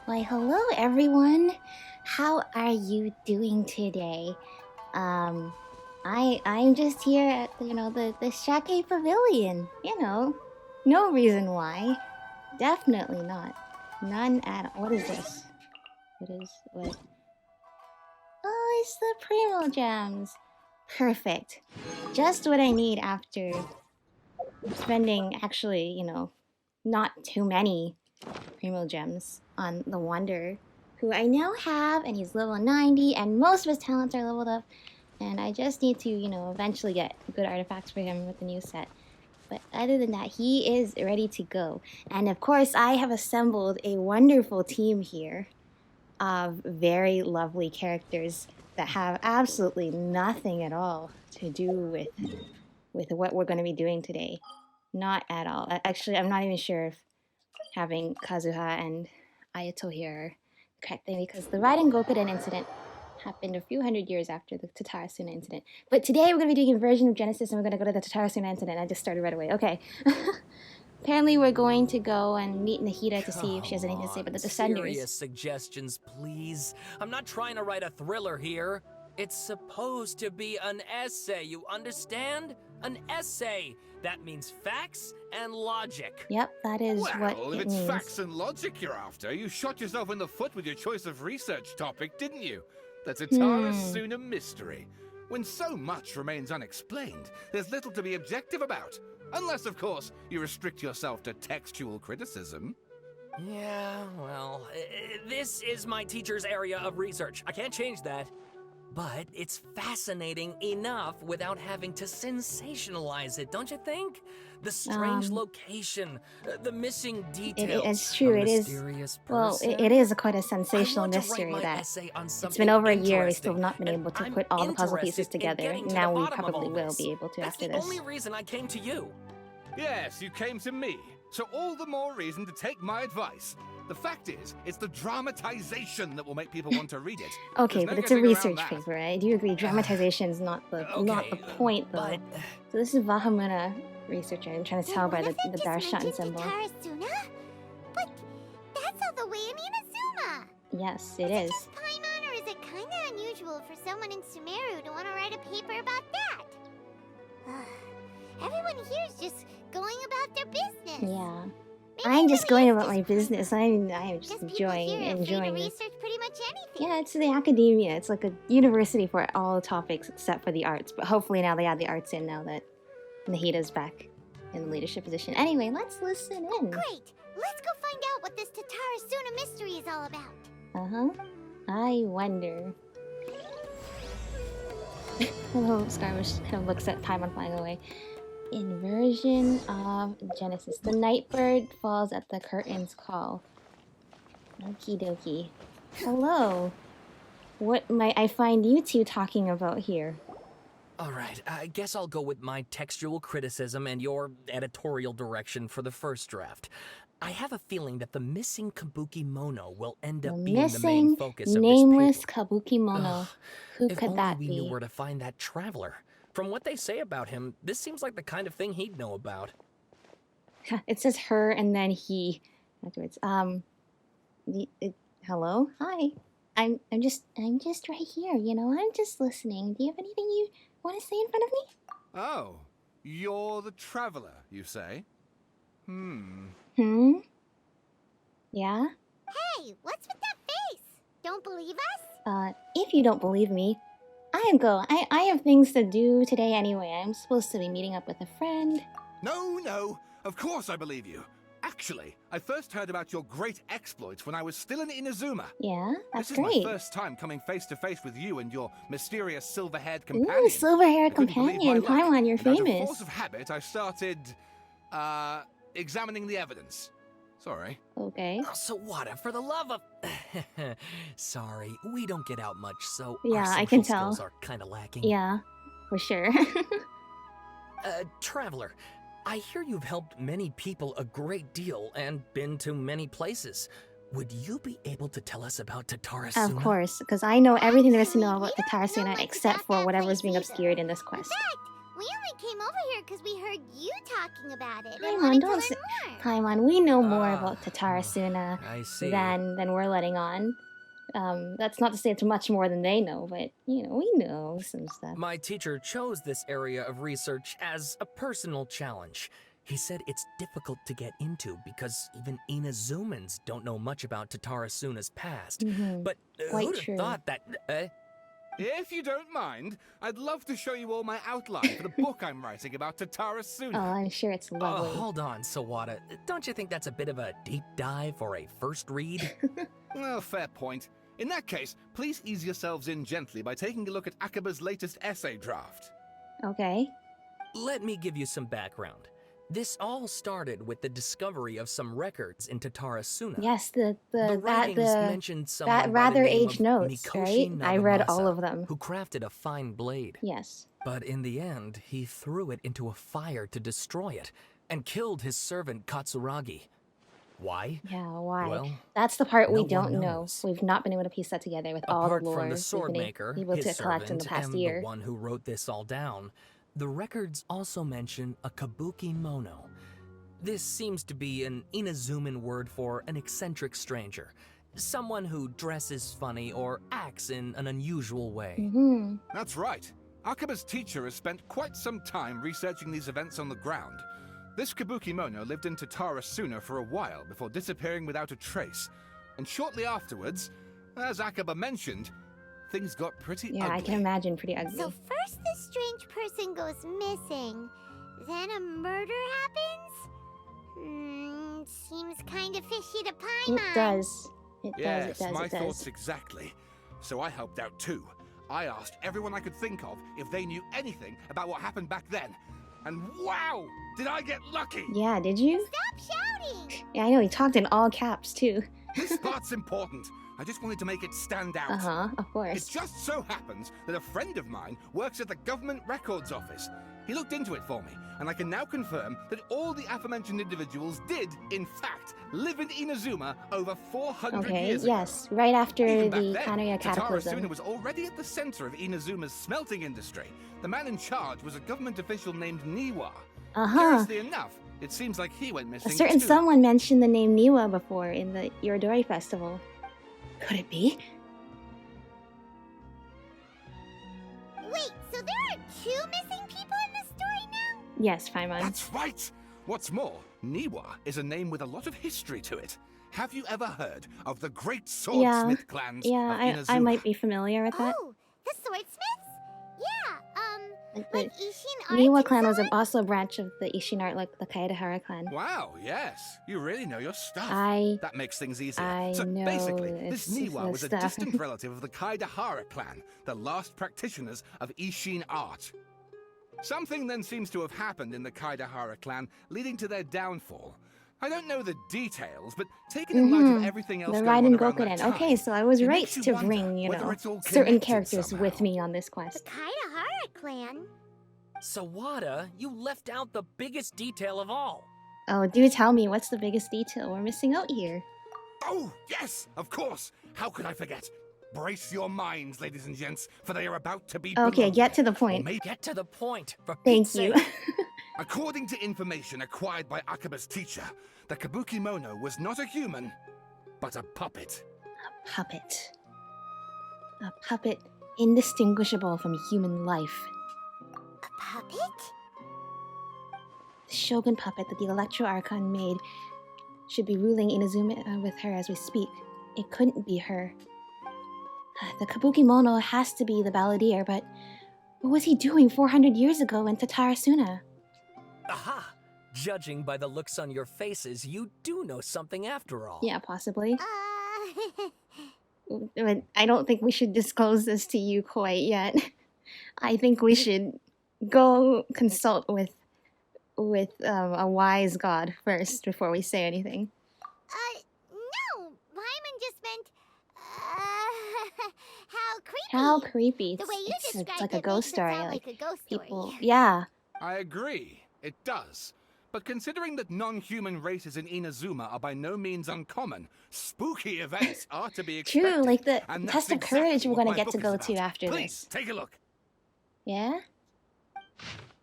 Why, hello everyone. How are you doing today? I'm just here at the Shake Pavilion. No reason why. Definitely not. None at all. What is this? What? Oh, it's the Primo Gems. Perfect. Just what I need after spending actually, not too many Primo Gems on the Wonder, who I now have, and he's level 90, and most of his talents are leveled up, and I just need to, eventually get good artifacts for him with the new set. But other than that, he is ready to go. And of course, I have assembled a wonderful team here of very lovely characters that have absolutely nothing at all to do with what we're going to be doing today. Not at all. Actually, I'm not even sure if having Kazuha and Ayato here the correct thing, because the Raiden Gokuden incident happened a few hundred years after the Tatarasuna incident. But today we're going to be doing Inversion of Genesis, and we're going to go to the Tatarasuna incident. I just started right away. Okay. Apparently we're going to go and meet Nahida to see if she has anything to say about the Descenders. Serious suggestions, please. I'm not trying to write a thriller here. It's supposed to be an essay, you understand? An essay. That means facts and logic. Yep, that is what it means. Well, if it's facts and logic you're after, you shot yourself in the foot with your choice of research topic, didn't you? That's a Tatarasuna mystery. When so much remains unexplained, there's little to be objective about. Unless, of course, you restrict yourself to textual criticism. Yeah, well, this is my teacher's area of research. I can't change that. But it's fascinating enough without having to sensationalize it, don't you think? The strange location, the missing details. It's true. It is. Well, it is quite a sensational mystery that it's been over a year. We've still not been able to put all the puzzle pieces together. Now we probably will be able to after this. That's the only reason I came to you. Yes, you came to me. So all the more reason to take my advice. The fact is, it's the dramatization that will make people want to read it. Okay, but it's a research paper, right? Do you agree? Dramatization is not the point, though. But, so this is Bahamuna researcher. I'm trying to tell by the Darshan symbol. Tatarasuna? But that's all the way in Inazuma. Yes, it is. Just Paimon, or is it kinda unusual for someone in Sumeru to want to write a paper about that? Everyone here is just going about their business. Yeah. Maybe I'm just going about just my business. I'm just enjoying to this. research pretty much anything. Yeah, it's the academia. It's like a university for all the topics except for the arts. But hopefully now they add the arts in now that Nahida's back in the leadership position. Anyway, let's listen in. Great. Let's go find out what this Tatarasuna mystery is all about. Uh-huh. I wonder. Hello, Scaramouche kind of looks at Paimon flying away. Inversion of Genesis. The nightbird falls at the curtain's call. Okie dokie. Hello. What might I find you two talking about here? Alright, I guess I'll go with my textual criticism and your editorial direction for the first draft. I have a feeling that the missing Kabuki Mono will end up being the main focus of nameless this paper. Kabuki Mono. Who could that be? If only we knew where to find that traveler. From what they say about him, this seems like the kind of thing he'd know about. It says her and then he afterwards. Hello? Hi. I'm just right here, I'm just listening. Do you have anything you want to say in front of me? Oh, you're the traveler, you say? Yeah? Hey, what's with that face? Don't believe us? If you don't believe me, I have things to do today anyway. I'm supposed to be meeting up with a friend. No, of course I believe you. Actually, I first heard about your great exploits when I was still in Inazuma. Yeah, that's this great. This is my first time coming face to face with you and your mysterious silver-haired companion. Ooh, silver-haired companion. Paimon, you're famous. Out of force of habit, I started, examining the evidence. Sorry. Okay. Oh, so what? For the love of... Sorry, we don't get out much, so yeah, our I can social tell. skills are kind of lacking. Yeah, for sure. Traveler, I hear you've helped many people a great deal and been to many places. Would you be able to tell us about Tatarasuna? Of course, because I know everything there is to know about Tatarasuna except for whatever is being obscured in this quest. In fact, We only came over here because we heard you talking about it and Paimon, wanted to don't learn say... more. Paimon, we know more Ah, about Tatarasuna I see. than we're letting on. That's not to say it's much more than they know, but, you know, we know some stuff. My teacher chose this area of research as a personal challenge. He said it's difficult to get into because even Inazumans don't know much about Tatarasuna's past. But Quite who'd true. have thought that... If you don't mind, I'd love to show you all my outline for the book I'm writing about Tatarasuna. Oh, I'm sure it's lovely. hold on, Sawada. Don't you think that's a bit of a deep dive or a first read? Well, fair point. In that case, please ease yourselves in gently by taking a look at Akaba's latest essay draft. Okay. Let me give you some background. This all started with the discovery of some records in Tatarasuna. Yes, The writings mentioned someone that by the rather name aged of notes, Mikoshi right? I read Nagamasa, all of them. who crafted a fine blade. Yes. But in the end, he threw it into a fire to destroy it, and killed his servant Katsuragi. Why? Yeah, why? Well, that's the part we no one don't know. knows. We've not been able to piece that together with all Apart the lore from the we've sword been maker, able his to collect in the servant, past and year. the one who wrote this all down, the records also mention a kabuki mono. This seems to be an Inazuman word for an eccentric stranger, someone who dresses funny or acts in an unusual way. That's right. Akaba's teacher has spent quite some time researching these events on the ground. This Kabukimono lived in Tatarasuna for a while before disappearing without a trace. And shortly afterwards, as Akaba mentioned, things got pretty ugly. Yeah, I can imagine pretty ugly. So first this strange person goes missing, then a murder happens? Seems kind of fishy to Paimon. It does. Yes, my it does. thoughts exactly. So I helped out too. I asked everyone I could think of if they knew anything about what happened back then. And wow, did I get lucky! Yeah, did you? Stop shouting! Yeah, I know, he talked in all caps, too. This part's important. I just wanted to make it stand out. Uh-huh, of It course. just so happens that a friend of mine works at the Government Records Office. He looked into it for me, and I can now confirm that all the aforementioned individuals did, in fact, live in Inazuma over 400 Okay, years ago. yes, right after Even back the then, Kanoya Tatarasuna Cataclysm. was already at the center of Inazuma's smelting industry. The man in charge was a government official named Niwa. Uh-huh. Curiously enough, it seems like he went A missing certain too. someone mentioned the name Niwa before in the Irodori Festival. Could it be? Wait, so there are two missing people in the story now? Yes, Paimon. That's right! What's more, Niwa is a name with a lot of history to it. Have you ever heard of the great swordsmith clans of Yeah, Inazuma? I might be familiar with that. Oh, the swordsmiths? Yeah, Like like the Ishin Art Niwa and clan was so on? also a branch of the Ishin art, like the Kaedahara clan. Wow, yes. You really know your stuff. I That makes things easier. I so know basically, this it's Niwa the was a stuff. distant relative of the Kaedahara clan, the last practitioners of Ishin art. Something then seems to have happened in the Kaedahara clan, leading to their downfall. I don't know the details, but taken in light of everything else the going Raiden on around that Gokuden. time, Okay, so I was it right makes you to wonder bring, you whether know, it's all certain connected characters somehow. with me on this The quest. Kaedahara clan? Sawada, you left out the biggest detail of all. Oh, do tell me, what's the biggest detail we're missing out here? Oh, yes, of course. How could I forget? Brace your minds, ladies and gents, for they are about to be Okay, blown. get to the Or point. maybe- Get to the point, for Thank Pete's you. sake. According to information acquired by Akaba's teacher, the Kabukimono was not a human, but a puppet. Puppet. A puppet indistinguishable from human life. A puppet? The Shogun puppet that the Electro Archon made should be ruling Inazuma with her as we speak. It couldn't be her. The Kabukimono has to be the balladeer, but what was he doing 400 years ago in Tatarasuna? Aha! Judging by the looks on your faces, you do know something after all. Yeah, possibly. Uh, But I don't think we should disclose this to you quite yet. I think we should go consult with a wise god first before we say anything. no, Paimon just meant, how creepy. How creepy. The way you It's described like a it ghost makes it story. sound Like like a ghost people. story. Yeah. I agree, it does. But considering that non-human races in Inazuma are by no means uncommon, spooky events are to be expected. True, like the and test that's of courage exactly we're what gonna my get book to is go about. to after Please, this. take a look. Yeah?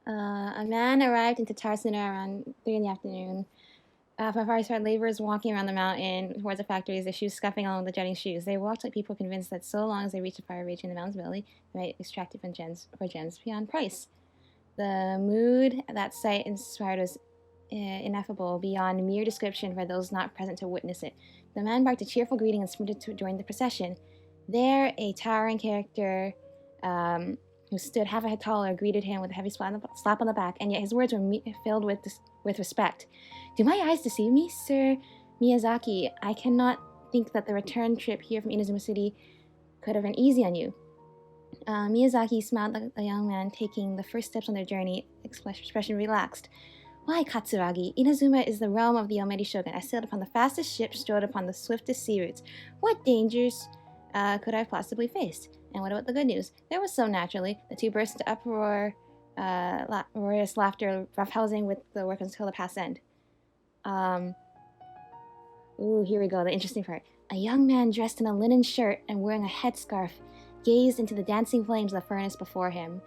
A man arrived in Tatarasuna around 3 in the afternoon. From afar, he saw laborers walking around the mountain towards the factories, their shoes scuffing along with the jutting shoes. They walked like people convinced that so long as they reached the fire raging in the mountain's belly, they might extract it for gems beyond price. The mood that sight inspired was ineffable beyond mere description for those not present to witness it. The man barked a cheerful greeting and sprinted to join the procession. There, a towering character who stood half a head taller greeted him with a heavy slap on the back, and yet his words were filled with respect. Do my eyes deceive me, Sir Miyazaki? I cannot think that the return trip here from Inazuma City could have been easy on you. Miyazaki smiled like a young man taking the first steps on their journey, expression relaxed. Why, Katsuragi? Inazuma is the realm of the Almighty Shogun. I sailed upon the fastest ship, strode upon the swiftest sea routes. What dangers could I have possibly faced? And what about the good news? There was so naturally. The two burst into uproarious laughter, roughhousing with the workers until the past end. Here we go, the interesting part. A young man dressed in a linen shirt and wearing a headscarf gazed into the dancing flames of the furnace before him.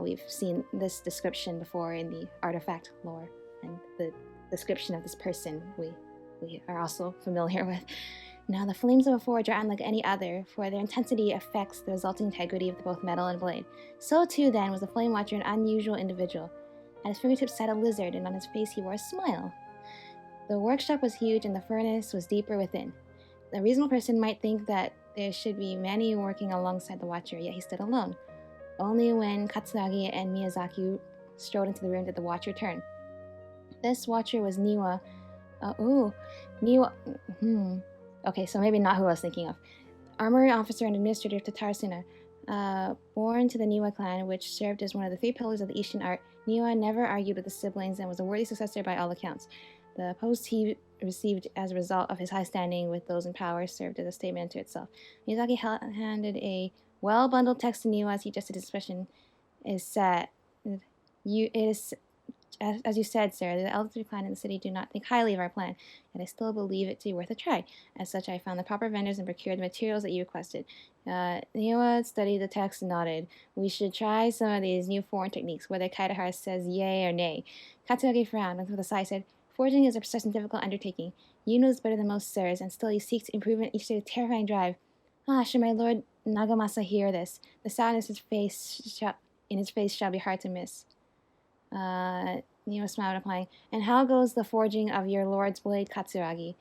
We've seen this description before in the artifact lore, and the description of this person we are also familiar with. Now, the flames of a forge are unlike any other, for their intensity affects the resulting integrity of both metal and blade. So too, then, was the Flame Watcher an unusual individual. At his fingertips sat a lizard, and on his face he wore a smile. The workshop was huge, and the furnace was deeper within. The reasonable person might think that there should be many working alongside the Watcher, yet he stood alone. Only when Katsuragi and Miyazaki strode into the room did the Watcher turn. This Watcher was Niwa. Niwa. Okay, so maybe not who I was thinking of. Armory officer and administrator of Tatarasuna. Born to the Niwa clan, which served as one of the 3 pillars of the Eastern art, Niwa never argued with his siblings and was a worthy successor by all accounts. The post he received as a result of his high standing with those in power served as a statement unto itself. Miyazaki handed a well-bundled text to Niwa as he adjusted his expression. As you said, sir, the elder clan in the city do not think highly of our plan, and I still believe it to be worth a try. As such, I found the proper vendors and procured the materials that you requested. Niwa studied the text and nodded. We should try some of these new foreign techniques, whether Kaitahara says yay or nay. Katsuragi frowned, and with a sigh said, Forging is a precise and difficult undertaking. You know this better than most, sirs, and still you seek to improve each day with terrifying drive. Should my lord Nagamasa hear this, the sadness in his face shall be hard to miss. Niwa smiled, replying, And how goes the forging of your lord's blade, Katsuragi?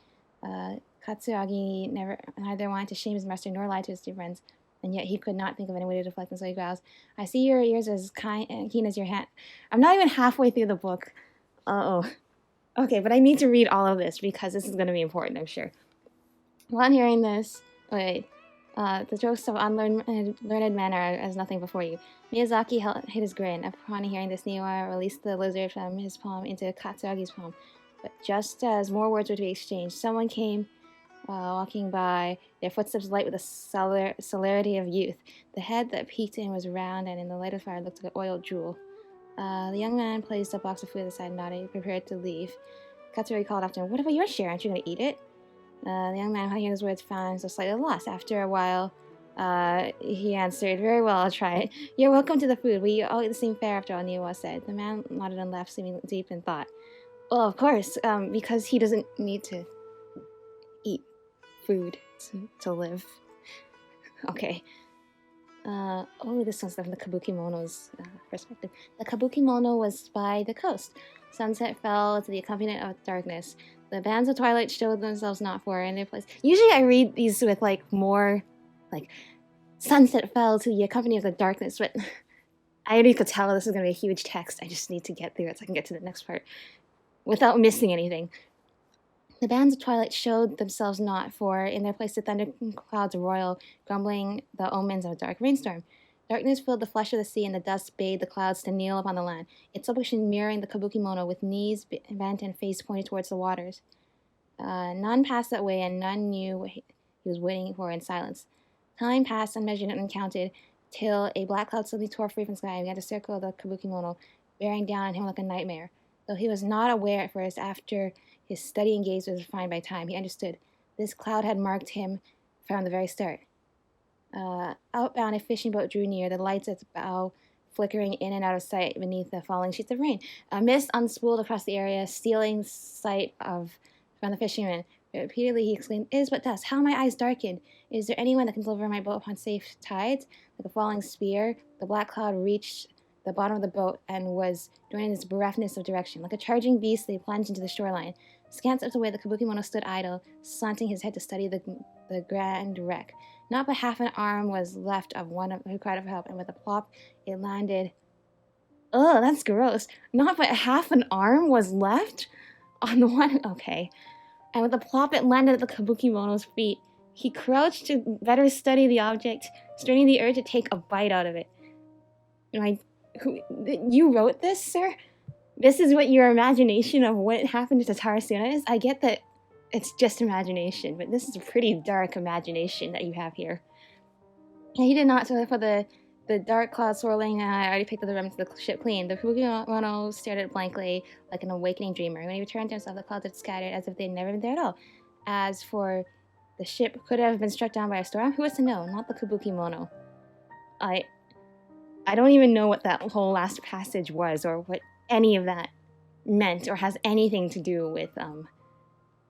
Katsuragi neither wanted to shame his master nor lie to his two friends, and yet he could not think of any way to deflect, and so he growls, I see your ears as keen as your hand. I'm not even halfway through the book. Okay, but I need to read all of this because this is going to be important, I'm sure. Upon hearing this, the jokes of unlearned men are as nothing before you. Miyazaki hid his grin. Upon hearing this, Niwa released the lizard from his palm into Katsuragi's palm. But just as more words were to be exchanged, someone came walking by, their footsteps light with the celerity of youth. The head that peeked in was round, and in the light of fire looked like an oiled jewel. The young man placed a box of food aside and nodded, prepared to leave. Katsuragi called after him, What about your share? Aren't you going to eat it? The young man, hearing his words, found himself slightly lost. After a while, he answered, Very well, I'll try it. You're welcome to the food. We all eat the same fare after all, Niwa said. The man nodded and laughed, seeming deep in thought. Well, of course, because he doesn't need to eat food to live. Okay. This one's from the Kabukimono's perspective. The Kabukimono was by the coast. Sunset fell to the accompaniment of darkness. The bands of twilight showed themselves not far in their place. Usually I read these with more sunset fell to the accompaniment of the darkness, but I already could tell this is going to be a huge text. I just need to get through it so I can get to the next part without missing anything. The bands of twilight showed themselves not, for in their place the thunderclouds roiled, grumbling the omens of a dark rainstorm. Darkness filled the flesh of the sea, and the dust bade the clouds to kneel upon the land, its supplication mirroring the Kabukimono, with knees bent and face pointed towards the waters. None passed that way, and none knew what he was waiting for in silence. Time passed unmeasured and uncounted, till a black cloud suddenly tore free from the sky and began to circle the Kabukimono, bearing down on him like a nightmare. Though he was not aware at first, after his steadying gaze was refined by time, he understood. This cloud had marked him from the very start. Outbound, a fishing boat drew near. The lights at the bow flickering in and out of sight beneath the falling sheets of rain. A mist unspooled across the area, stealing sight from the fisherman. Repeatedly he exclaimed, "It is but dust. How are my eyes darkened? Is there anyone that can deliver my boat upon safe tides?" Like a falling spear, the black cloud reached the bottom of the boat and was doing its bereftness of direction. Like a charging beast, they plunged into the shoreline. Scant steps away, the Kabuki-mono stood idle, slanting his head to study the grand wreck. Not but half an arm was left of one who cried for help, and with a plop, it landed. Ugh, that's gross. Not but half an arm was left on the one. Okay. And with a plop, it landed at the Kabuki-mono's feet. He crouched to better study the object, straining the urge to take a bite out of it. You wrote this, sir? This is what your imagination of what happened to Tatarasuna is? I get that it's just imagination, but this is a pretty dark imagination that you have here. Yeah, he did not. So for the dark cloud swirling, I already picked up the remnants of the ship clean. The Kabuki-mono stared at it blankly, like an awakening dreamer. When he returned to himself, the clouds had scattered as if they'd never been there at all. As for the ship, could have been struck down by a storm? Who was to know? Not the Kabuki-mono. I don't even know what that whole last passage was, or what any of that meant, or has anything to do with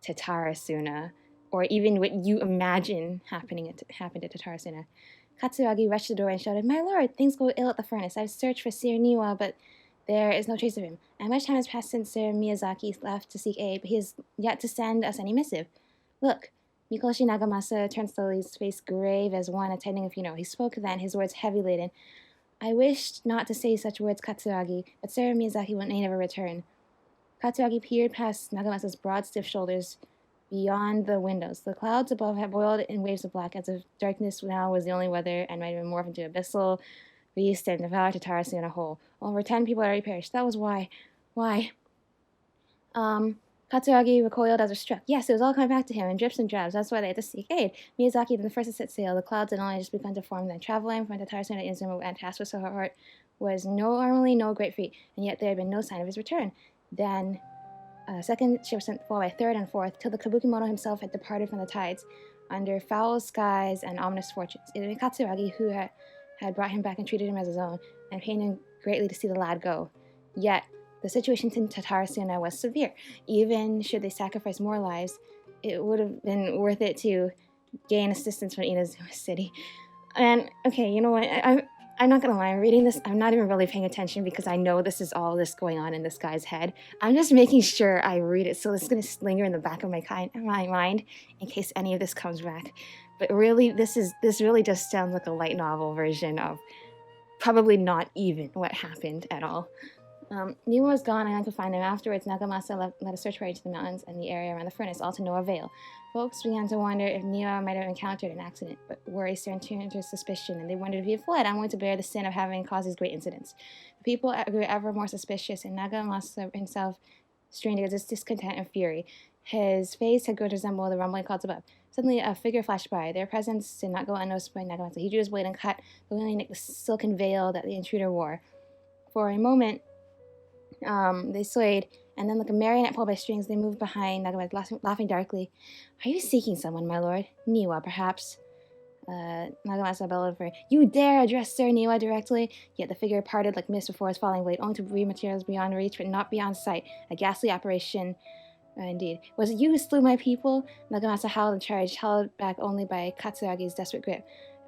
Tatarasuna, or even what you imagine happened to Tatarasuna. Katsuragi rushed to the door and shouted, "My lord, things go ill at the furnace. I've searched for Sir Niwa, but there is no trace of him. And much time has passed since Sir Miyazaki left to seek aid, but he has yet to send us any missive. Look." Mikoshi Nagamasa turned slowly, his face grave as one attending a funeral. He spoke then, his words heavy-laden. "I wished not to say such words, Katsuragi, but Sir Miyazaki may never return." Katsuragi peered past Nagamasa's broad, stiff shoulders beyond the windows. The clouds above had boiled in waves of black, as if darkness now was the only weather and might have been morphed into abyssal beast and devoured Tatarasuna whole. Over 10 people had already perished. That was why. Katsuragi recoiled as if struck. Yes, it was all coming back to him in drips and drabs. That's why they had to seek aid. Miyazaki had been the first to set sail. The clouds had only just begun to form. Then traveling from Tatarasuna to Izuma and tasked with so her heart was normally no great feat, and yet there had been no sign of his return. Then a second ship sent followed by third and fourth, till the Kabuki-mono himself had departed from the tides, under foul skies and ominous fortunes. It had been Katsuragi who had brought him back and treated him as his own, and pained him greatly to see the lad go. Yet the situation in Tatarasuna was severe. Even should they sacrifice more lives, it would have been worth it to gain assistance from Inazuma City. And, okay, you know what? I'm not gonna lie, I'm reading this, I'm not even really paying attention because I know this is all this going on in this guy's head. I'm just making sure I read it, so this is gonna linger in the back of my mind in case any of this comes back. But really, this really just sounds like a light novel version of probably not even what happened at all. Niwa was gone and I could find him. Afterwards, Nagamasa led a search party to the mountains and the area around the furnace, all to no avail. Folks began to wonder if Niwa might have encountered an accident, but worry soon turned to suspicion, and they wondered if he had fled, unwilling to bear the sin of having caused these great incidents. The people grew ever more suspicious, and Nagamasa himself strained against discontent and fury. His face had grown to resemble the rumbling clouds above. Suddenly, a figure flashed by. Their presence did not go unnoticed by Nagamasa. He drew his blade and cut the willingly nicked the silken veil that the intruder wore. For a moment, they swayed, and then like a marionette pulled by strings, they moved behind Nagamasa, laughing darkly. "Are you seeking someone, my lord? Niwa, perhaps?" Nagamasa bellowed for, "You dare address Sir Niwa directly?" Yet the figure parted like mist before his falling blade, only to breathe materials beyond reach, but not beyond sight. A ghastly apparition, indeed. "Was it you who slew my people?" Nagamasa howled and charged, held back only by Katsuragi's desperate grip.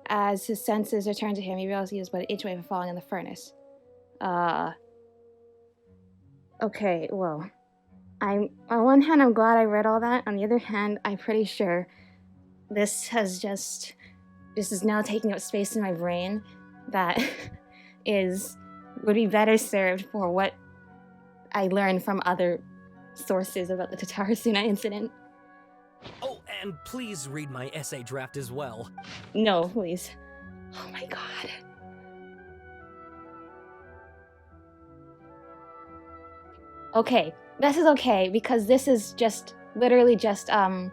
As his senses returned to him, he realized he was but an inch away from falling in the furnace. Okay, well, on one hand, I'm glad I read all that. On the other hand, I'm pretty sure this is now taking up space in my brain that would be better served for what I learned from other sources about the Tatarasuna incident. Oh, and please read my essay draft as well. No, please. Oh my god. Okay, this is okay because this is just literally just the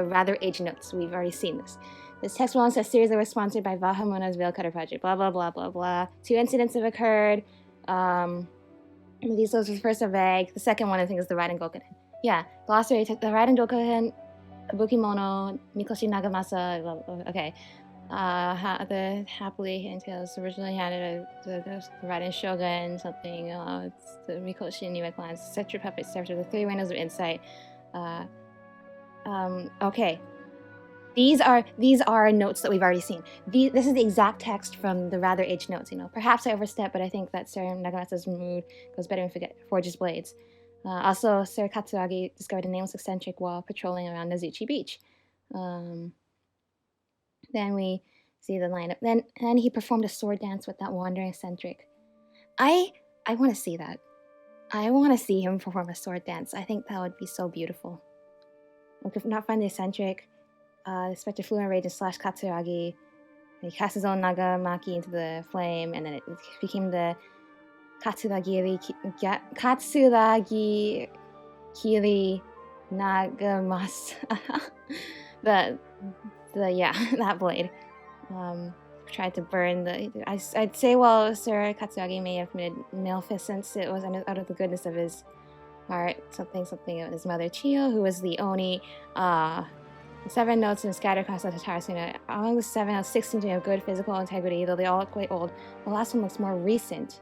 rather age notes. We've already seen this. This text belongs to a series that was sponsored by Vahamuna's Veil Cutter Project. Blah blah blah blah blah. 2 incidents have occurred. These those were first are vague. The second one I think is the Raiden Gokunen. Yeah, glossary. The Raiden Gokunen, Kabuki-mono, Mikoshi Nagamasa. Blah, blah, blah. Okay. The happily hidden tales originally handed to the Raiden Shogun, something, it's the Mikoshi and Niwa clans, Citra puppet served with the 3 windows of insight. Okay. These are notes that we've already seen. This is the exact text from the rather aged notes, you know. Perhaps I overstep, but I think that Sir Nagamatsu's mood goes better when forges blades. Also, Sir Katsuragi discovered a nameless eccentric while patrolling around Nazuchi Beach. Then we see the lineup. Then he performed a sword dance with that wandering eccentric. I want to see that. I want to see him perform a sword dance. I think that would be so beautiful. We could not find the eccentric. The spectre flew in rage and slashed Katsuragi. He cast his own Nagamaki into the flame, and then it became the Katsuragi Kiri Nagamasa. that blade. Tried to burn I'd say, well, Sir Katsuragi may have committed maleficence. It was out of the goodness of his heart. Something of his mother Chiyo, who was the Oni. 7 notes and scattered across the Tatarasuna. Among the 7 notes, 6 seem to have good physical integrity, though they all look quite old. The last one looks more recent.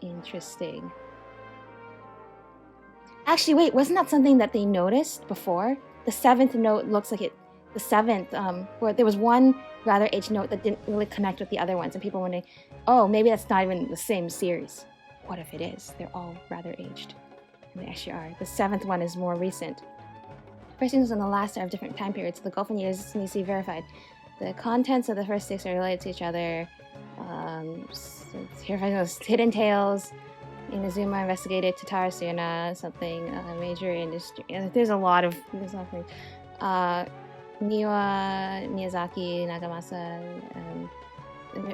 Interesting. Actually, wait, wasn't that something that they noticed before? The 7th note looks like it. The 7th, where there was one rather aged note that didn't really connect with the other ones, and people wondering, oh, maybe that's not even the same series. What if it is? They're all rather aged. And they actually are. The 7th one is more recent. The first ones and the last are of different time periods, so the golfing years needs to be verified. The contents of the first 6 are related to each other. Hidden Tales. Inazuma investigated Tatarasuna, something, major industry. There's a lot of things. Niwa, Miyazaki, Nagamasa,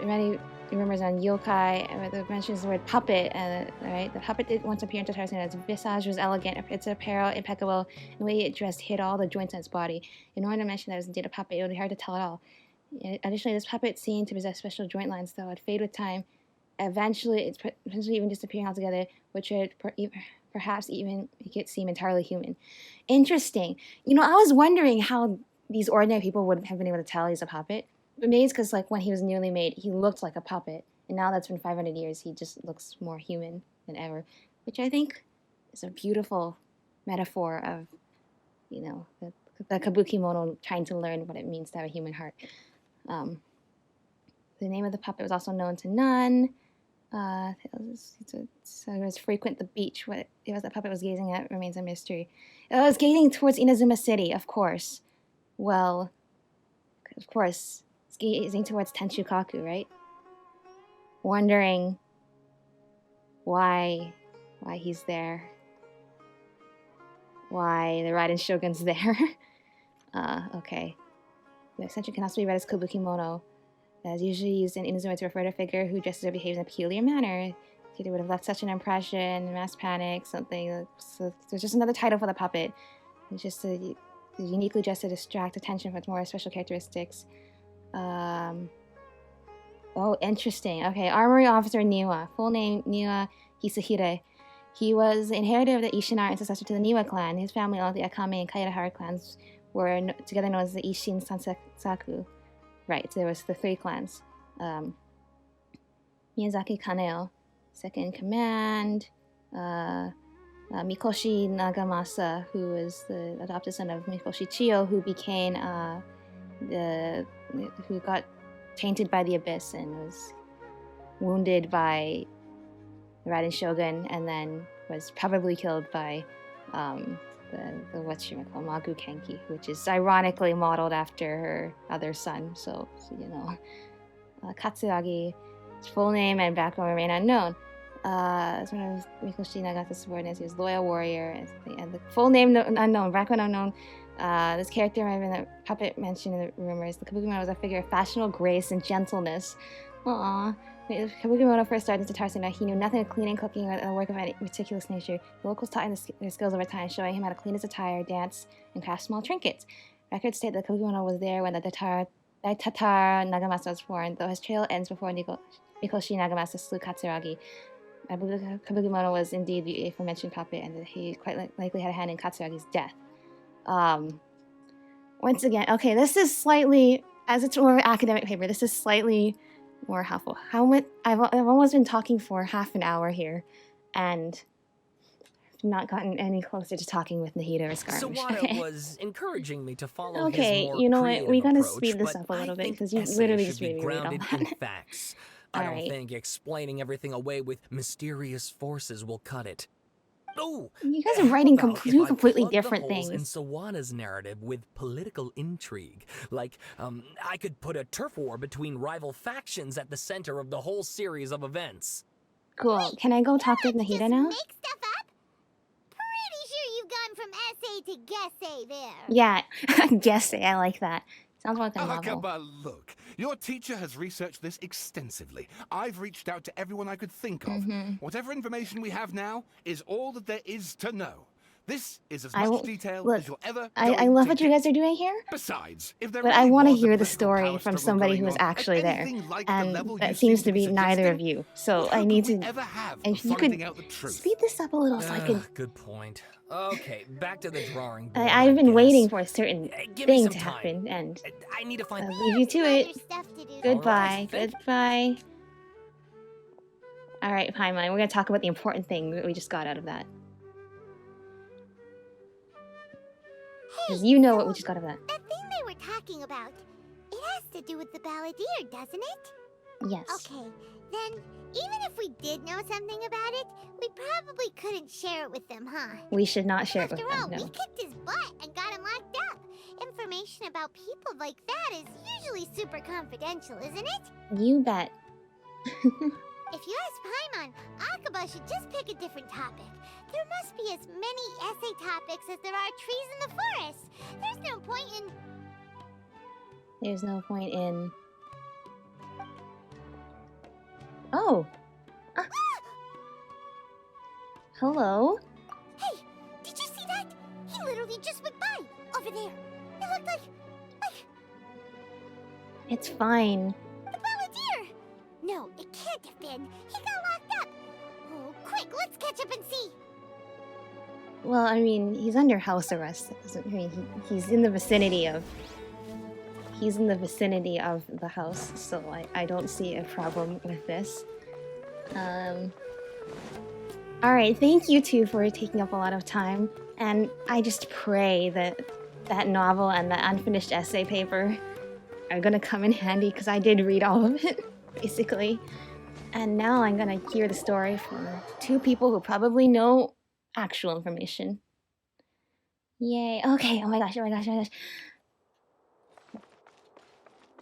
many rumors on yokai. That mentions the word puppet. Right, the puppet did once appear in Tatarasuna. Its visage was elegant, its apparel impeccable, and the way it dressed hid all the joints on its body. In order to mention that it was indeed a puppet, it would be hard to tell at all. Additionally, this puppet seemed to possess special joint lines, though it fade with time. Eventually, it's potentially even disappearing altogether, which would perhaps even make it seem entirely human. Interesting. You know, I was wondering how these ordinary people would have been able to tell he's a puppet. But maybe it's because, like, when he was newly made, he looked like a puppet. And now that's been 500 years, he just looks more human than ever. Which I think is a beautiful metaphor of, you know, the kabuki-mono trying to learn what it means to have a human heart. The name of the puppet was also known to none. It was frequent the beach. What it was that puppet was gazing at remains a mystery. It was gazing towards Inazuma City, of course. Well, of course, it's gazing towards Tenshukaku, right? Wondering why he's there. Why the Raiden Shogun's there. Okay. The eccentric can also be read as Kabuki-mono. That is usually used in Inazuma to refer to a figure who dresses or behaves in a peculiar manner. It would have left such an impression, mass panic, something. So there's just another title for the puppet. It's just uniquely dressed to distract attention from its more special characteristics. Oh, interesting. Okay, Armory Officer Niwa. Full name, Niwa Hisahire. He was the inheritor of the Ishinari and successor to the Niwa clan. His family, all the Akame and Kaedahara clans, were together known as the Ishin Sansaku. Right, so there was the 3 clans. Miyazaki Kaneo, second in command. Mikoshi Nagamasa, who was the adopted son of Mikoshi Chiyo, who became who got tainted by the abyss and was wounded by the Raiden Shogun, and then was probably killed by the Magu Kenki, which is ironically modeled after her other son. So you know, Katsuragi, his full name and background remain unknown. As one of Mikoshi Nagata's subordinates, he was loyal warrior, and the full name unknown, background unknown. This character might have been a puppet mentioned in the rumors. The Kabuki-mono was a figure of fashionable grace and gentleness. Aww. When Kabuki-mono first started to Tatarasuna, he knew nothing of cleaning, cooking, or work of any meticulous nature. The locals taught him their skills over time, showing him how to clean his attire, dance, and craft small trinkets. Records state that Kabuki-mono was there when the Tatar Nagamasa was born, though his trail ends before Mikoshi Nagamasa slew Katsuragi. I believe Kabuki-mono was indeed the aforementioned puppet, and that he quite likely had a hand in Katsuragi's death. once again, okay, this is slightly, as it's more of an academic paper, this is slightly more helpful. I've almost been talking for half an hour here, and I've not gotten any closer to talking with Nahida or Scaramouche. Sawada was encouraging me to follow Okay, his more you know what? creative We gotta approach, speed this but up a little I bit think because you essays literally should just be made me read all grounded that. in facts. I don't Alright. think explaining everything away with mysterious forces will cut it. Oh, You guys are writing how about if two I completely plug the different holes in things. Sawada's narrative with political intrigue? Like, I could put a turf war between rival factions at the center of the whole series of events. Cool. Wait, Can I go talk to you like Nahida just now? make stuff up? Pretty sure you've gone from essay to guessay there. Yeah, guess it. I like that. Sounds like a novel. Akaba, look. Your teacher has researched this extensively. I've reached out to everyone I could think of. Whatever information we have now is all that there is to know. This is as much detail as you're ever I love what you guys are doing here, Besides, if there but really I want to was a hear the political story power from struggle somebody going who was on at actually there, anything like the and level you that seem seems to be neither of suggesting, you. So what I hope need would we to. ever have of If you finding could out the truth? speed this up a little, so I could. Good point. Okay, back to the drawing board. I've been guess. waiting for a certain Give me thing some to time. happen, and I need to find. I'll leave you to Other it. stuff to do. Goodbye. Alright, Goodbye. All right, Paimon. We're gonna talk about the important thing that we just got out of that, because you know what we just got out of that. That thing they were talking about, it has to do with the balladeer, doesn't it? Yes. Okay, then even if we did know something about it, we probably couldn't share it with them, huh? We should not share it with After all, them. we No. kicked his butt and got him locked up. Information about people like that is usually super confidential, isn't it? You bet. If you ask Paimon, Akaba should just pick a different topic. There must be as many essay topics as there are trees in the forest. There's no point in... There's no point in. Oh. Ah. Hello. Hey, did you see that? He literally just went by, over there. It looked like... It's fine. the balladeer! No, it can't have been. He got locked up. Oh, quick, let's catch up and see. Well, I mean, he's under house arrest. That doesn't mean he's in the vicinity of. He's in the vicinity of the house, so I don't see a problem with this. Alright, thank you two for taking up a lot of time, and I just pray that that novel and the unfinished essay paper are gonna come in handy, because I did read all of it, basically. And now I'm gonna hear the story from two people who probably know actual information. Yay. Okay, oh my gosh, oh my gosh, oh my gosh.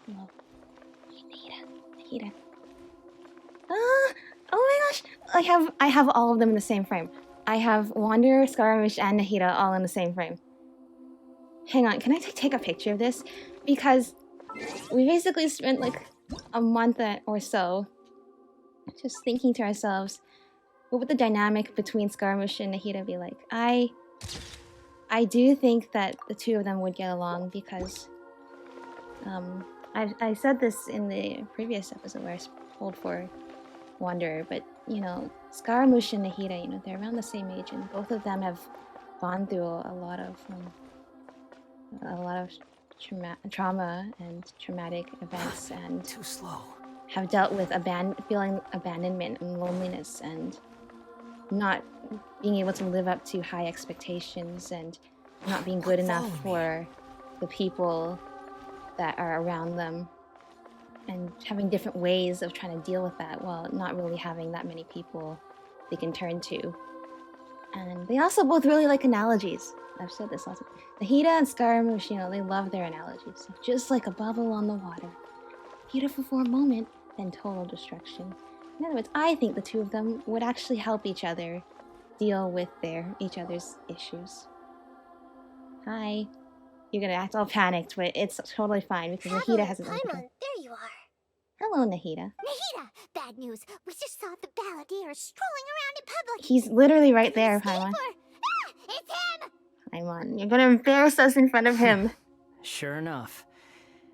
Oh, Nahida. Ah, oh my gosh! I have all of them in the same frame. I have Wanderer, Scaramouche, and Nahida all in the same frame. Hang on, can I take a picture of this? Because we basically spent like a month or so just thinking to ourselves, what would the dynamic between Scaramouche and Nahida be like? I do think that the two of them would get along because I said this in the previous episode where I pulled for Wanderer, but you know, Scaramouche and Nahida, you know, they're around the same age, and both of them have gone through a lot of trauma and traumatic events, and Too slow. have dealt with feeling abandonment and loneliness, and not being able to live up to high expectations, and not being good enough for the people that are around them, and having different ways of trying to deal with that while not really having that many people they can turn to. And they also both really like analogies. I've said this lots of times. Nahida and Scaramouche, you know, they love their analogies. Just like a bubble on the water. Beautiful for a moment, then total destruction. In other words, I think the two of them would actually help each other deal with each other's issues. Hi. You're gonna act all panicked, but it's totally fine because Nahida hasn't done Paimon, anything. there you are. Hello, Nahida. Nahida! Bad news. We just saw the balladeer strolling around in public. He's literally right there, Escape Paimon. or... it's him! Paimon, you're gonna embarrass us in front of him. Sure enough,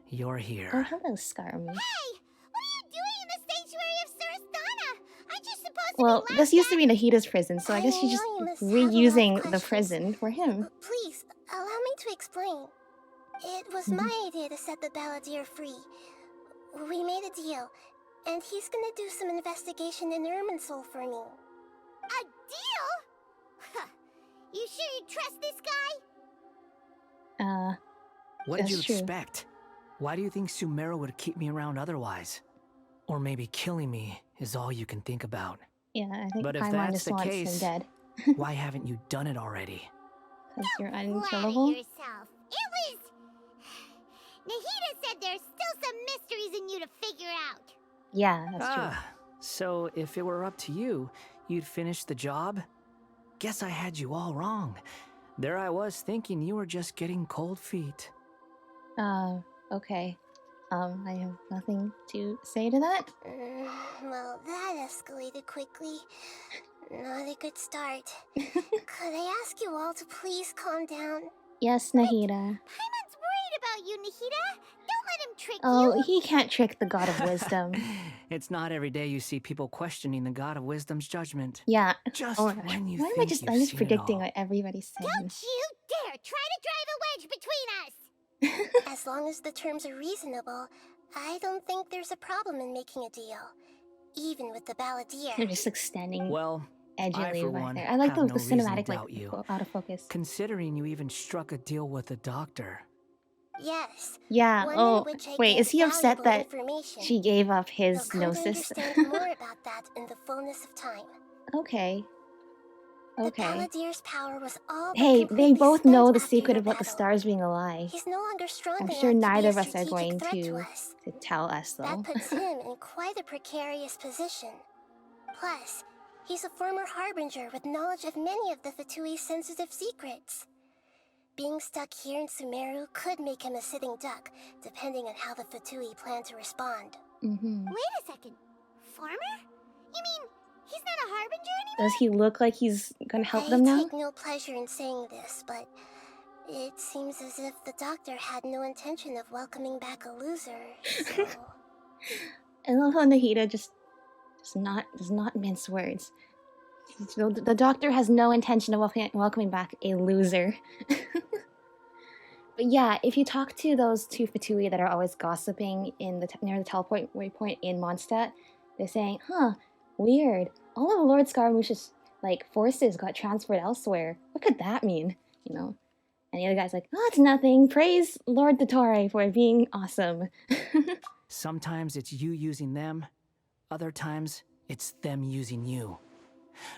you're Oh, here. hello, Scaramouche. Hey! What are you doing in the sanctuary of Surasthana? Aren't you supposed Well, to be this used to be Nahida's prison, so I guess she's just I know you must have a lot of reusing the questions. prison for him. Please, allow me to explain. It was my idea to set the balladeer free. We made a deal, and he's gonna do some investigation in Irminsul for me. A deal? Huh. You sure you trust this guy? What did you That's true. expect? Why do you think Sumeru would keep me around otherwise? Or maybe killing me is all you can think about. Yeah, I think But if Paimon that's just the wants him case, dead. why haven't you done it already? Because you're Flatter unkillable. yourself. It was... Nahida said there's still some mysteries in you to figure out. Yeah, that's true. So if it were up to you, you'd finish the job? Guess I had you all wrong. There I was thinking you were just getting cold feet. Okay. I have nothing to say to that. Well, that escalated quickly. Not a good start. Could I ask you all to please calm down? Yes, Nahida. Paimon's worried about you, Nahida. Don't let him trick Oh, you. he can't trick the God of Wisdom. It's not every day you see people questioning the God of Wisdom's judgment. Yeah. Just Oh my gosh. when you Why am think I just you've seen predicting it all. what everybody's saying? Don't you dare try to drive a wedge between us. As long as the terms are reasonable, I don't think there's a problem in making a deal. Even with the balladeer. They're just extending Well, edgily for right one, there. I like have the no reason to cinematic, like, doubt you. out of focus. considering you even struck a deal with the doctor. Yes. Yeah, One in oh, which I wait, gained is he upset valuable that information. she gave up his You'll come to gnosis? understand more about that in the fullness of time. Okay. The Okay. balladeer's power was all but Hey, they completely both spent know the after secret your about the battle. stars being a lie. He's no longer strong I'm enough sure to neither be of a us are strategic going threat to us. tell us, though. That puts him in quite a precarious position. Plus, he's a former harbinger with knowledge of many of the Fatui's sensitive secrets. Being stuck here in Sumeru could make him a sitting duck, depending on how the Fatui plan to respond. Mm-hmm. Wait a second. Farmer? You mean he's not a harbinger anymore? Does he look like he's gonna help I them now? take no pleasure in saying this, but it seems as if the doctor had no intention of welcoming back a loser, so... I love how Nahida just does not mince words. The doctor has no intention of welcoming back a loser. But yeah, if you talk to those two Fatui that are always gossiping in the near the teleport waypoint in Mondstadt, they're saying, "Huh, weird. All of Lord Scaramouche's like forces got transferred elsewhere. What could that mean?" You know. And the other guy's like, "Oh, it's nothing. Praise Lord Dottore for being awesome." Sometimes it's you using them, other times it's them using you.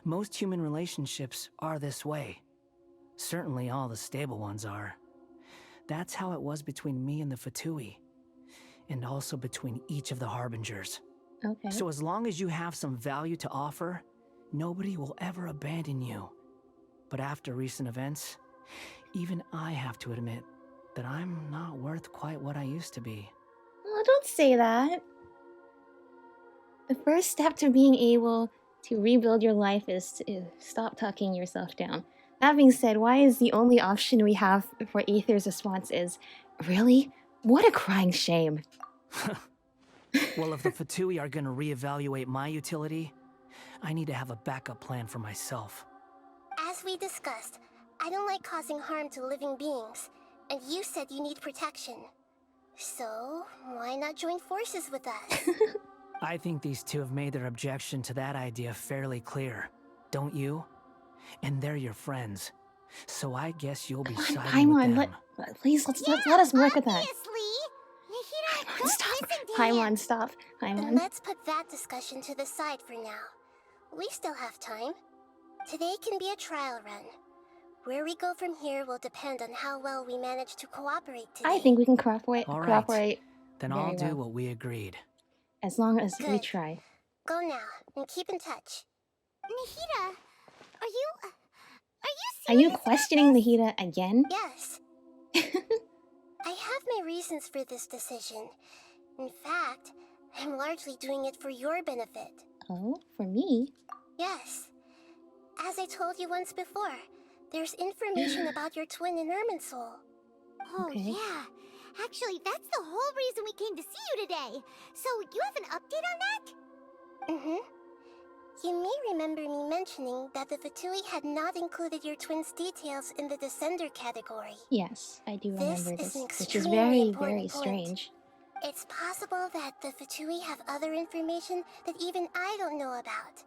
Most human relationships are this way. Certainly all the stable ones are. That's how it was between me and the Fatui, and also between each of the Harbingers. Okay. So as long as you have some value to offer, nobody will ever abandon you. But after recent events, even I have to admit that I'm not worth quite what I used to be. Oh, don't say that. The first step to being able to rebuild your life is to stop talking yourself down. That being said, why is the only option we have for Aether's response is, "Really? What a crying shame." Well, if the Fatui are gonna reevaluate my utility, I need to have a backup plan for myself. As we discussed, I don't like causing harm to living beings, and you said you need protection. So, why not join forces with us? I think these two have made their objection to that idea fairly clear, don't you? And they're your friends, so I guess you'll be siding with them. Please, let us work with that. Obviously! Nahida, Paimon, don't stop. listen to him! Paimon, stop. Then Paimon. let's put that discussion to the side for now. We still have time. Today can be a trial run. Where we go from here will depend on how well we manage to cooperate today. I think we can cooperate. All right. Cooperate. Then very I'll do well. what we agreed. As long as we Good. try. Go now, and keep in touch. Nahida, are you Are serious you about questioning this? Nahida again? Yes. I have my reasons for this decision. In fact, I'm largely doing it for your benefit. Oh, for me? Yes. As I told you once before, there's information about your twin in Irminsul. Oh, Okay. yeah. Actually, that's the whole reason we came to see you today. So, you have an update on that? Mm-hmm. You may remember me mentioning that the Fatui had not included your twins' details in the descender category. Yes, I do remember This is this, an which is extremely very, important very point. strange. It's possible that the Fatui have other information that even I don't know about.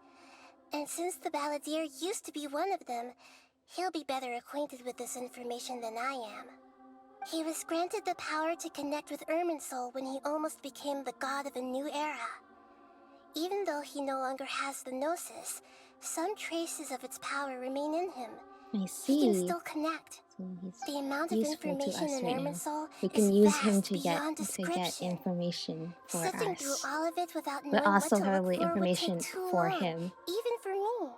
And since the Balladeer used to be one of them, he'll be better acquainted with this information than I am. He was granted the power to connect with Irminsul when he almost became the god of a new era. Even though he no longer has the Gnosis, some traces of its power remain in him. I He can see. still connect. So he's The amount of useful to information us in right now. Irminsul We is can use him vast to beyond get description. information for Sifting through us, all of it without but knowing also what to probably look for would information take too for long, him. even for me.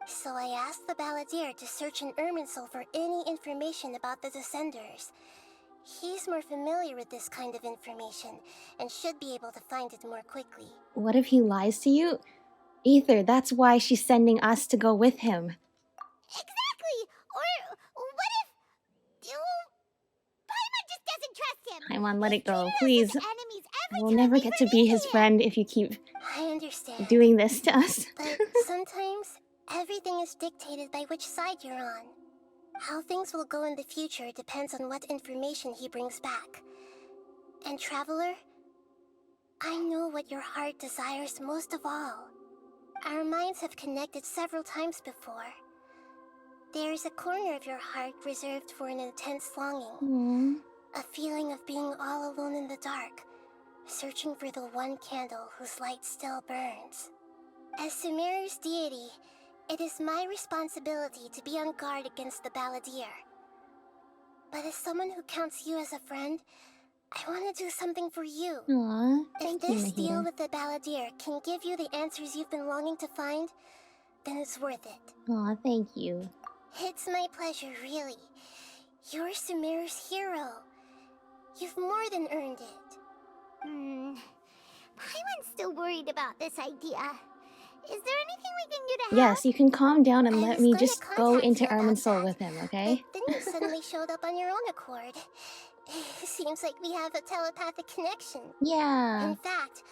So I asked the Balladeer to search in Irminsul for any information about the Descenders. He's more familiar with this kind of information and should be able to find it more quickly. What if he lies to you? Aether, that's why she's sending us to go with him. Exactly! Or what if... Paimon just doesn't trust him! Paimon, let He's it go, treated us please. as enemies every We'll time never we get run to be into his him. friend if you keep I understand. doing this to us. But sometimes, everything is dictated by which side you're on. How things will go in the future depends on what information he brings back. And Traveler, I know what your heart desires most of all. Our minds have connected several times before. There is a corner of your heart reserved for an intense longing. Aww. A feeling of being all alone in the dark, searching for the one candle whose light still burns. As Sumeru's deity, it is my responsibility to be on guard against the Balladeer. But as someone who counts you as a friend, I want to do something for you. Aww. If Thank you, this deal Mahita. with the Balladeer can give you the answers you've been longing to find, then it's worth it. Aw, thank you. It's my pleasure, really. You're Sumeru's hero. You've more than earned it. Paimon's still worried about this idea. Is there anything we can do to help? Yes, you can calm down and I let was me going to just go contact into you about Irminsul that, with him, okay? But then you suddenly showed up on your own accord. Seems like we have a telepathic connection. Yeah. In fact,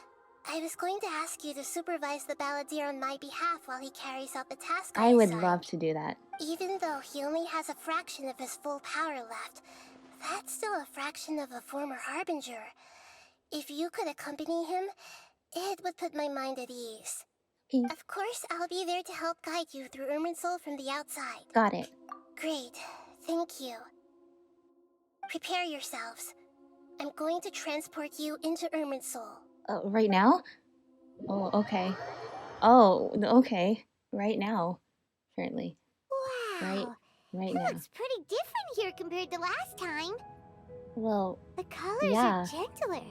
I was going to ask you to supervise the Balladeer on my behalf while he carries out the task I would assigned. love to do that. Even though he only has a fraction of his full power left, that's still a fraction of a former Harbinger. If you could accompany him, it would put my mind at ease. Okay. Of course, I'll be there to help guide you through Irminsul from the outside. Got it. Great. Thank you. Prepare yourselves. I'm going to transport you into Irminsul. Right now? Oh, okay. Oh, okay. Right now. Currently. Wow. Right It now. looks pretty different here compared to last time. Well, The colors Yeah. are gentler.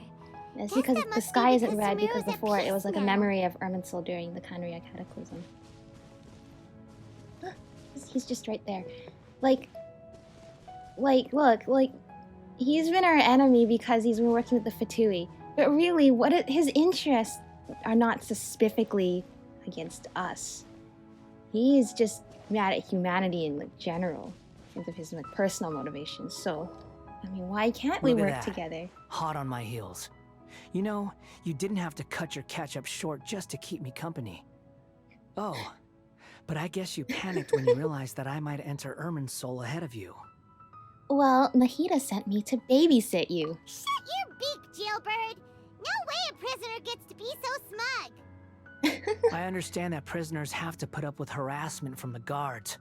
that's Guess because that the must be sky isn't because red Sumeru's because at before it was peace like a now. memory of Irminsul during the Khaenri'ah Cataclysm. He's just right there. Like, look, he's been our enemy because he's been working with the Fatui. But really, his interests are not specifically against us. He's just mad at humanity in general, in terms of his personal motivations. So, I mean, why can't we Look at work that. together? Hot on my heels. You know, you didn't have to cut your catch-up short just to keep me company. Oh, but I guess you panicked when you realized that I might enter Irminsul ahead of you. Well, Mahita sent me to babysit you. Shut your beak, jailbird! No way a prisoner gets to be so smug! I understand that prisoners have to put up with harassment from the guards.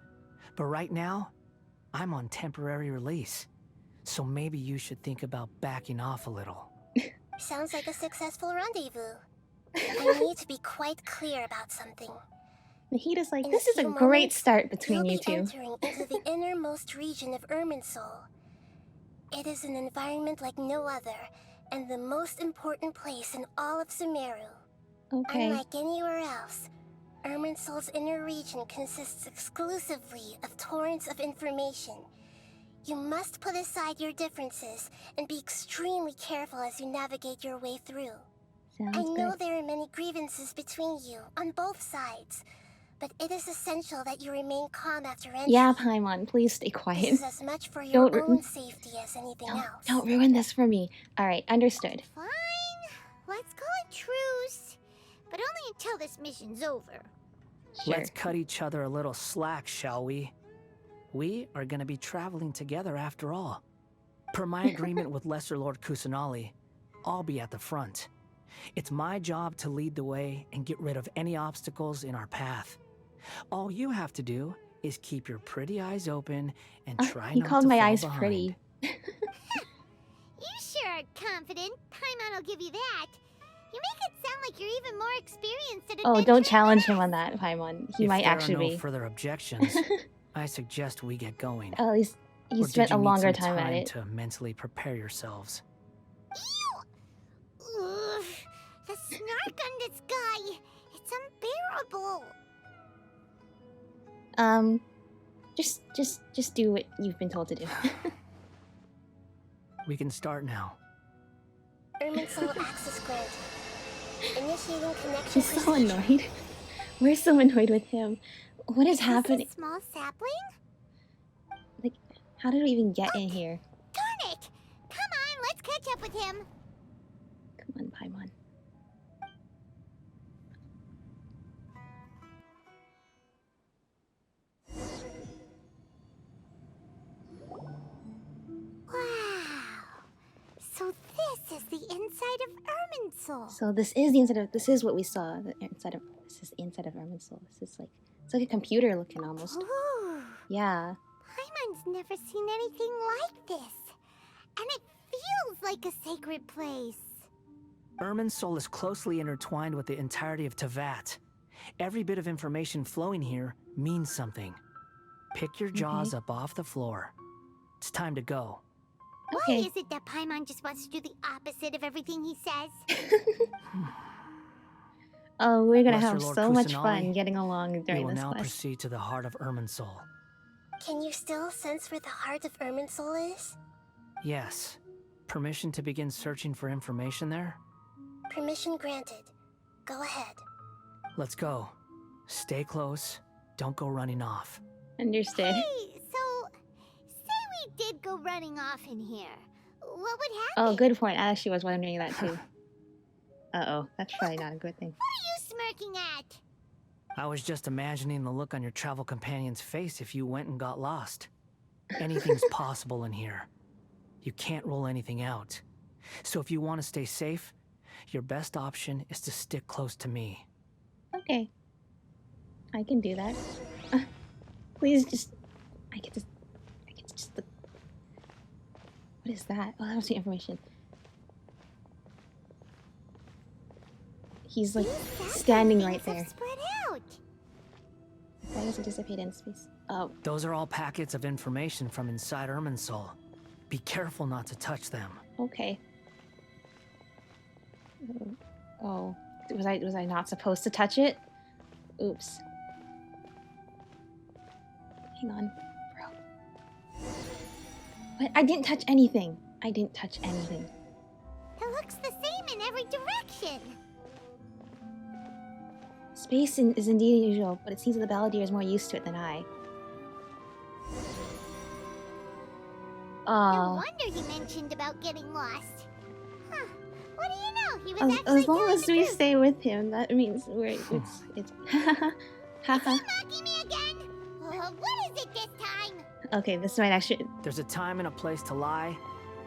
But right now, I'm on temporary release. So maybe you should think about backing off a little. Sounds like a successful rendezvous. I need to be quite clear about something. Mahita's like, In this is a few great moments, start between you'll you be two. entering into the innermost region of Irminsul. It is an environment like no other, and the most important place in all of Sumeru. Okay. Unlike anywhere else, Irminsul's inner region consists exclusively of torrents of information. You must put aside your differences and be extremely careful as you navigate your way through. Sounds I know good. there are many grievances between you, on both sides, but it is essential that you remain calm after entry. Yeah, Paimon, please stay This quiet. is as much for your Don't- own safety as anything else. Don't ruin this for me. Alright, understood. Fine. Let's call it truce. But only until this mission's over. Sure. Let's cut each other a little slack, shall we? We are gonna be traveling together after all. Per my agreement with Lesser Lord Kusanali, I'll be at the front. It's my job to lead the way and get rid of any obstacles in our path. All you have to do is keep your pretty eyes open and try He not called to my fall eyes behind. pretty. You sure are confident. Paimon will give you that. You make it sound like you're even more experienced at Oh, adventure don't than challenge him us. on that, Paimon. He If might there actually are no be. further objections, I suggest we get going. At least he Or did spent a you need longer some time at it. to mentally prepare yourselves? Ew! Ugh, the snark on this guy. It's unbearable. Just do what you've been told to do. We can start now. Irminsul access granted. Initiating connection. He's so annoyed. We're so annoyed with him. What is Is happening? this a small sapling? Like, how did we even get in here? Darn it! Come on, let's catch up with him. Come on, Paimon. Wow. So this is the inside of Irminsul. So this is the inside of. This is what we saw. The inside of. This is the inside of Irminsul. This is like. It's like a computer looking almost. Ooh. Yeah. Paimon's never seen anything like this. And it feels like a sacred place. Irminsul is closely intertwined with the entirety of Tevat. Every bit of information flowing here means something. Pick your jaws up off the floor. It's time to go. Why Okay. is it that Paimon just wants to do the opposite of everything he says? Oh, we're gonna Lesser have Lord so much Kusanali, fun getting along We during will this now quest. proceed to the heart of Irminsul. Can you still sense where the heart of Irminsul is? Yes. Permission to begin searching for information there? Permission granted. Go ahead. Let's go. Stay close. Don't go running off. Understood. Hey, so say we did go running off in here. What would happen? Oh, good point. I actually was wondering that too. Uh-oh. That's probably not a good thing. What are you smirking at? I was just imagining the look on your travel companion's face if you went and got lost. Anything's possible in here. You can't rule anything out. So if you want to stay safe, your best option is to stick close to me. Okay. I can do that. Please just... I get to just... What is that? Oh, that must be information. He's like These standing sapling right things there. have spread out. That doesn't dissipate in space. Oh, Those are all packets of information from inside Irminsul. Be careful not to touch them. okay. Oh, was I not supposed to touch it? Oops. Hang on, bro. What? I didn't touch anything. I didn't touch anything. It looks the same in every direction. Space is indeed unusual, but it seems that the balladeer is more used to it than I. No Oh, wonder you mentioned about getting lost. Huh. What do you know? He was actually as long telling as the we truth. stay with him, that means it's haha. Mocking me again? What is it this time? Okay, this might actually. There's a time and a place to lie,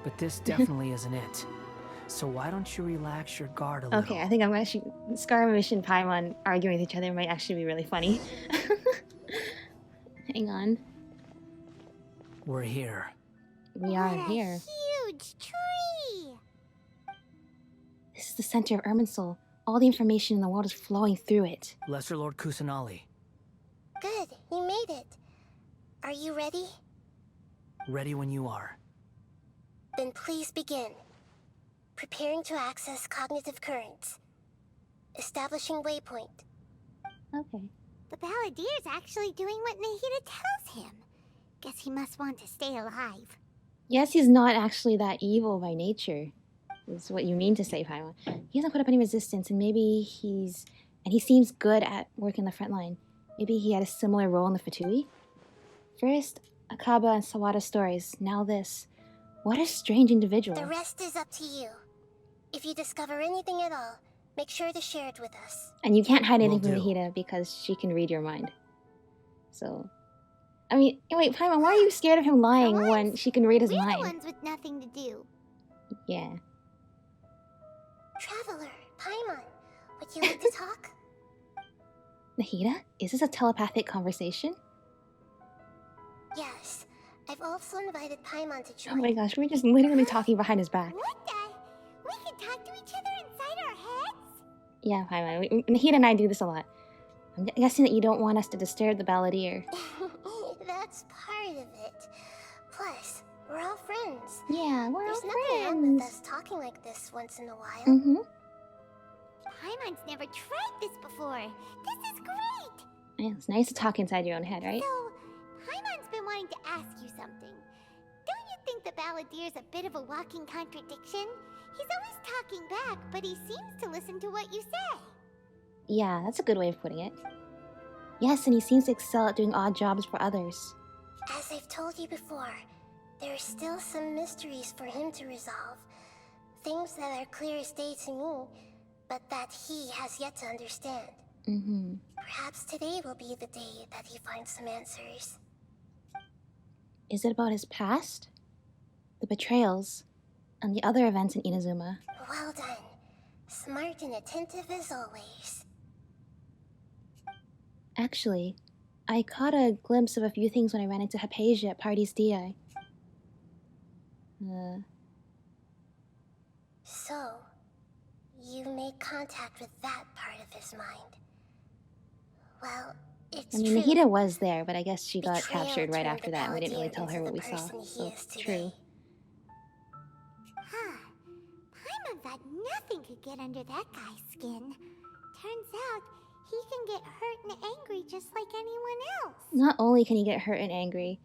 but this definitely isn't it. So why don't you relax your guard a little? Okay, I think I'm actually Scaramouche and Paimon arguing with each other might actually be really funny. Hang on, We're here. we are What a here. huge tree. This is the center of Irminsul. All the information in the world is flowing through it. Lesser Lord Kusanali, Good, you made it. Are you ready? ready when you are. Then please begin. Preparing to access cognitive currents. Establishing waypoint. Okay. The balladier's actually doing what Nahida tells him. Guess he must want to stay alive. Yes, he's not actually that evil by nature, is what you mean to say, Paimon. He hasn't put up any resistance, and maybe he seems good at working the front line. Maybe he had a similar role in the Fatui? First, Akaba and Sawada stories, now this. What a strange individual. The rest is up to you. If you discover anything at all, Make sure to share it with us. And you can't hide Will anything from do. Nahida because she can read your mind. So, I mean, wait, Paimon, why are you scared of him lying For when once, she can read his We're the mind? ones with nothing to do. Yeah. Traveler, Paimon, would you like to talk? Nahida, is this a telepathic conversation? Yes. I've also invited Paimon to Oh join. my gosh, we're just literally talking behind his back. What the? We can talk to each other inside our heads? Yeah, Paimon. Nahida and I do this a lot. I'm guessing that you don't want us to disturb the balladeer. That's part of it. Plus, we're all friends. Yeah, we're There's all nothing wrong with friends. us talking like this once in a while. Mm-hmm. Paimon's never tried this before. This is great! Yeah, it's nice to talk inside your own head, right? So, Paimon's been wanting to ask you something. Don't you think the Balladier's a bit of a walking contradiction? He's always talking back, but he seems to listen to what you say. Yeah, that's a good way of putting it. Yes, and he seems to excel at doing odd jobs for others. As I've told you before, there are still some mysteries for him to resolve. Things that are clear as day to me, but that he has yet to understand. Mm-hmm. Perhaps today will be the day that he finds some answers. Is it about his past? The betrayals? And the other events in Inazuma? Well done. Smart and attentive as always. Actually, I caught a glimpse of a few things when I ran into Hypatia at Party's DI. So, you made contact with that part of his mind. Well, it's I mean, true. Nahida was there, but I guess she got Betrayal captured right turned after the that, and we didn't really Paladin tell her into what the we saw. person he So, is today. true. Huh. Paimon thought nothing could get under that guy's skin. Turns out, he can get hurt and angry just like anyone else. Not only can he get hurt and angry,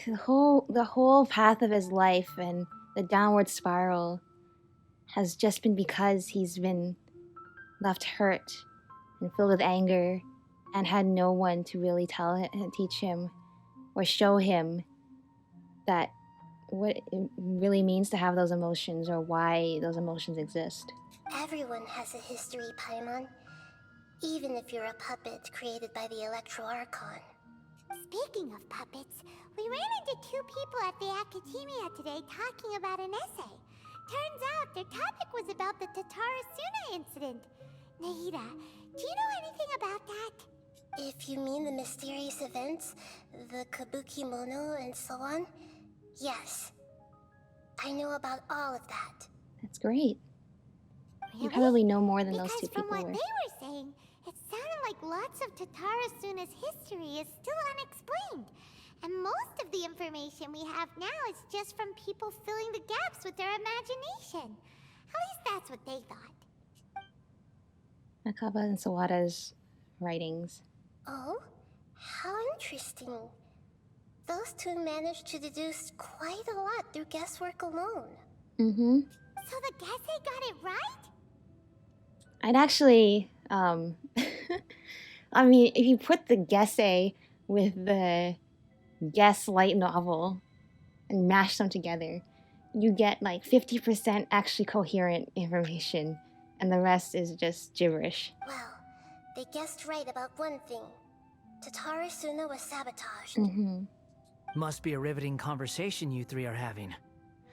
the whole path of his life and the downward spiral has just been because he's been left hurt and filled with anger and had no one to really teach him or show him that what it really means to have those emotions or why those emotions exist. Everyone has a history, Paimon. Even if you're a puppet created by the Electro Archon. Speaking of puppets, we ran into two people at the Academia today talking about an essay. Turns out their topic was about the Tatarasuna incident. Nahida, do you know anything about that? If you mean the mysterious events, the Kabuki Mono and so on, yes. I know about all of that. That's great. You Really? probably know more than Because those two from people what were. they were saying, it sounded like lots of Tatarasuna's history is still unexplained. And most of the information we have now is just from people filling the gaps with their imagination. At least that's what they thought. Nakaba and Sawada's writings. Oh? How interesting. Those two managed to deduce quite a lot through guesswork alone. Mm-hmm. So the Gese got it right? I'd actually, I mean, if you put the Gese with the Guess light novel and mash them together, you get like 50% actually coherent information, and the rest is just gibberish. Well, they guessed right about one thing. Tatarasuna was sabotaged. Mm-hmm. Must be a riveting conversation you three are having.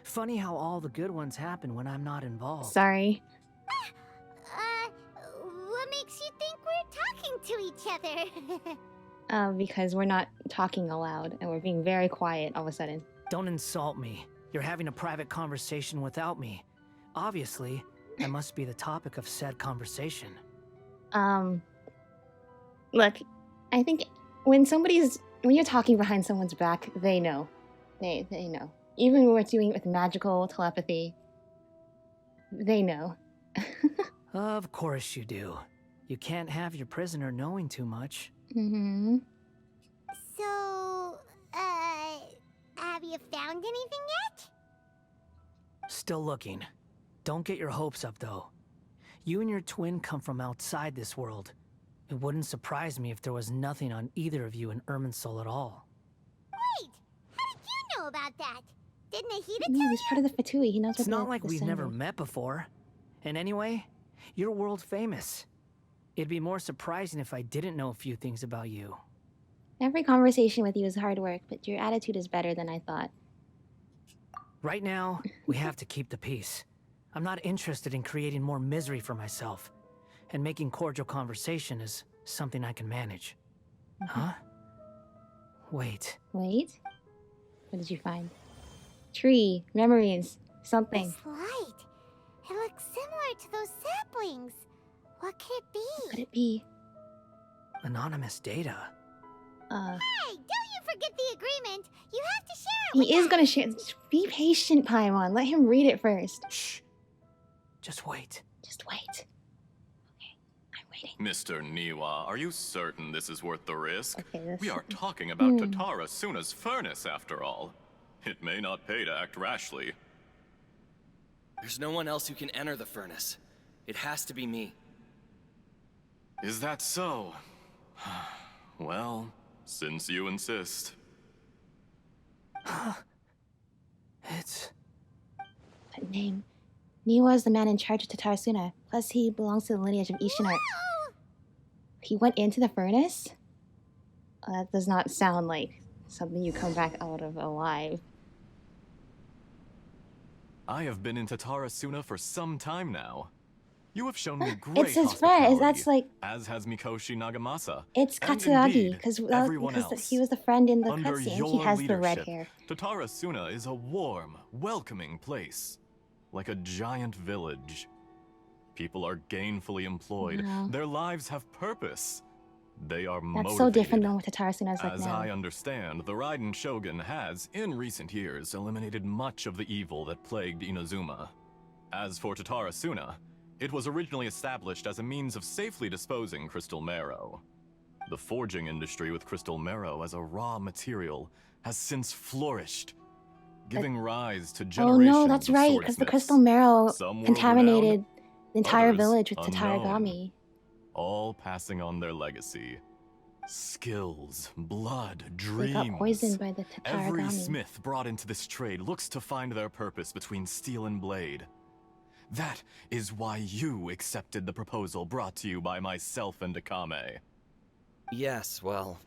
Funny how all the good ones happen when I'm not involved. Sorry. What makes you think we're talking to each other? Because we're not talking aloud, and we're being very quiet all of a sudden. Don't insult me. You're having a private conversation without me. Obviously, I must be the topic of said conversation. Look, I think when you're talking behind someone's back, they know. They know. Even when we're doing it with magical telepathy, they know. Of course you do. You can't have your prisoner knowing too much. Mm-hmm. So, have you found anything yet? Still looking. Don't get your hopes up, though. You and your twin come from outside this world. It wouldn't surprise me if there was nothing on either of you in Irminsul at all. Wait! How did you know about that? Didn't Nahida Yeah, tell he's you? part of the Fatui. He knows It's what not like the we've symbol. never met before. And anyway, You're world famous. It'd be more surprising if I didn't know a few things about you. Every conversation with you is hard work, but your attitude is better than I thought. Right now, we have to keep the peace. I'm not interested in creating more misery for myself. And making cordial conversation is something I can manage. Huh? Wait. Wait? What did you find? Tree, memories, something. This light. It looks similar to those saplings. What could it be? Could it be? Anonymous data. Hey, don't you forget the agreement. You have to share it with He is us. gonna share. Be patient, Paimon. Let him read it first. Shh. Just wait. Just wait. Okay, I'm waiting. Mr. Niwa, are you certain this is worth the risk? Okay, this. We are talking about Tatarasuna's furnace, after all. It may not pay to act rashly. There's no one else who can enter the furnace. It has to be me. Is that so? Well, since you insist. It's... That name. Niwa is the man in charge of Tatarasuna. Plus, he belongs to the lineage of Ishinar. Whoa! He went into the furnace? That does not sound like something you come back out of alive. I have been in Tatarasuna for some time now. You have shown me great It's his friend. That's like... as has Mikoshi Nagamasa. It's And Katsuragi, indeed, because everyone else. he was the friend in the Under cutscene. your He has the red leadership, hair. Tatarasuna is a warm, welcoming place. Like a giant village. People are gainfully employed. Wow. Their lives have purpose. They are That's motivated. so different than what Tatarasuna is like As now. I understand, the Raiden Shogun has, in recent years, eliminated much of the evil that plagued Inazuma. As for Tatarasuna, it was originally established as a means of safely disposing crystal marrow. The forging industry with crystal marrow as a raw material has since flourished, giving rise to Oh generations no, that's of right, because the swordsmiths. crystal marrow Some world contaminated the entire others village with unknown. Tataragami. All passing on their legacy. Skills, blood, They dreams. got poisoned by the Every Tataragami. smith brought into this trade looks to find their purpose between steel and blade. That is why you accepted the proposal brought to you by myself and Akame. Yes, well,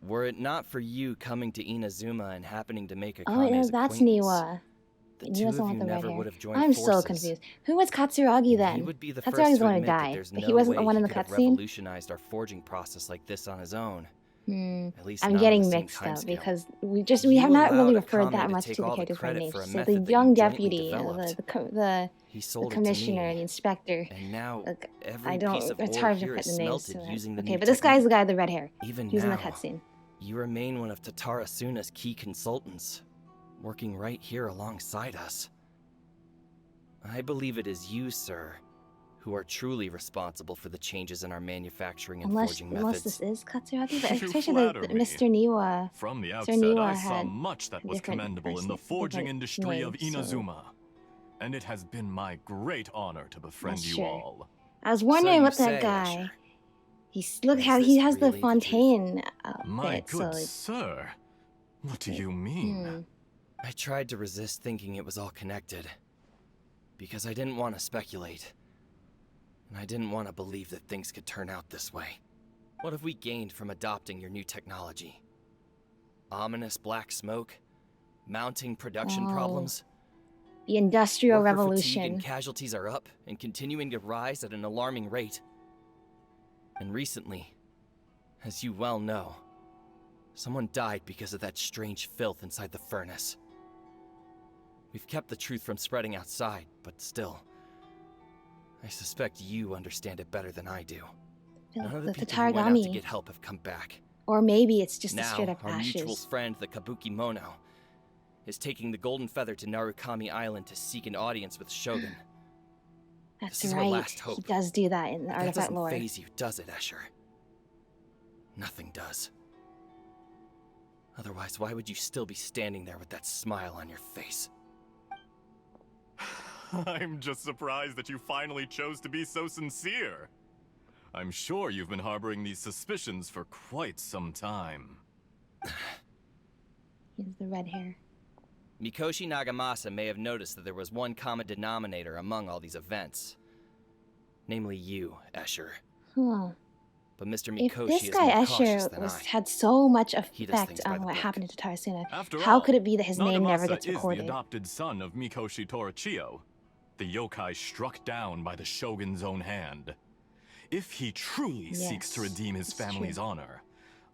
were it not for you coming to Inazuma and happening to make Oh, yeah, Akame's that's acquaintance, Niwa. the Niwa's two the of one you with the red never hair. would have joined I'm forces. so confused. Who was Katsuragi then? He would be the Katsuраgi's first the to one who admit that died, there's but no he wasn't the way one in he the could have cutscene? revolutionized our forging process like this on his own. At least I'm not on getting the same mixed up timescale. because we You have not really allowed referred Akame that to much take to the all the characters by credit name. for a So the method that young you jointly deputy, the He sold it to commissioner, me, the inspector. and now Look, every I don't. piece of It's ore hard to here put is the names to smelted it. using the Okay, new but this guy's the technique. guy with the red hair. Even He was in the now, cutscene. you remain one of Tatarasuna's key consultants, working right here alongside us. I believe it is you, sir, who are truly responsible for the changes in our manufacturing and forging Unless methods. this is Katsuragi, but You especially flatter the me. Mr. Niwa. From the Sir outset, Niwa I saw had much that a was different commendable in the person- forging different industry of name, so- Inazuma. And it has been my great honor to befriend That's you true. all. I was So wondering you what that say, guy. Asher. Look Is how he this has the really the truth? Fontaine My outfit. So good sir, what do you mean? I tried to resist thinking it was all connected, because I didn't want to speculate. And I didn't want to believe that things could turn out this way. What have we gained from adopting your new technology? Ominous black smoke? Mounting production Oh. problems? the Industrial Worker fatigue Revolution. and casualties are up and continuing to rise at an alarming rate. And recently, as you well know, someone died because of that strange filth inside the furnace. We've kept the truth from spreading outside, but still, I suspect you understand it better than I do. None of the The people who went out to Tataragami. get help have come back. Or maybe it's just a Now, straight up our mutual ashes. friend, the Kabuki Mono, is taking the Golden Feather to Narukami Island to seek an audience with Shogun. That's this is our right. last He hope. does do that in the That artifact doesn't lore. faze you, does it, Escher? Nothing does. Otherwise, why would you still be standing there with that smile on your face? I'm just surprised that you finally chose to be so sincere. I'm sure you've been harboring these suspicions for quite some time. He has the red hair. Mikoshi Nagamasa may have noticed that there was one common denominator among all these events. Namely you, Escher. Huh. But Mr. If Mikoshi this is guy more cautious Escher than was I. had so much He does effect things by on the what book. happened to Tatarasuna, After how all, could it be that his name never Nagamasa gets is recorded? the adopted son of Mikoshi Torichio, the yokai struck down by the shogun's own hand. If he truly seeks to Yes, redeem his it's family's true. honor,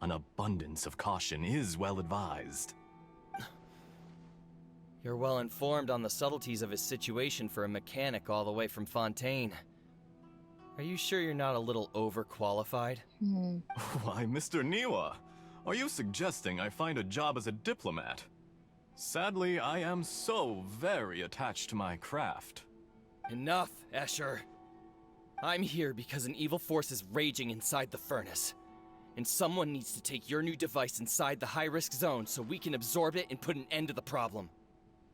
an abundance of caution is well advised. You're well informed on the subtleties of his situation for a mechanic all the way from Fontaine. Are you sure you're not a little overqualified? Why, Mr. Niwa, are you suggesting I find a job as a diplomat? Sadly, I am so very attached to my craft. Enough, Escher. I'm here because an evil force is raging inside the furnace. And someone needs to take your new device inside the high-risk zone so we can absorb it and put an end to the problem.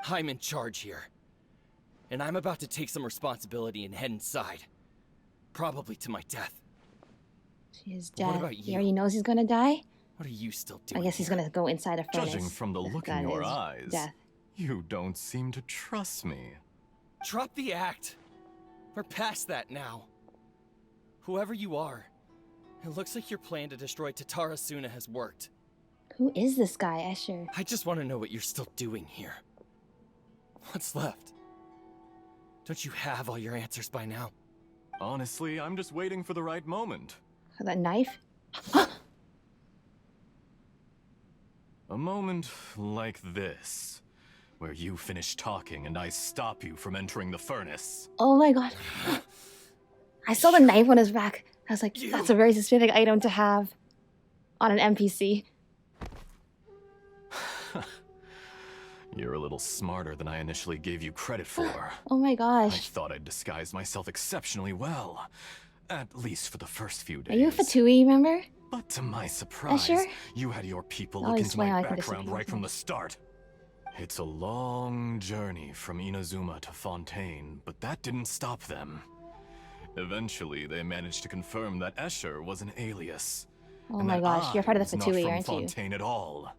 I'm in charge here. And I'm about to take some responsibility and head inside. Probably to my death. His But what death. about He you? already knows he's gonna die? What are you still doing I guess he's here? gonna go inside a furnace. Judging from the look That in your is eyes, death. you don't seem to trust me. Drop the act. We're past that now. Whoever you are, it looks like your plan to destroy Tatarasuna has worked. Who is this guy, Escher? I just want to know what you're still doing here. What's left? Don't you have all your answers by now? Honestly, I'm just waiting for the right moment. That knife? A moment like this, where you finish talking and I stop you from entering the furnace. Oh my god. I saw the knife on his back. I was like, that's a very specific item to have on an NPC. You're a little smarter than I initially gave you credit for. Oh my I gosh. thought I'd disguised myself exceptionally well. At least for the first few days. Are you a Fatui, remember? But to my surprise, Escher? you had your people Oh, look I into swear my I could background disappear. right from the start. It's a long journey from Inazuma to Fontaine, but that didn't stop them. Eventually, they managed to confirm that Escher was an alias. Oh and my that gosh, you're I part of was the not Fatui, from aren't you? Fontaine at all.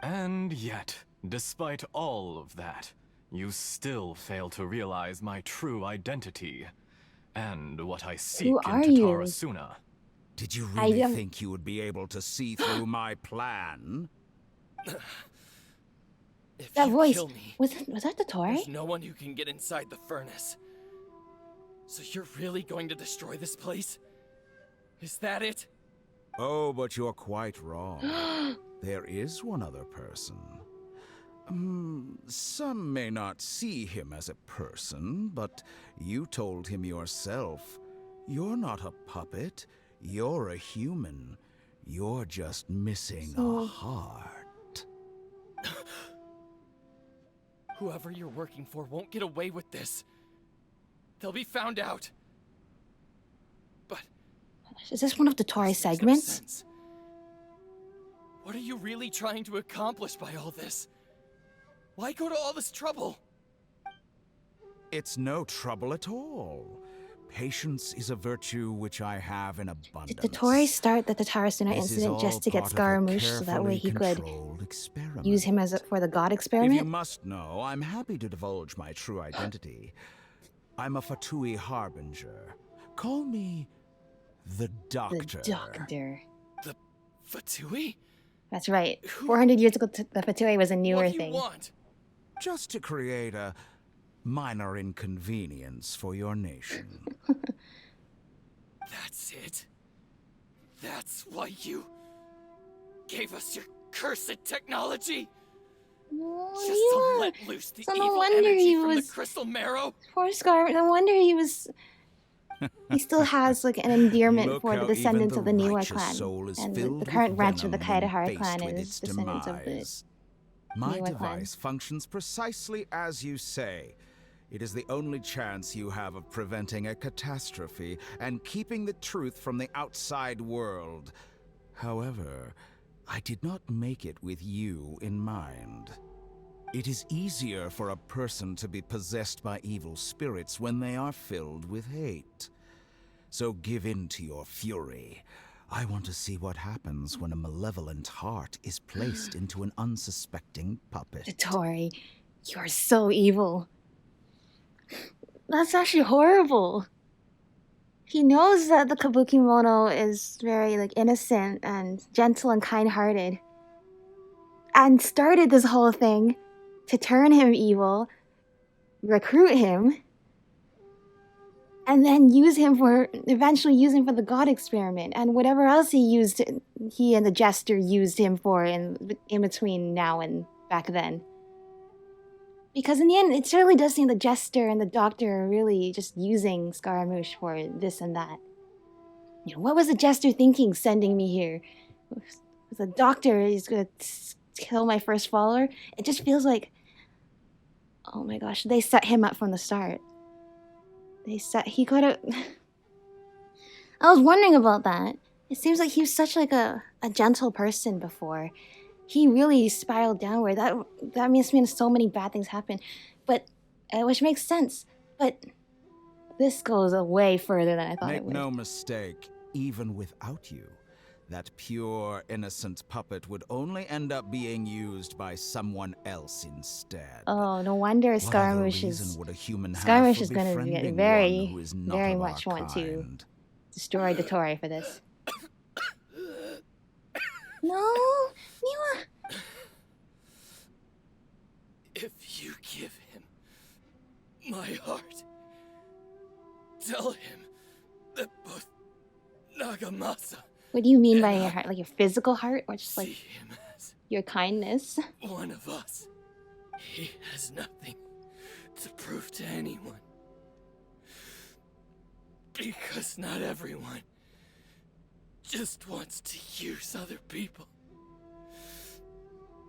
And yet, despite all of that, you still fail to realize my true identity and what I seek Who in are you? Tatarasuna. Did you I really am- think you would be able to see through my plan? If That you voice. kill me, Was that Dottore? there's no one who can get inside the furnace. So you're really going to destroy this place? Is that it? Oh, but you're quite wrong. There is one other person. Some may not see him as a person, but you told him yourself. You're not a puppet. You're a human. You're just missing a heart. Whoever you're working for won't get away with this. They'll be found out. But Is this one of Dottore's this makes no segments? sense. What are you really trying to accomplish by all this? Why go to all this trouble? It's no trouble at all. Patience is a virtue which I have in abundance. Did Dottore start the Tatarasuna This is incident all just to get part of a Scaramouche so that way he carefully could controlled experiment. use him as for the god If you experiment? must know, I'm happy to divulge my true identity. I'm a Fatui harbinger. Call me the Doctor. The doctor. The Fatui? That's right. 400 years ago, the Fatui was a What newer do you thing. want? Just to create a minor inconvenience for your nation. That's it? That's why you gave us your cursed technology? Just to let loose the So no evil wonder energy he from was- the crystal marrow? Poor Scar. No wonder he was. He still has like an endearment Look for the how descendants even of the Niwa righteous clan, soul is and filled the current with branch of the venom when Kaitahara faced clan with is its descendants of the demise. My Niwa clan. device functions precisely as you say. It is the only chance you have of preventing a catastrophe and keeping the truth from the outside world. However, I did not make it with you in mind. It is easier for a person to be possessed by evil spirits when they are filled with hate. So give in to your fury. I want to see what happens when a malevolent heart is placed into an unsuspecting puppet. Dottore, you're so evil. That's actually horrible. He knows that the Kabukimono is very like innocent and gentle and kind-hearted, and started this whole thing to turn him evil, recruit him, and then eventually use him for the god experiment and whatever else he and the jester used him for in between now and back then. Because in the end, it certainly does seem the jester and the doctor are really just using Scaramouche for this and that. You know, what was the jester thinking sending me here? Was the doctor is gonna kill my first follower? It just feels like, oh my gosh, they set him up from the start. He could have... I was wondering about that. It seems like he was such like a gentle person before. He really spiraled downward. That means so many bad things happen, but which makes sense. But this goes way further than I thought it would. Make no mistake, even without you, that pure, innocent puppet would only end up being used by someone else instead. Oh, no wonder Scaramouche is going to very much want to destroy Dottore for this. No, Niwa! If you give him my heart, tell him that both Nagamasa... What do you mean by your heart? Like your physical heart? Or just like your kindness? One of us. He has nothing to prove to anyone. Because not everyone just wants to use other people.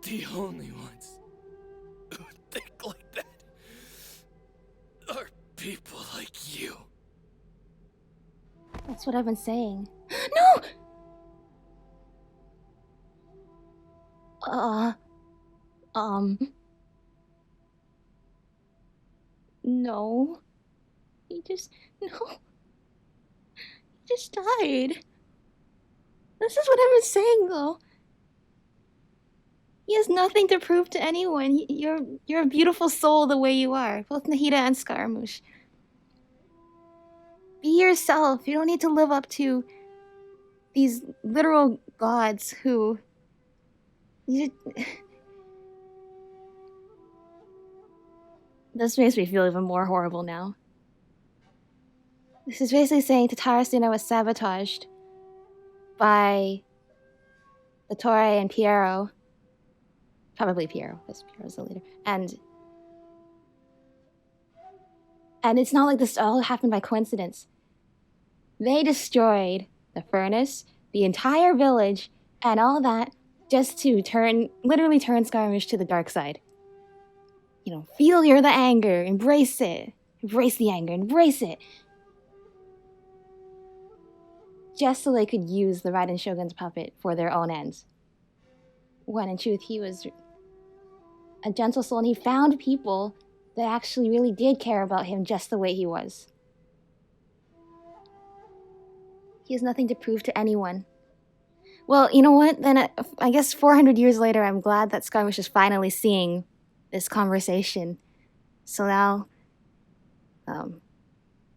The only ones who think like that are people like you. That's what I've been saying. No! No. He just died. This is what I've been saying, though. He has nothing to prove to anyone. You're a beautiful soul the way you are, both Nahida and Scaramouche. Be yourself. You don't need to live up to these literal gods who... This makes me feel even more horrible now. This is basically saying Tatarasuna was sabotaged by Dottore and Piero. Probably Piero, because Piero's the leader. And it's not like this all happened by coincidence. They destroyed the furnace, the entire village, and all that just to literally turn Scaramouche to the dark side. You know, feel the anger, embrace it. Embrace the anger, embrace it. Just so they could use the Raiden Shogun's puppet for their own ends. When in truth, he was a gentle soul, and he found people that actually really did care about him just the way he was. He has nothing to prove to anyone. Well, you know what? Then I guess 400 years later, I'm glad that Scaramouche is finally seeing this conversation. So now,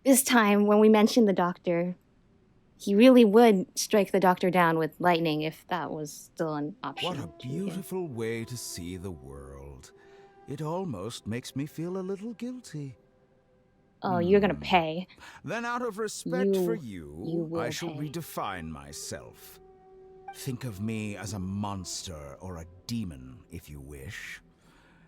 this time when we mentioned the doctor, he really would strike the doctor down with lightning if that was still an option. What a beautiful way to see the world. It almost makes me feel a little guilty. Oh, you're gonna pay. Then out of respect for you I shall pay. redefine myself. Think of me as a monster or a demon, if you wish.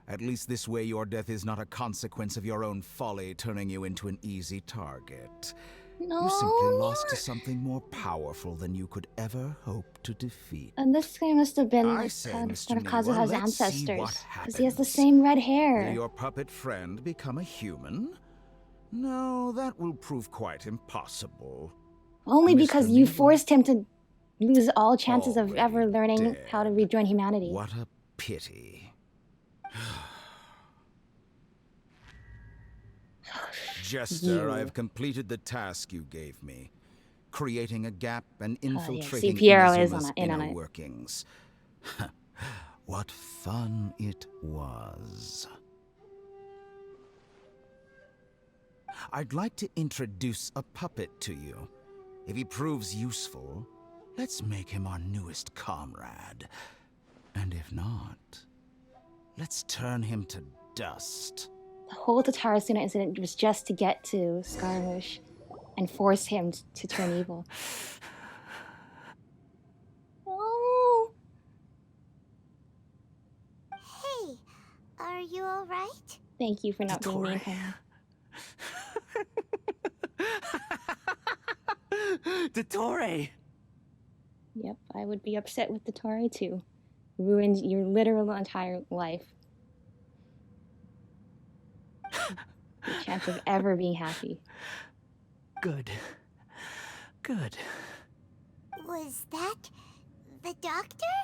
At least this way your death is not a consequence of your own folly turning you into an easy target. No, you simply lost to something more powerful than you could ever hope to defeat. And this guy must have been one of Kazuha's ancestors, because he has the same red hair. Will your puppet friend become a human? No, that will prove quite impossible. Only because Mr. you Niwa forced him to lose all chances of already ever learning dead. how to rejoin humanity. What a pity. Jester, I have completed the task you gave me. Creating a gap and infiltrating Piero is Inuzuma's in on inner it. workings. What fun it was. I'd like to introduce a puppet to you. If he proves useful, let's make him our newest comrade. And if not, let's turn him to dust. The whole Tatarasuna incident was just to get to Scaramouche and force him to turn evil. Oh. Hey, are you alright? Thank you for not being mean, Henry. Dottore! Yep, I would be upset with Dottore too. Ruined your literal entire life. Your chance of ever being happy. Good. Good. Was that the doctor?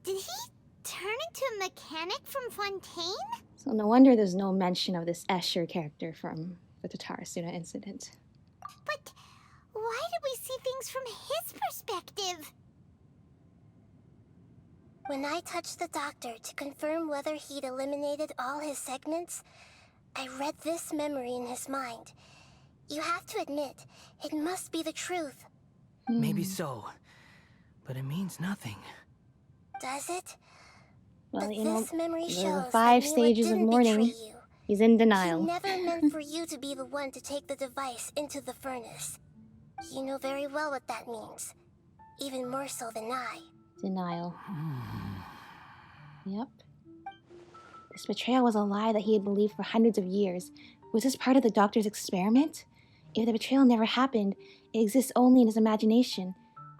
Did he turn into a mechanic from Fontaine? So no wonder there's no mention of this Escher character from the Tatarasuna incident. But why did we see things from his perspective? When I touched the doctor to confirm whether he'd eliminated all his segments, I read this memory in his mind. You have to admit, it must be the truth. Maybe so, but it means nothing. Does it? Well, but you know, this memory the shows 5 that Niwa stages of didn't mourning. betray you. He's in denial. He never meant for you to be the one to take the device into the furnace. You know very well what that means. Even more so than I. Denial. Yep. This betrayal was a lie that he had believed for hundreds of years. Was this part of the doctor's experiment? If the betrayal never happened, it exists only in his imagination.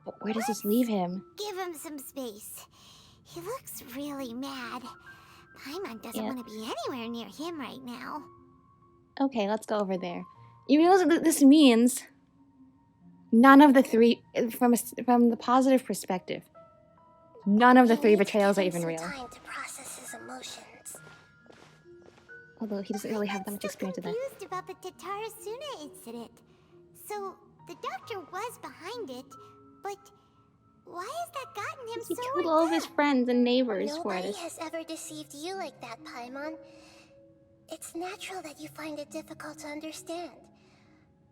But where does this leave him? Give him some space. He looks really mad. Paimon doesn't want to be anywhere near him right now. Okay, let's go over there. You realize what this means? None of the three, from the positive perspective, none of the 3 betrayals are even real. Time to process his emotions. Although he doesn't really have that much experience with that. I'm confused about the Tatarasuna incident. So, the doctor was behind it, but why has that gotten him He so killed all of his friends and neighbors for Nobody this. has ever deceived you like that, Paimon. It's natural that you find it difficult to understand.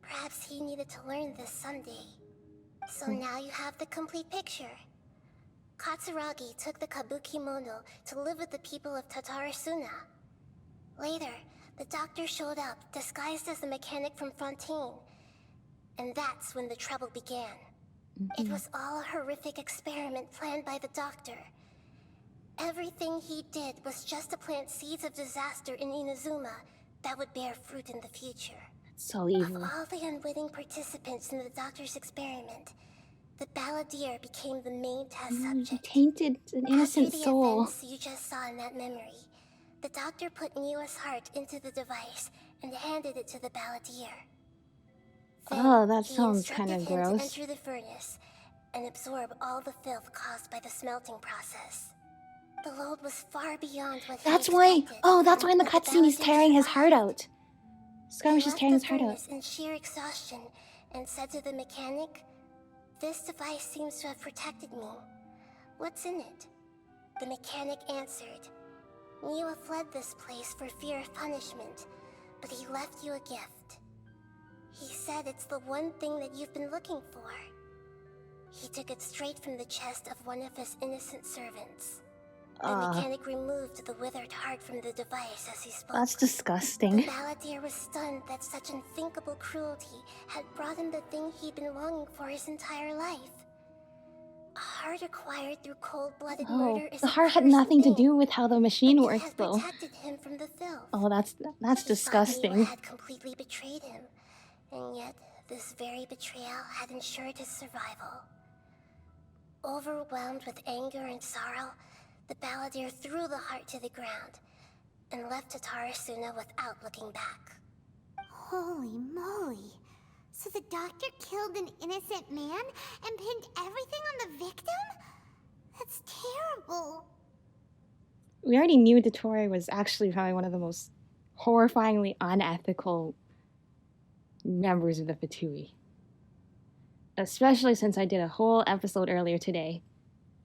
Perhaps he needed to learn this someday. So now you have the complete picture. Katsuragi took the Kabukimono to live with the people of Tatarasuna. Later, the doctor showed up, disguised as the mechanic from Fontaine. And that's when the trouble began. It was all a horrific experiment planned by the doctor. Everything he did was just to plant seeds of disaster in Inazuma that would bear fruit in the future. So evil. Of all the unwitting participants in the doctor's experiment, the balladeer became the main test He subject. tainted an innocent After the soul. events you just saw in that memory, the doctor put Niwa's heart into the device and handed it to the balladeer. Oh, that he sounds instructed kind of him gross. to enter the furnace and absorb all the filth caused by the smelting process. The load was far beyond what he That's why. expected, Oh, that's why in the but cutscene he's balladeer tearing his heart survived. out. Scaramouche is He tearing his left heart the out. furnace in sheer exhaustion and said to the mechanic, "This device seems to have protected me. What's in it?" The mechanic answered, "Niwa fled this place for fear of punishment, but he left you a gift. He said it's the one thing that you've been looking for." He took it straight from the chest of one of his innocent servants. The mechanic removed the withered heart from the device as he spoke. That's The disgusting. balladeer was stunned that such unthinkable cruelty had brought him the thing he'd been longing for his entire life. A heart acquired through cold-blooded Oh, murder is the a heart had cursed nothing to thing, do with how the machine but it works, had though. protected him from the filth. Oh, that's He thought disgusting. Niwa had completely betrayed him, and yet this very betrayal had ensured his survival. Overwhelmed with anger and sorrow, the balladeer threw the heart to the ground and left Tatarasuna without looking back. Holy moly. So the doctor killed an innocent man and pinned everything on the victim? That's terrible. We already knew Dottore was actually probably one of the most horrifyingly unethical members of the Fatui. Especially since I did a whole episode earlier today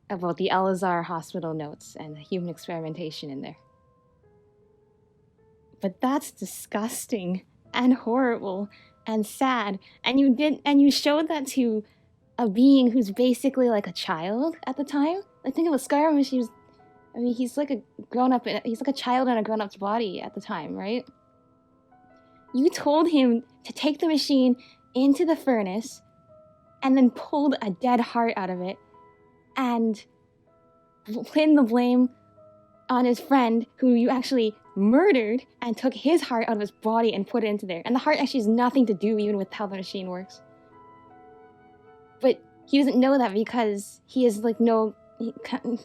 about the Elazar hospital notes and the human experimentation in there. But that's disgusting. and horrible and sad. And you showed that to a being who's basically like a child at the time. I think it was Scaramouche. He's like a grown-up. He's like a child in a grown-up's body at the time, right? You told him to take the machine into the furnace and then pulled a dead heart out of it and pin the blame on his friend who you actually murdered and took his heart out of his body and put it into there. And the heart actually has nothing to do even with how the machine works. But he doesn't know that because he has like no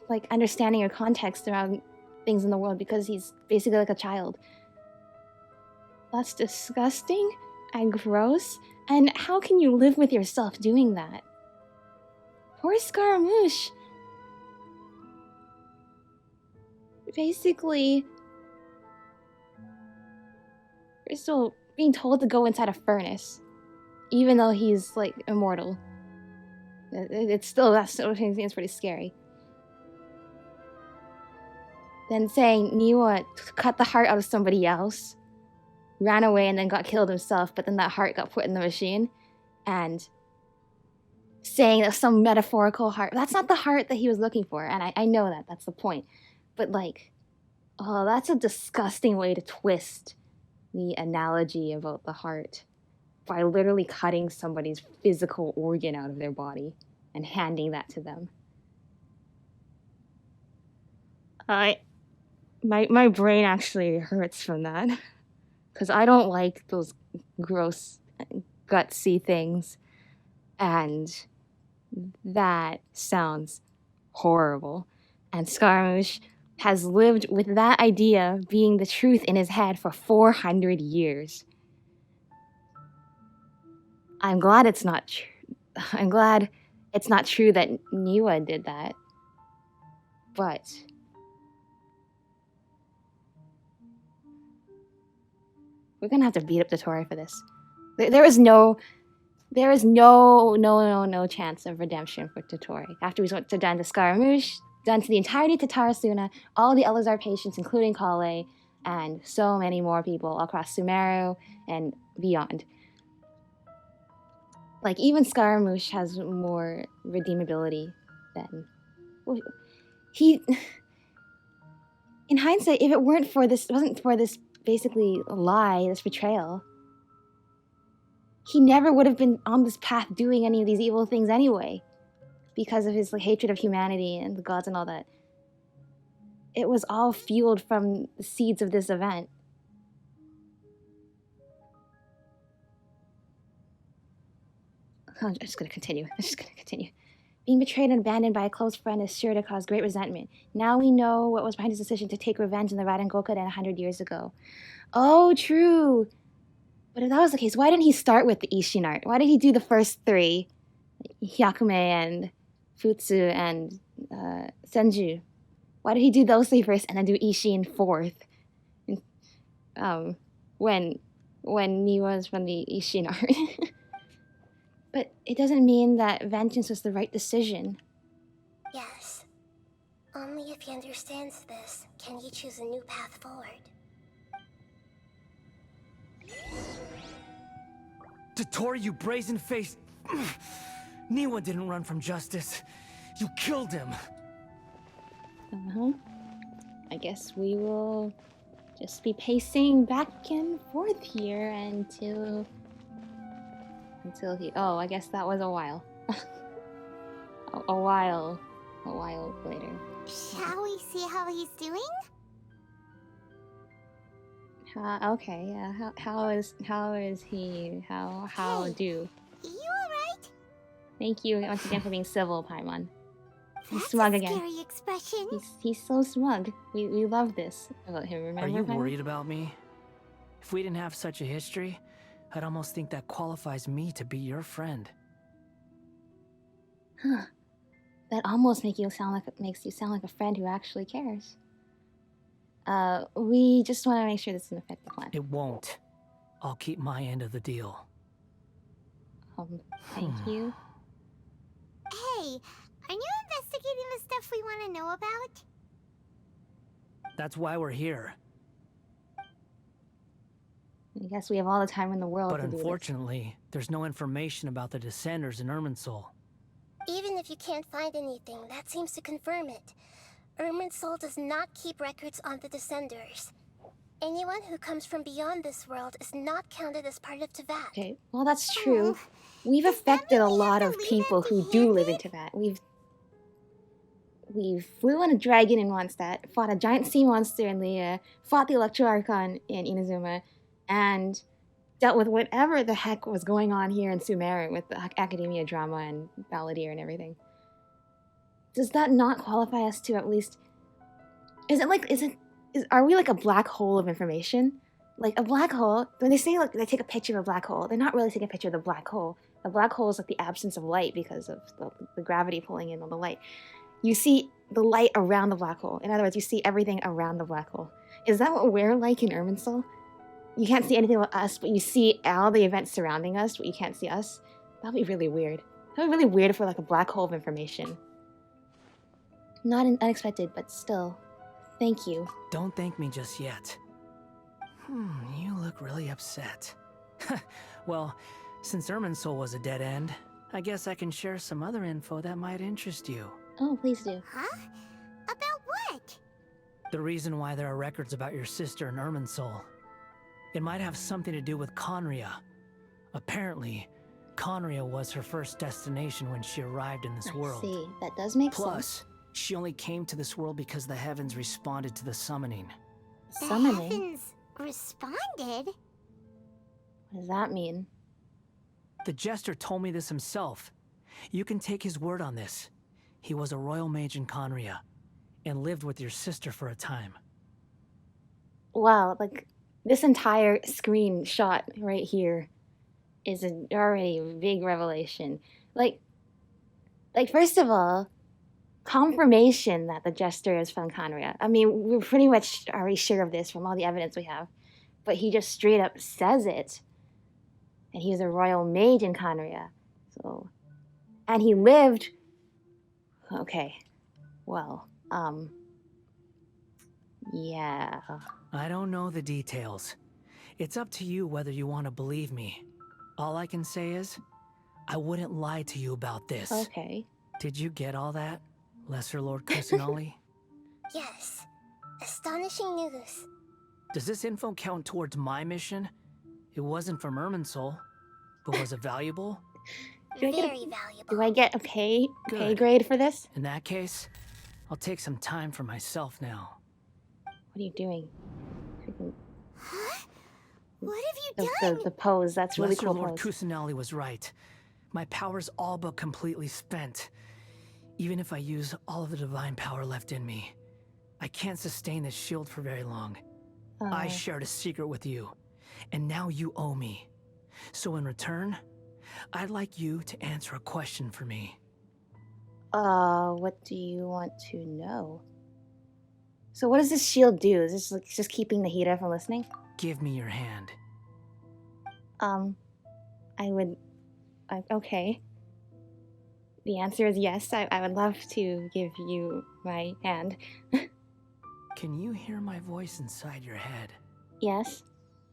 like understanding or context around things in the world because he's basically like a child. That's disgusting and gross. And how can you live with yourself doing that? Poor Scaramouche. Basically, we're still being told to go inside a furnace, even though he's like immortal. It's still, that sort of thing seems pretty scary. Then saying Niwa cut the heart out of somebody else, ran away and then got killed himself, but then that heart got put in the machine, and saying that some metaphorical heart, that's not the heart that he was looking for, and I know that, that's the point. But like, oh, that's a disgusting way to twist the analogy about the heart by literally cutting somebody's physical organ out of their body and handing that to them. My brain actually hurts from that because I don't like those gross, gutsy things, and that sounds horrible. And Scaramouche has lived with that idea being the truth in his head for 400 years. I'm glad it's not true. I'm glad it's not true that Niwa did that. But we're gonna have to beat up Dottore for this. There is no chance of redemption for Dottore. After we went to done to Scaramouche, done to the entirety of Tatarasuna, all the Elazar patients, including Kale, and so many more people across Sumeru and beyond. Like, even Scaramouche has more redeemability than... He... In hindsight, if it wasn't for this basically lie, this betrayal, he never would have been on this path doing any of these evil things anyway, because of his like hatred of humanity and the gods and all that. It was all fueled from the seeds of this event. I'm just gonna continue. Being betrayed and abandoned by a close friend is sure to cause great resentment. Now we know what was behind his decision to take revenge on the Raiden Gokuden 100 years ago. Oh, true. But if that was the case, why didn't he start with the Ishin art? Why did he do the first three? Hyakume and Futsu and Senju. Why did he do those three first and then do Ishin fourth? When Niwa's from the Ishin art. But it doesn't mean that vengeance was the right decision. Yes. Only if he understands this can he choose a new path forward. Dottore, you brazen-faced... Niwa didn't run from justice. You killed him. I guess we will just be pacing back and forth here until he... Oh, I guess that was a while. a while later. Shall we see how he's doing? Okay, yeah. How is he? How Hey, do? You alright? Thank you once again for being civil, Paimon. He's That's smug a again. scary expression. He's so smug. We love this about him. Remember? Are you Paimon? worried about me? If we didn't have such a history, I'd almost think that qualifies me to be your friend. Huh. That almost makes you sound like a friend who actually cares. We just want to make sure this doesn't affect the plan. It won't. I'll keep my end of the deal. Thank you. Hey, are you investigating the stuff we want to know about? That's why we're here. I guess we have all the time in the world But to do this. unfortunately, there's no information about the Descenders in Irminsul. Even if you can't find anything, that seems to confirm it. Irminsul does not keep records on the Descenders. Anyone who comes from beyond this world is not counted as part of Teyvat. Okay, well that's true. Oh, We've does that affected a mean we lot have of to leave people who do live in Teyvat. We flew on a dragon in Mondstadt, fought a giant sea monster in Lea, fought the Electro Archon in Inazuma, and dealt with whatever the heck was going on here in Sumeru with the academia drama and Balladeer and everything. Does that not qualify us to at least... Are we like a black hole of information? Like a black hole, when they say like they take a picture of a black hole, they're not really taking a picture of the black hole. The black hole is like the absence of light because of the gravity pulling in on the light. You see the light around the black hole. In other words, you see everything around the black hole. Is that what we're like in Irminsul? You can't see anything about us, but you see all the events surrounding us, but you can't see us? That'd be really weird. That'd be really weird if we're like a black hole of information. Not unexpected, but still. Thank you. Don't thank me just yet. You look really upset. Well, since Irminsul was a dead end, I guess I can share some other info that might interest you. Oh, please do. Huh? About what? The reason why there are records about your sister in Irminsul. It might have something to do with Conria. Apparently, Conria was her first destination when she arrived in this world. I see. That does make sense. Plus, she only came to this world because the heavens responded to the summoning. Summoning? The heavens responded? What does that mean? The Jester told me this himself. You can take his word on this. He was a royal mage in Conria, and lived with your sister for a time. Wow, like, this entire screenshot right here is already a big revelation. Like, first of all, confirmation that the Jester is from Conria. I mean, we're pretty much already sure of this from all the evidence we have. But he just straight up says it. And he's a royal mage in Conria. So, and he lived... Okay. Well, yeah. I don't know the details. It's up to you whether you want to believe me. All I can say is, I wouldn't lie to you about this. Okay. Did you get all that, Lesser Lord Kusanali? Yes. Astonishing news. Does this info count towards my mission? It wasn't from Irminsul, but was it valuable? Very valuable. Do I get a pay Good. grade for this? In that case, I'll take some time for myself now. What are you doing? Huh? What have you done? The pose, that's really Lesser cool Lord pose. Kusanali was right. My power's all but completely spent. Even if I use all of the divine power left in me, I can't sustain this shield for very long. I shared a secret with you, and now you owe me. So in return, I'd like you to answer a question for me. What do you want to know? So what does this shield do? Is this like just keeping the Hida from listening? Give me your hand. Okay. The answer is yes. I would love to give you my hand. Can you hear my voice inside your head? Yes.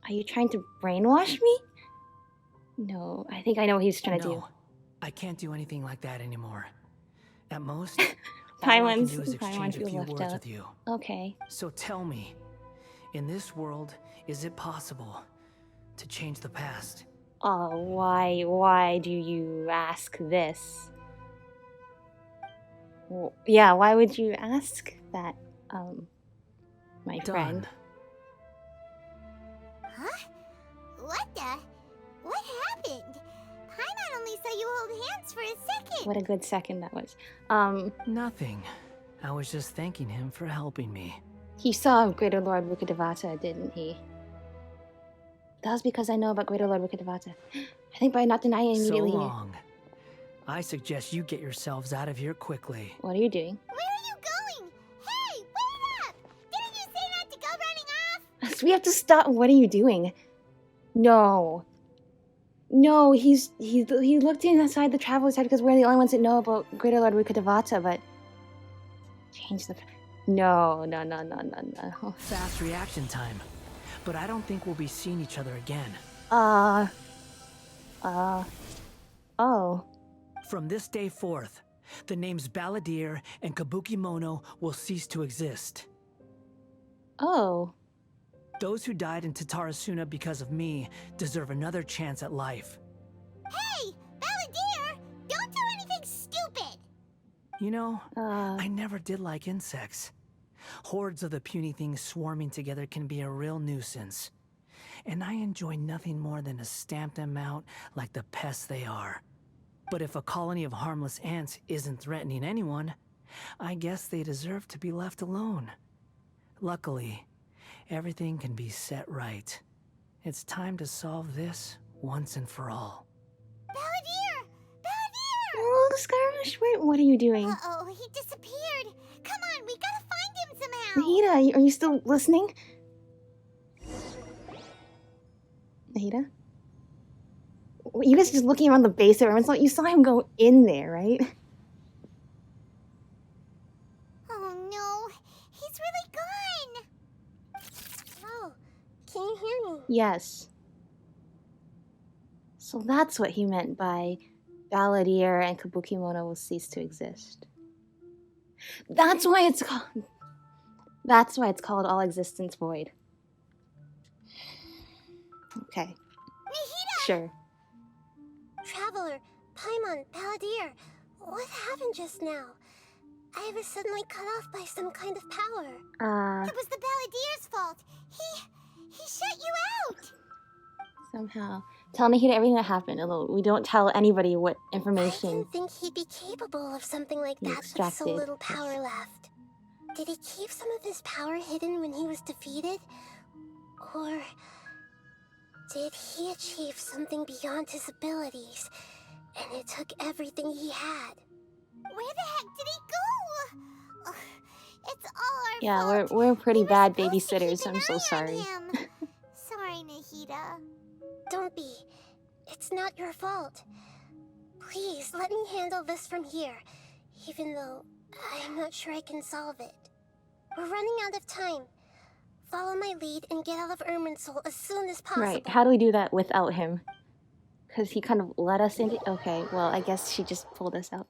Are you trying to brainwash me? No, I think I know what he's trying to do. No, I can't do anything like that anymore. At most, all I can Paimon's do is exchange a feels few left words out. with you. Okay. So tell me, in this world, is it possible to change the past? Why do you ask this? Yeah, why would you ask that, my friend? Done. Huh? What happened? Paimon only saw you hold hands for a second. What a good second that was. Nothing. I was just thanking him for helping me. He saw Greater Lord Rukkhadevata, didn't he? That was because I know about Greater Lord Rukkhadevata. I think by not denying So immediately... long. I suggest you get yourselves out of here quickly. What are you doing? Where are you going? Hey, wait up! Didn't you say not to go running off? So we have to stop. What are you doing? No. No, he looked inside the traveler's head because we're the only ones that know about Greater Lord Rukkhadevata, but... Change the... No. Fast reaction time. but I don't think we'll be seeing each other again. Oh. From this day forth, the names Balladeer and Kabukimono will cease to exist. Oh. Those who died in Tatarasuna because of me deserve another chance at life. Hey, Balladeer! Don't do anything stupid! You know, I never did like insects. Hordes of the puny things swarming together can be a real nuisance. And I enjoy nothing more than to stamp them out like the pests they are. But if a colony of harmless ants isn't threatening anyone, I guess they deserve to be left alone. Luckily, everything can be set right. It's time to solve this once and for all. Balladeer! Balladeer! Oh, Scaramouche, wait, what are you doing? Uh-oh, he disappeared. Come on, we gotta find him somehow. Nahida, are you still listening? Nahida? You guys are just looking around the base of it. You saw him go in there, right? Oh no, he's really gone. Oh, can you hear me? Yes. So that's what he meant by Balladeer and Kabukimono will cease to exist. That's why it's called... That's why it's called All Existence Void. Okay. Nahida! Sure. Traveler, Paimon, Balladeer, what happened just now? I was suddenly cut off by some kind of power. It was the Balladeer's fault. He shut you out. Somehow. Tell Nahida everything that happened, although we don't tell anybody what I information... didn't think he'd be capable of something like He that with so extracted. little power left. Did he keep some of his power hidden when he was defeated? Or did he achieve something beyond his abilities, and it took everything he had? Where the heck did he go? Ugh, it's all our Yeah, fault. we're pretty We were bad supposed to babysitters. keep an I'm so eye on sorry. him. Sorry, Nahida. Don't be. It's not your fault. Please, let me handle this from here, even though I'm not sure I can solve it. We're running out of time. Follow my lead and get out of Irminsul as soon as possible. Right, how do we do that without him? Because he kind of let us into... Okay, well, I guess she just pulled us out.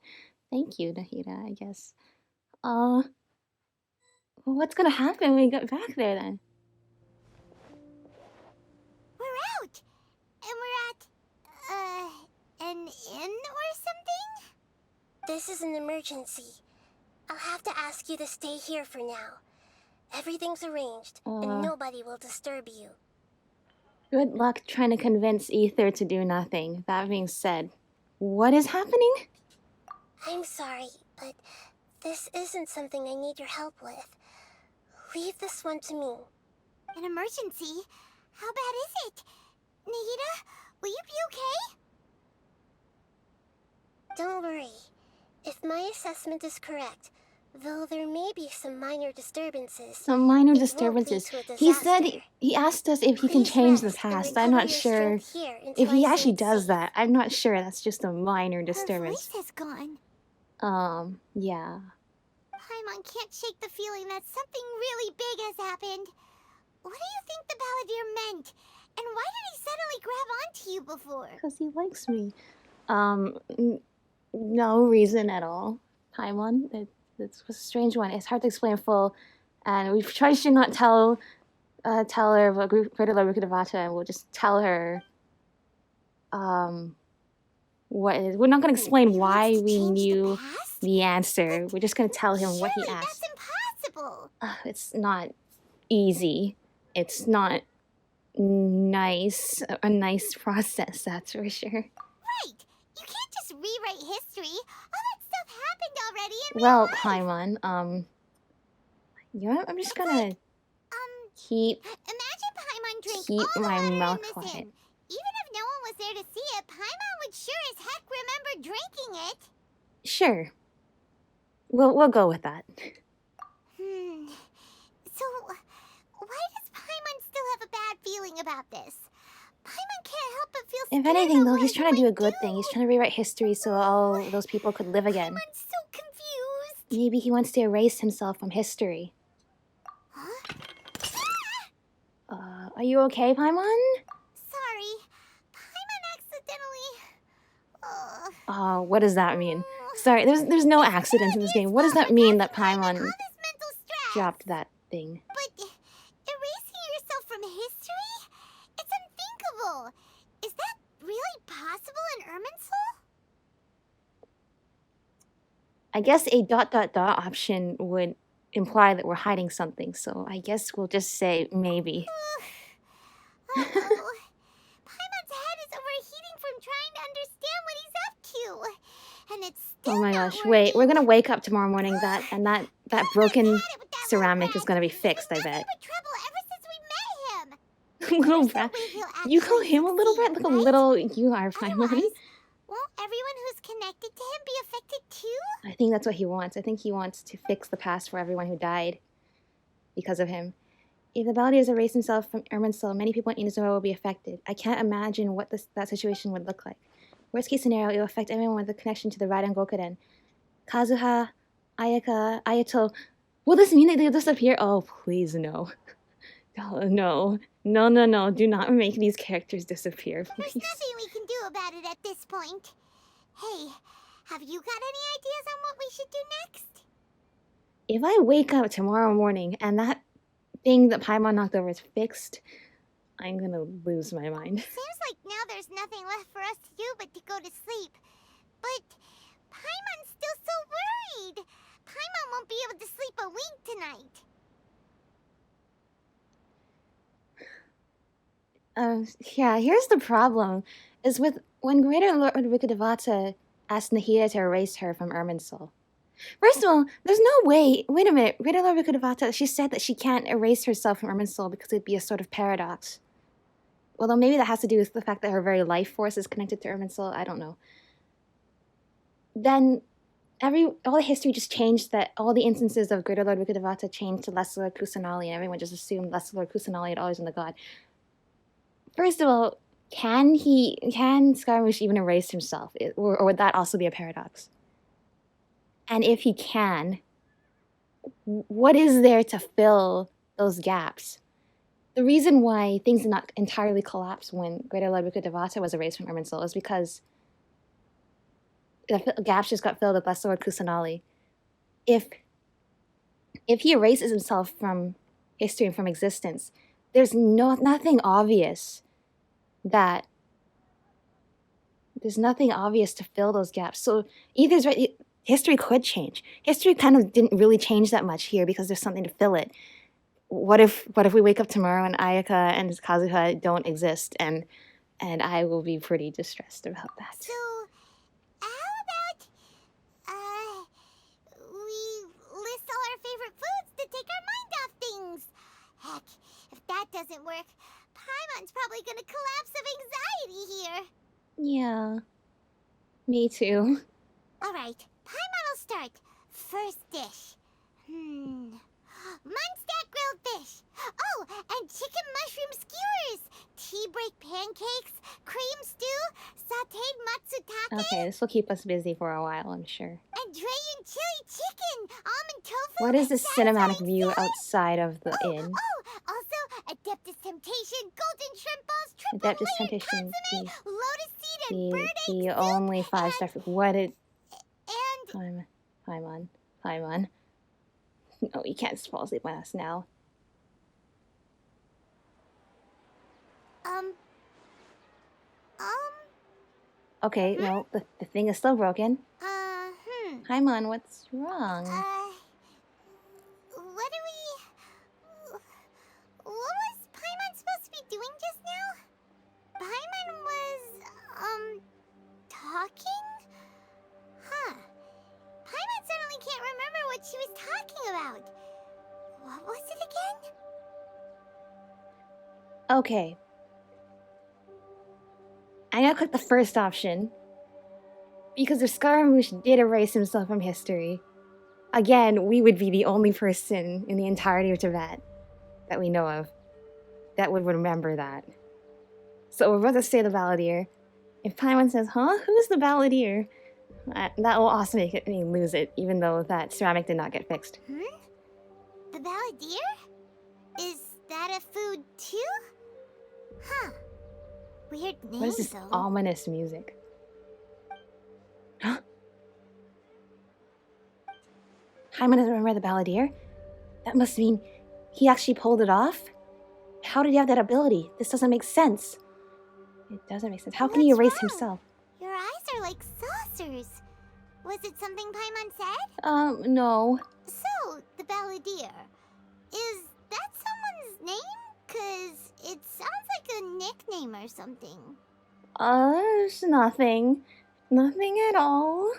Thank you, Nahida, I guess. What's gonna happen when we get back there, then? We're out! And we're at, an inn or something? This is an emergency. I'll have to ask you to stay here for now. Everything's arranged, and nobody will disturb you. Good luck trying to convince Aether to do nothing. That being said, what is happening? I'm sorry, but this isn't something I need your help with. Leave this one to me. An emergency? How bad is it? Nahida, will you be okay? Don't worry. If my assessment is correct, though there may be some minor disturbances. Some minor it won't disturbances. lead to a He said disaster. he asked us if he can Please change the rest and past. I'm recover not your sure strength here until if he I say actually it's does safe. that. I'm not sure. That's just a minor Her disturbance. voice has gone. Yeah. Paimon can't shake the feeling that something really big has happened. What do you think the Balladeer meant? And why did he suddenly grab onto you before? Because he likes me. No reason at all. Paimon, it's a strange one. It's hard to explain in full, and we've tried to not tell her about Greater Rukadavata, and we'll just tell her what is. We're not going to explain why we knew the answer. We're just going to tell him what he Surely asked. that's impossible. It's not easy. It's not nice. A nice process, that's for sure. Right. You can't just rewrite history. All that stuff happened already in Well, real life. Paimon, you know what? I'm just gonna keep Imagine Paimon drank keep all the my water mouth in this quiet. inn. Even if no one was there to see it, Paimon would sure as heck remember drinking it. Sure. We'll go with that. So, why does Paimon still have a bad feeling about this? Paimon can't help but feel If scared anything, about though, what he's he trying to do might a good thing. He's trying to rewrite history so all those people could live again. Paimon's so confused. Maybe he wants to erase himself from history. Huh? Are you okay, Paimon? Sorry. Paimon accidentally... Oh, what does that mean? Sorry, there's no accidents in this game. What does that mean that Paimon dropped that thing? But erasing yourself from history? It's unthinkable. Is that really possible in Irminsul? I guess a ... option would imply that we're hiding something, so I guess we'll just say maybe. Paimon's head is overheating from trying to understand what he's up to. And it's still Oh my not gosh, wait, we're working. gonna wake up tomorrow morning that broken ceramic is gonna be fixed, I bet. Trouble ever since we met him. Little There's no brat. way he'll You call actually him a little brat? succeed, Look how right? little you are, Paimon. Otherwise, won't everyone who's connected to him be affected too? I think that's what he wants. I think he wants to fix the past for everyone who died because of him. If the Balladeers erase himself from Irminsul, many people in Inazuma will be affected. I can't imagine what that situation would look like. Worst case scenario, it will affect everyone with a connection to the Raiden Gokuden. Kazuha, Ayaka, Ayato. Will this mean that they'll disappear? Oh, please no. Oh, no. No. Do not make these characters disappear, There's please. nothing we can do about it at this point. Hey, have you got any ideas on what we should do next? If I wake up tomorrow morning and that thing that Paimon knocked over is fixed, I'm gonna lose my mind. Seems like now there's nothing left for us to do but to go to sleep. But Paimon's still so worried. Paimon won't be able to sleep a wink tonight. Yeah, here's the problem. Is with when Greater Lord Rikudevata asked Nahida to erase her from Irminsul. First of all, there's no way. Wait a minute. Greater Lord Rikudevata, she said that she can't erase herself from Irminsul because it'd be a sort of paradox. Although maybe that has to do with the fact that her very life force is connected to Irminsul. I don't know. Then all the history just changed, that all the instances of Greater Lord Rikudevata changed to Lesser Lord Kusanali, and everyone just assumed Lesser Lord Kusanali had always been the god. First of all, can Scaramouche even erase himself? Or would that also be a paradox? And if he can, what is there to fill those gaps? The reason why things did not entirely collapse when Greater Lord Rikudevata was erased from Irminsul is because the gaps just got filled with Lesser Lord Kusanali. If he erases himself from history and from existence, there's nothing obvious that there's nothing obvious to fill those gaps. So either's right. History could change. History kind of didn't really change that much here because there's something to fill it. What if we wake up tomorrow and Ayaka and Kazuha don't exist, and I will be pretty distressed about that. So, how about we list all our favorite foods to take our mind off things? Heck, if that doesn't work, Paimon's probably gonna collapse of anxiety here. Yeah, me too. All right, Paimon will start. First dish. Munstack grilled fish. Oh, and chicken mushroom skewers. Tea break pancakes. Cream stew. Sauteed matsutake. Okay, this will keep us busy for a while, I'm sure. And Dragon chili chicken. Almond tofu. What is this cinematic satisfying view salad. outside of the inn? Oh, also Adeptus Temptation, golden shrimp balls, triple Adeptus layered Temptation, consomme, lotus seed and bird egg the soup, only 5-star food. What did... and Paimon. No, you can't just fall asleep on us now. Okay, no, the thing is still broken. Paimon, what's wrong? What was Paimon supposed to be doing just now? Paimon was, talking? Huh. Paimon suddenly can't remember what she was talking about. What was it again? Okay. I'm gonna click the first option. Because if Scaramouche did erase himself from history, again, we would be the only person in the entirety of Tibet that we know of that would remember that. So we're about to say the Balladeer. If Paimon says, huh? Who's the Balladeer? That will also make me lose it, even though that ceramic did not get fixed. The Balladeer? Is that a food too? Huh. Weird name, What is this though. ominous music? Huh? Paimon doesn't remember the balladeer? That must mean he actually pulled it off? How did he have that ability? This doesn't make sense. It doesn't make sense. How can he What's erase wrong? himself? Your eyes are like saucers. Was it something Paimon said? No. So, the balladeer. Is that someone's name? 'Cause it sounds like a nickname or something. It's nothing. Nothing at all.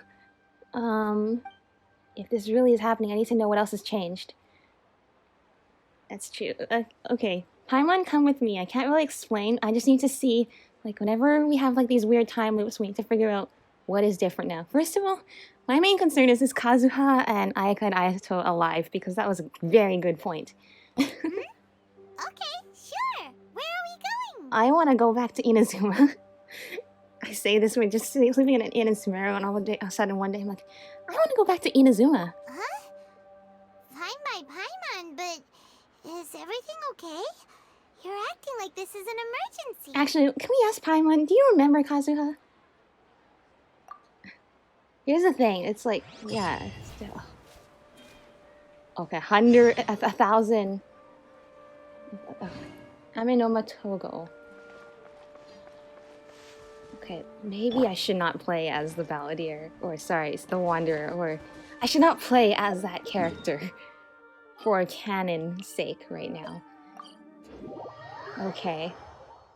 If this really is happening, I need to know what else has changed. That's true. Okay. Paimon, come with me. I can't really explain. I just need to see, like, whenever we have, like, these weird time loops, we need to figure out what is different now. First of all, my main concern is Kazuha and Ayaka and Ayato alive, because that was a very good point. Okay, sure. Where are we going? I want to go back to Inazuma. I say this when just sleeping in an inn in Sumeru, and all of a sudden one day I'm like, I want to go back to Inazuma. Huh? Fine by Paimon, but is everything okay? You're acting like this is an emergency. Actually, can we ask Paimon, do you remember Kazuha? Here's the thing, it's like, yeah, still. Okay, 1,000. Amenoma Togo. Okay, maybe I should not play as the balladeer, or sorry, it's the wanderer, or I should not play as that character for canon's sake right now. Okay.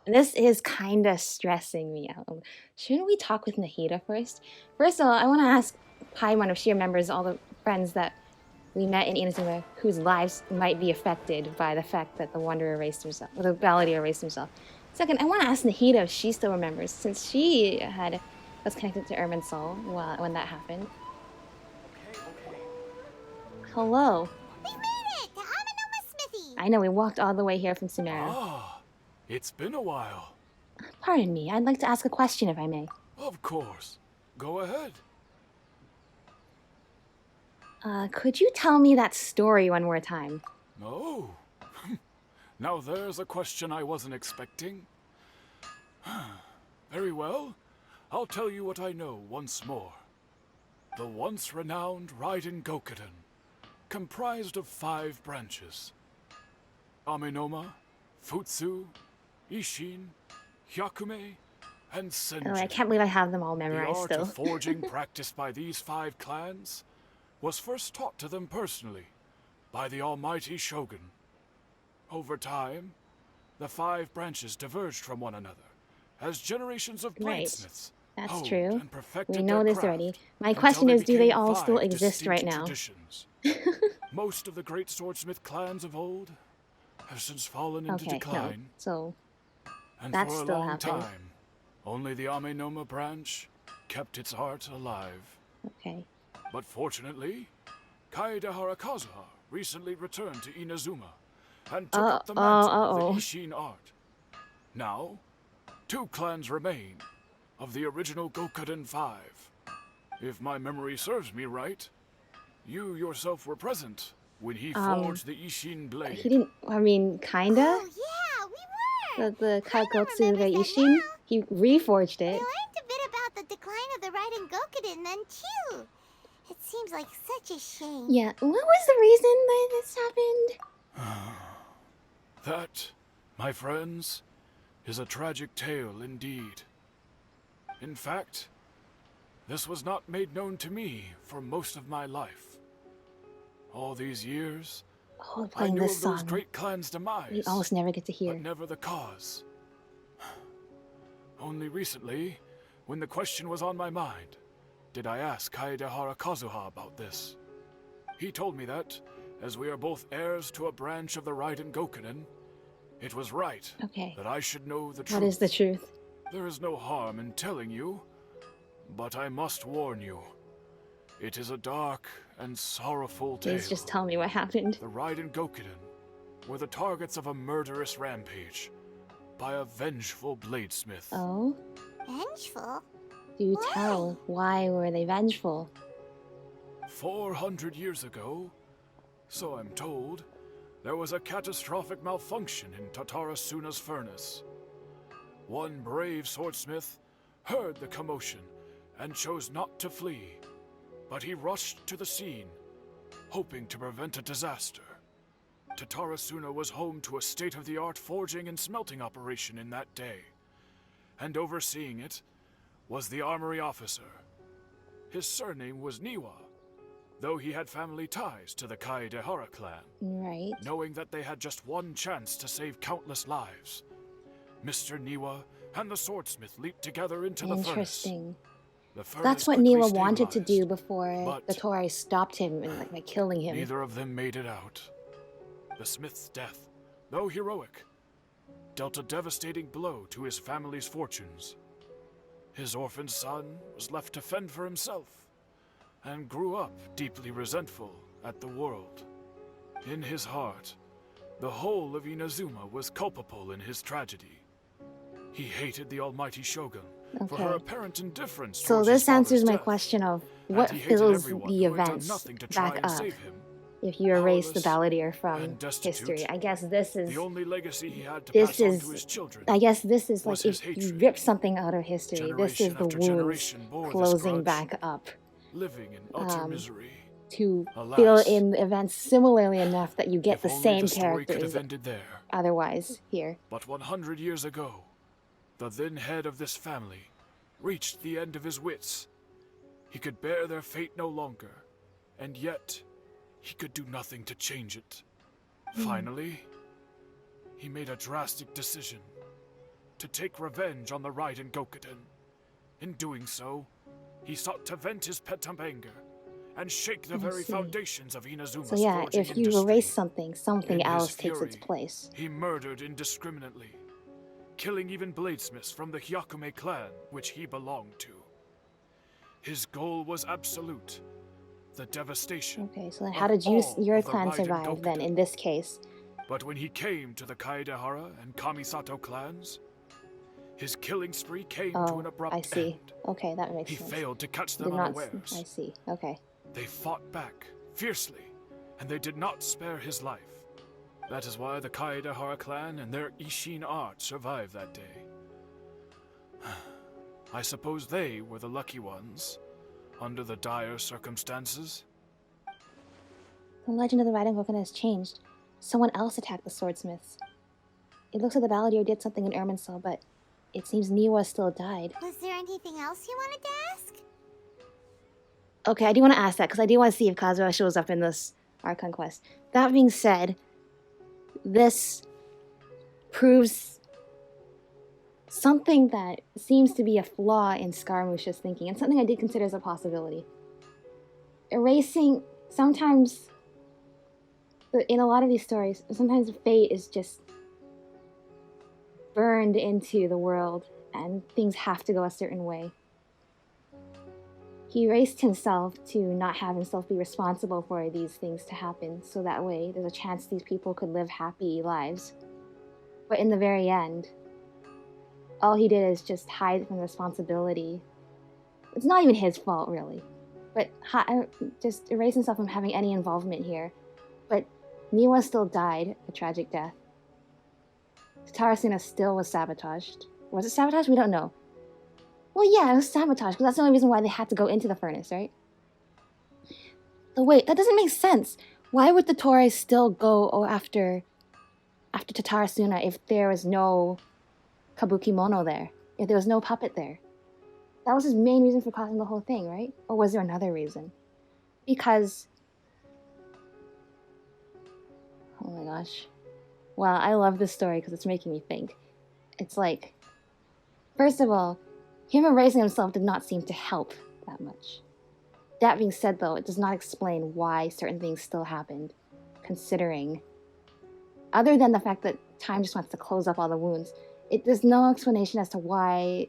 This is kind of stressing me out. Shouldn't we talk with Nahida first? First of all, I want to ask Paimon if she remembers all the friends that we met in Inazuma whose lives might be affected by the fact that the wanderer erased himself, or the balladeer erased himself. Second, I want to ask Nahida if she still remembers, since she was connected to Irminsul when that happened. Hello. We made it! The Amenoma Smithy! I know, we walked all the way here from Sumeru. Ah, it's been a while. Pardon me, I'd like to ask a question if I may. Of course. Go ahead. Could you tell me that story one more time? Oh. Now there's a question I wasn't expecting. Very well. I'll tell you what I know once more. The once renowned Raiden Gokuden, comprised of 5 branches. Amenoma, Futsu, Ishin, Hyakume, and Senju. Oh, I can't believe I have them all The memorized art still. of forging practiced by these 5 clans was first taught to them personally by the almighty Shogun. Over time, the 5 branches diverged from one another as generations of Right. bladesmiths That's honed true. and perfected We know their this already. craft My until question they is, do they became all still 5 exist right distinct now? traditions. Most of the great swordsmith clans of old have since fallen into Okay, no. decline, So, and that for a still long happened. time, only the Amenoma branch kept its art alive. okay. But fortunately, Kaede Harakazuha recently returned to Inazuma and took up the mantle of the Ishin art. Now, 2 clans remain of the original Gokuden 5. If my memory serves me right, you yourself were present when he forged the Ishin blade. He didn't, I mean, kinda? Oh, yeah, we were! The Kaikotsu remembers that Ishin? now. He reforged We it. learned a bit about the decline of the Raiden Gokuden then, too. It seems like such a shame. Yeah, what was the reason that this happened? That, my friends, is a tragic tale indeed. In fact, this was not made known to me for most of my life. All these years, Oh, I playing knew this of those song. great clans' demise, We almost never get to hear. but never the cause. Only recently, when the question was on my mind, did I ask Kaede Harakazuha about this. He told me that, as we are both heirs to a branch of the Raiden Gokuden, it was right Okay. that I should know the truth. What is the truth? There is no harm in telling you, but I must warn you. It is a dark and sorrowful tale. Please just tell me what happened. The Raiden Gokuden were the targets of a murderous rampage by a vengeful bladesmith. Oh? Vengeful? Do tell. Why were they vengeful? 400 years ago, so I'm told, there was a catastrophic malfunction in Tatarasuna's furnace. One brave swordsmith heard the commotion and chose not to flee, but he rushed to the scene, hoping to prevent a disaster. Tatarasuna was home to a state-of-the-art forging and smelting operation in that day, and overseeing it was the armory officer. His surname was Niwa, though he had family ties to the Kaedehara clan. Right. Knowing that they had just one chance to save countless lives, Mr. Niwa and the swordsmith leaped together into the furnace. Interesting. The furnace That's what quickly Niwa wanted to do stabilized, before but Dottore stopped him and by killing him. neither of them made it out. The smith's death, though heroic, dealt a devastating blow to his family's fortunes. His orphaned son was left to fend for himself, and grew up deeply resentful at the world. In his heart, the whole of Inazuma was culpable in his tragedy. He hated the almighty shogun for her apparent indifference So towards this his father's answers my death, question of and what he hated fills everyone the who had done events nothing to try back and up save him. if you erase the Powerless Balladeer from and destitute, history. I guess this is the only legacy he had to this pass on is to his children. I guess this is was like his if you hatred. rip something out of history, this is Generation the after wounds generation bore this closing grudge, back up living in utter misery. to Alas, fill in events similarly enough that you get if the only same the story could characters have ended there. otherwise here. But 100 years ago, the then head of this family reached the end of his wits. He could bear their fate no longer, and yet he could do nothing to change it. Finally, he made a drastic decision to take revenge on the Raiden Gokuden. In doing so, he sought to vent his pent-up anger and shake the very foundations of Inazuma's So yeah, forging if you industry. erase something, something In his else takes its fury, place. He murdered indiscriminately, killing even bladesmiths from the Hyakume clan, which he belonged to. His goal was absolute, the devastation. Okay, so then how did your of the clan Raiden survive then Gokuden. in this case? But when he came to the Kaedehara and Kamisato clans, his killing spree came to an abrupt I see. end. Okay, that makes He sense. failed to catch Did them not unawares. I see. Okay. They fought back, fiercely, and they did not spare his life. That is why the Kaedehara clan and their Ishin art survived that day. I suppose they were the lucky ones, under the dire circumstances. The legend of the Raiden Gokuden has changed. Someone else attacked the swordsmiths. It looks like the Balladeer did something in Irminsul, but it seems Niwa still died. Was there anything else you wanted to ask? Okay, I do want to ask that, because I do want to see if Kazuha shows up in this Archon quest. That being said, this proves something that seems to be a flaw in Scaramouche's thinking, and something I did consider as a possibility. Erasing, sometimes, in a lot of these stories, sometimes fate is just burned into the world, and things have to go a certain way. He erased himself to not have himself be responsible for these things to happen, so that way there's a chance these people could live happy lives. But in the very end, all he did is just hide from responsibility. It's not even his fault, really. But just erase himself from having any involvement here. But Niwa still died a tragic death. Tatarasuna still was sabotaged. Was it sabotaged? We don't know. Well, yeah, it was sabotaged, because that's the only reason why they had to go into the furnace, right? But wait, that doesn't make sense. Why would Dottore still go after Tatarasuna if there was no Kabukimono there? If there was no puppet there? That was his main reason for causing the whole thing, right? Or was there another reason? Because... oh my gosh. Well, I love this story because it's making me think. It's like... first of all, him erasing himself did not seem to help that much. That being said, though, it does not explain why certain things still happened, considering... other than the fact that time just wants to close up all the wounds, there's no explanation as to why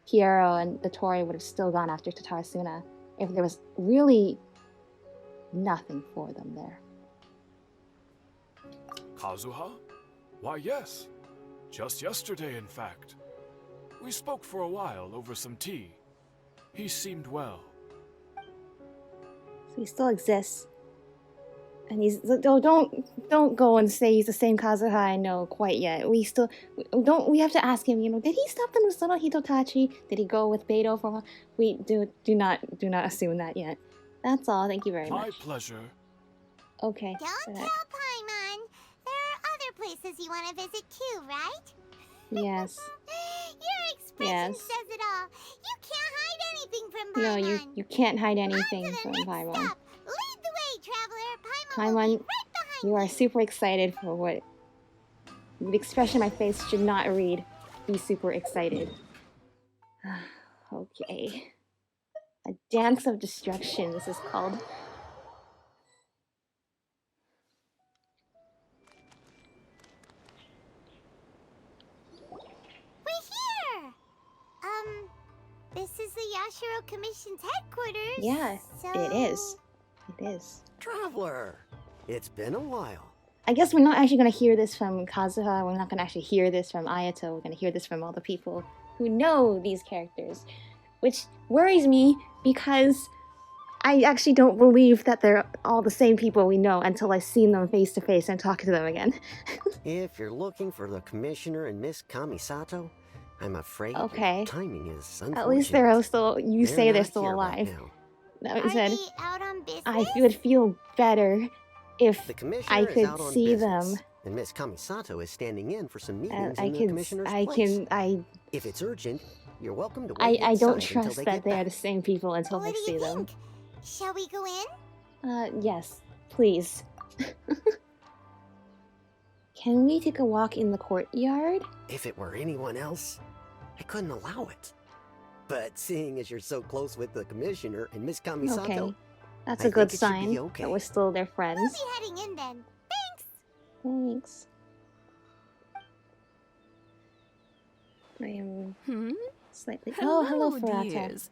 Piero and Dottore would have still gone after Tatarasuna if there was really nothing for them there. Kazuha? Why, yes. Just yesterday, in fact. We spoke for a while over some tea. He seemed well. So he still exists. And he's don't go and say he's the same Kazuha I know quite yet. We have to ask him, you know, did he stop the Musono Hitotachi? Did he go with Beidou for a while? We do not assume that yet. That's all. Thank you very much. My pleasure. Okay. Don't tell Paimon. There are other places you want to visit too, right? Yes. Your expression says it all. You can't hide anything from Paimon. No, you can't hide anything from Paimon. Stop. Lead the way, traveler. Paimon, will be right behind you are super excited for what... The expression on my face should not read, be super excited. Okay. A dance of destruction, this is called. We're here! This is the Yashiro Commission's headquarters. Yeah, so... it is. It is. Traveler, it's been a while. I guess we're not actually going to hear this from Kazuha. We're not going to actually hear this from Ayato. We're going to hear this from all the people who know these characters. Which worries me because I actually don't believe that they're all the same people we know until I've seen them face to face and talk to them again. If you're looking for the Commissioner and Miss Kamisato, I'm afraid your timing is unfortunate. At least they're still, they're still alive. Right That being said, Are they out on business? I would feel better if the Commissioner I could is out on see business, them. And Miss Kamisato is standing in for some meetings I in the can, Commissioner's I place. can, If it's urgent, you're welcome to wait I don't inside trust until that they they are get the back. same people until I What do see you them. think? Shall we go in? Yes, please. Can we take a walk in the courtyard? If it were anyone else, I couldn't allow it. But seeing as you're so close with the Commissioner and Miss Kamisato, Okay, that's I a good think it should be sign okay. that we're still their We'll friends. be heading in then. Thanks! Thanks. I am slightly... Oh, hello, Furata. dears.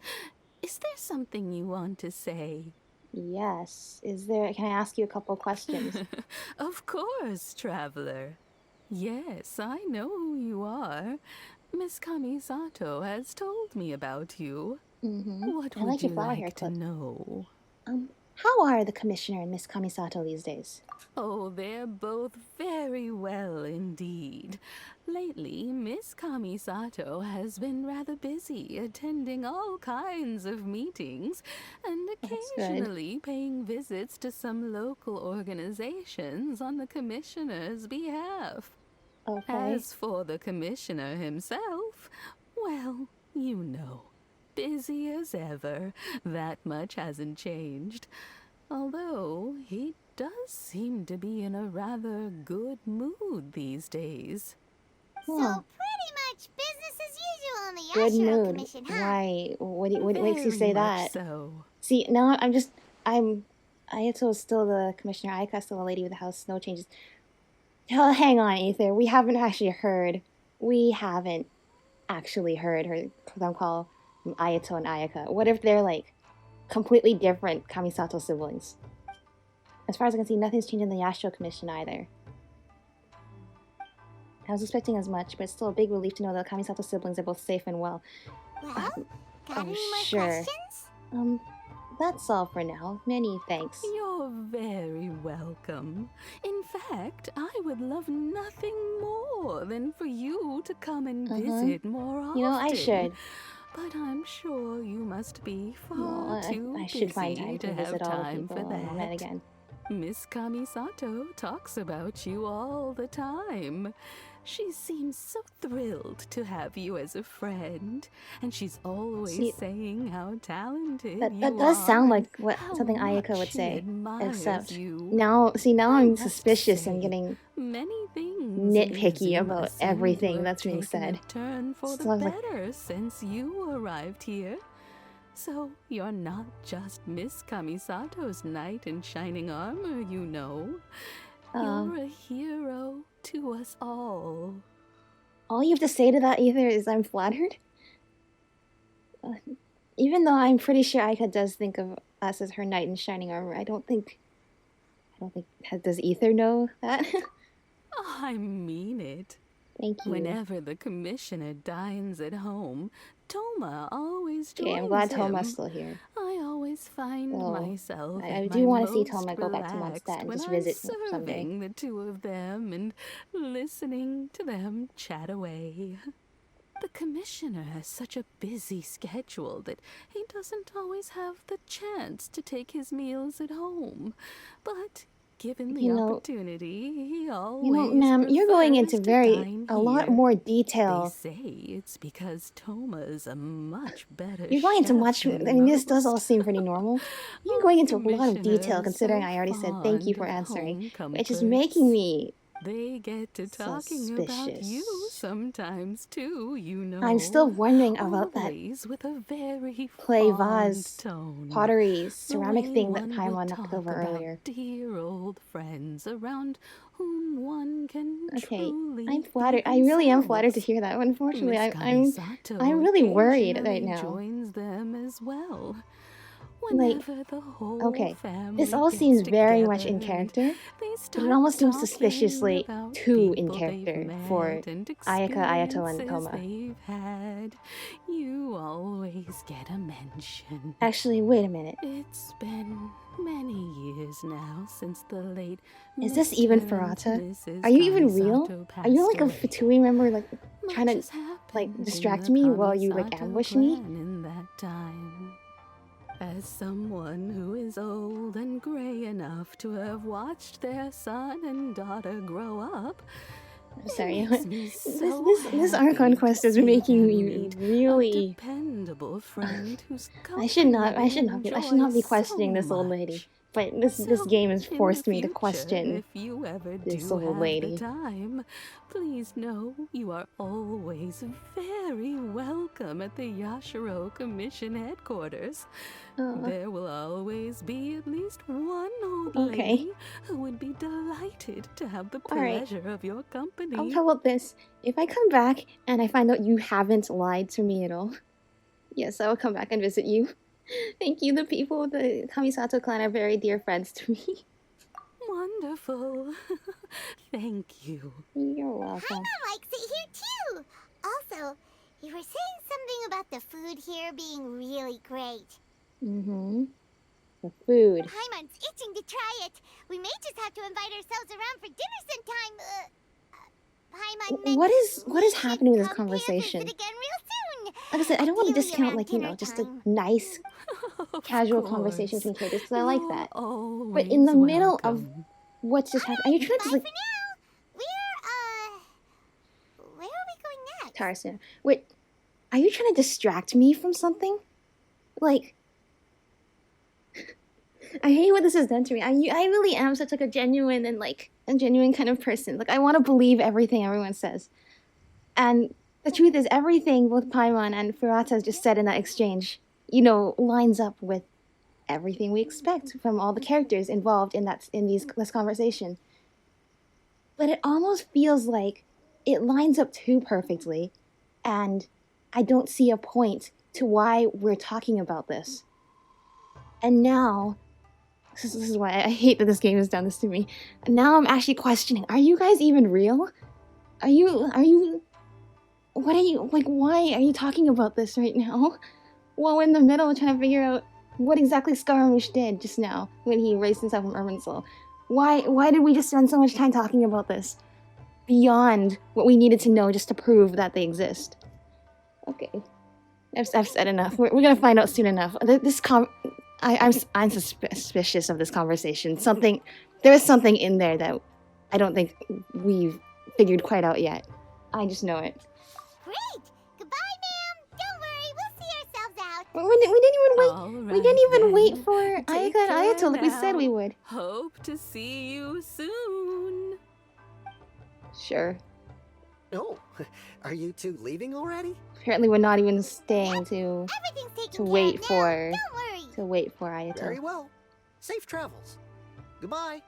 Is there something you want to say? Yes. Can I ask you a couple questions? Of course, traveler. Yes, I know who you are. Miss Kamisato has told me about you. What I would like your you flower like hair to clip. know? How are the Commissioner and Miss Kamisato these days? Oh, they're both very well indeed. Lately, Miss Kamisato has been rather busy attending all kinds of meetings and occasionally paying visits to some local organizations on the Commissioner's behalf. Okay. As for the Commissioner himself, well, you know, busy as ever. That much hasn't changed. Although he does seem to be in a rather good mood these days. So pretty much business as usual in the Good Yashiro mood. Commission, huh? Why? What makes you Very say much that? So. See, now Ayato is still the Commissioner. Ayaka is still the lady of the house. No changes. Oh, hang on, Aether. We haven't actually heard her them call Ayato and Ayaka. What if they're like completely different Kamisato siblings? As far as I can see, nothing's changed in the Yashiro Commission either. I was expecting as much, but it's still a big relief to know that the Kamisato siblings are both safe and well. Well, got any more sure. questions? That's all for now. Many thanks. You're very welcome. In fact, I would love nothing more than for you to come and visit more often. You know, I should. But I'm sure you must be far too I should find busy time to have visit all the time people for I met that. again. Miss Kamisato talks about you all the time. She seems so thrilled to have you as a friend, and she's always saying how talented you are. That does sound like something Ayaka would say. Except now I'm suspicious and getting many things nitpicky about everything that's being said. Turn for the better since you arrived here. So you're not just Miss Kamisato's knight in shining armor, you know. You're a hero to us all. All you have to say to that either is I'm flattered. Even though I'm pretty sure Aika does think of us as her knight in shining armor, I don't think does Aether know that? I mean it. Thank you. Whenever the Commissioner dines at home, Toma always joins I'm glad him. Toma's still here. I always always find myself I at do my want to see most Toma go back to relaxed Mondstadt and when just I'm visit someday. serving the two of them and listening to them chat away. The commissioner has such a busy schedule that he doesn't always have the chance to take his meals at home. But given the opportunity, he always ma'am, you're going into dine a lot here. more detail. They say it's because Toma's a much better You're going into much. chef I than mean, this does most. all seem pretty normal. You're going into a lot of detail, Commissioners considering so I already said thank you for fond of answering, home which is comforts. making me. They get to talking about you Suspicious. sometimes too, you know. I'm still wondering about that Always with a very clay fond vase, tone. pottery, The ceramic way thing that one Paimon would knocked talk over about earlier. dear old friends around whom one can Okay, truly I'm be flattered. I really am flattered to themselves. hear that. Unfortunately, Miss I'm Kamisato really worried right occasionally now. joins them as well. Like, Whenever the whole okay, family this all gets seems very much together in character, they but start it almost seems talking suspiciously about too in people they've character for met and Ayaka, Ayato, and experiences Toma. they've had. You always get a mention. Actually, wait a minute. It's been many years now since the late Is this even Mr. and Furata? Mrs. Are you even Kamisato real? Are you like a passed away. Fatui member, like trying Much to has happened in distract the me while you like Kamisato ambush me? clan in that time. As someone who is old and gray enough to have watched their son and daughter grow up, I'm sorry. it makes me so This happy Archon to quest is see making them me meet a really. dependable friend whose I should not company be they questioning enjoy this old so lady. much. But this So, game has in forced the me to future, question if you ever this do old have lady. the time, please know you are always very welcome at the Yashiro Commission headquarters. There will always be at least one old lady who would be delighted to have the pleasure of your company. How about this? If I come back and I find out you haven't lied to me at all, yes, I will come back and visit you. Thank you. The people of the Kamisato clan are very dear friends to me. Wonderful. Thank you. You're welcome. Paimon likes it here too. Also, you were saying something about the food here being really great. Mm-hmm. The food. Paimon's itching to try it. We may just have to invite ourselves around for dinner sometime. Paimon meant What is happening in this come pay a conversation? visit again real soon. Like I said, I don't want to Ideally discount, around like, just a dinner nice, Of casual course. conversation between characters, because I like that. Always But in the middle of welcome. what's just happening, are you trying to Bye like for now. Where are we going next? Tatarasuna? Wait, are you trying to distract me from something? Like, I hate what this has done to me. I really am such like a genuine kind of person. Like, I want to believe everything everyone says, and the truth is, everything both Paimon and Furata has just said in that exchange, lines up with everything we expect from all the characters involved in this conversation. But it almost feels like it lines up too perfectly, and I don't see a point to why we're talking about this. And now, this is why I hate that this game has done this to me. And now I'm actually questioning, are you guys even real? Are you... What are you... Like, why are you talking about this right now? While we're in the middle of trying to figure out what exactly Scaramouche did just now when he erased himself from Irminsul. Why did we just spend so much time talking about this? Beyond what we needed to know just to prove that they exist. Okay. I've said enough. We're gonna find out soon enough. I'm suspicious of this conversation. There is something in there that I don't think we've figured quite out yet. I just know it. Great! Goodbye, ma'am! Don't worry, we'll see ourselves out. We didn't even wait for Take Ayaka and care Ayato like we said we now. would. Hope to see you soon. Sure. Oh, are you two leaving already? Apparently we're not even staying to Everything's taken to care wait of for now. Don't worry. to wait for Ayato. Very well. Safe travels. Goodbye.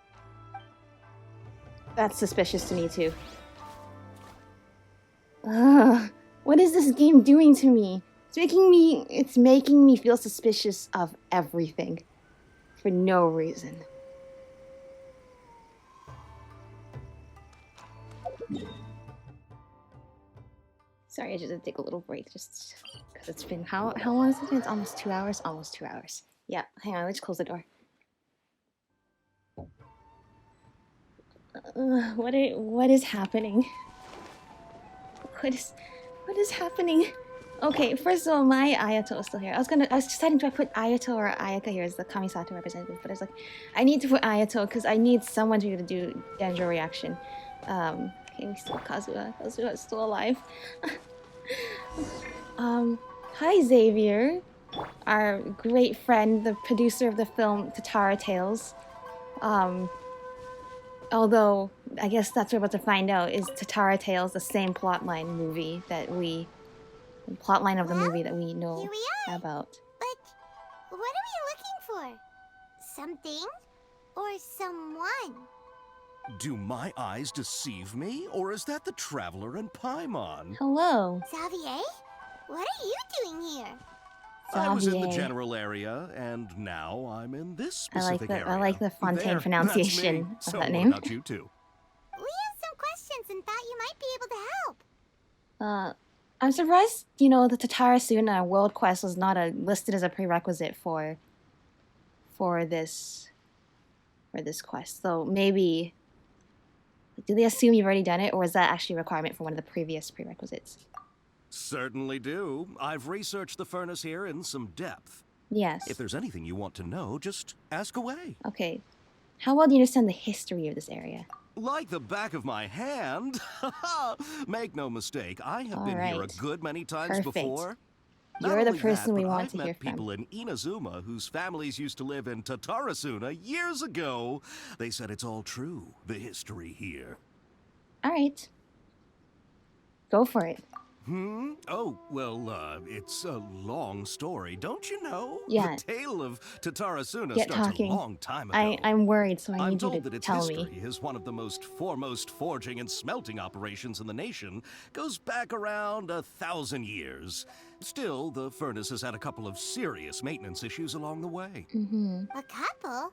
That's suspicious to me too. Ugh, what is this game doing to me? It's making me feel suspicious of everything. For no reason. Sorry, I just had to take a little break just because it's been how long has it been? It's almost 2 hours? Almost 2 hours. Yeah, hang on, let's close the door. What is happening? What is happening? Okay, first of all, my Ayato is still here. I was deciding, do I put Ayato or Ayaka here as the Kamisato representative? But I was like, I need to put Ayato because I need someone to do Genjo reaction. Okay, we still have Kazuha. Kazuha is still alive. Hi Xavier, our great friend, the producer of the film Tatara Tales. Although, I guess that's what we're about to find out, is Tatara Tales the same plotline movie that we... The plotline of the movie that we know about. But what are we looking for? Something? Or someone? Do my eyes deceive me, or is that the Traveler and Paimon? Hello. Xavier? What are you doing here? I was in the general area, and now I'm in this specific area. I like the Fontaine There, pronunciation that's of me. that So name. what about you two? We have some questions and thought you might be able to help. I'm surprised, you know, the Tatarasuna World Quest was not listed as a prerequisite for this quest. So maybe, do they assume you've already done it, or is that actually a requirement for one of the previous prerequisites? Certainly do. I've researched the furnace here in some depth. Yes. If there's anything you want to know, just ask away. Okay. How well do you understand the history of this area? Like the back of my hand. Make no mistake, I have been here a good many times before. You're the person we want I've to hear met from. people in Inazuma whose families used to live in Tatarasuna years ago. They said it's all true, the history here. All right. Go for it. Oh, well, it's a long story, don't you know? Yeah. The tale of Tatarasuna Get starts talking. a long time ago. I'm worried, so I I'm need you told to that its tell history me. is one of the most foremost forging and smelting operations in the nation. Goes back around 1,000 years. Still, the furnace has had a couple of serious maintenance issues along the way. A couple?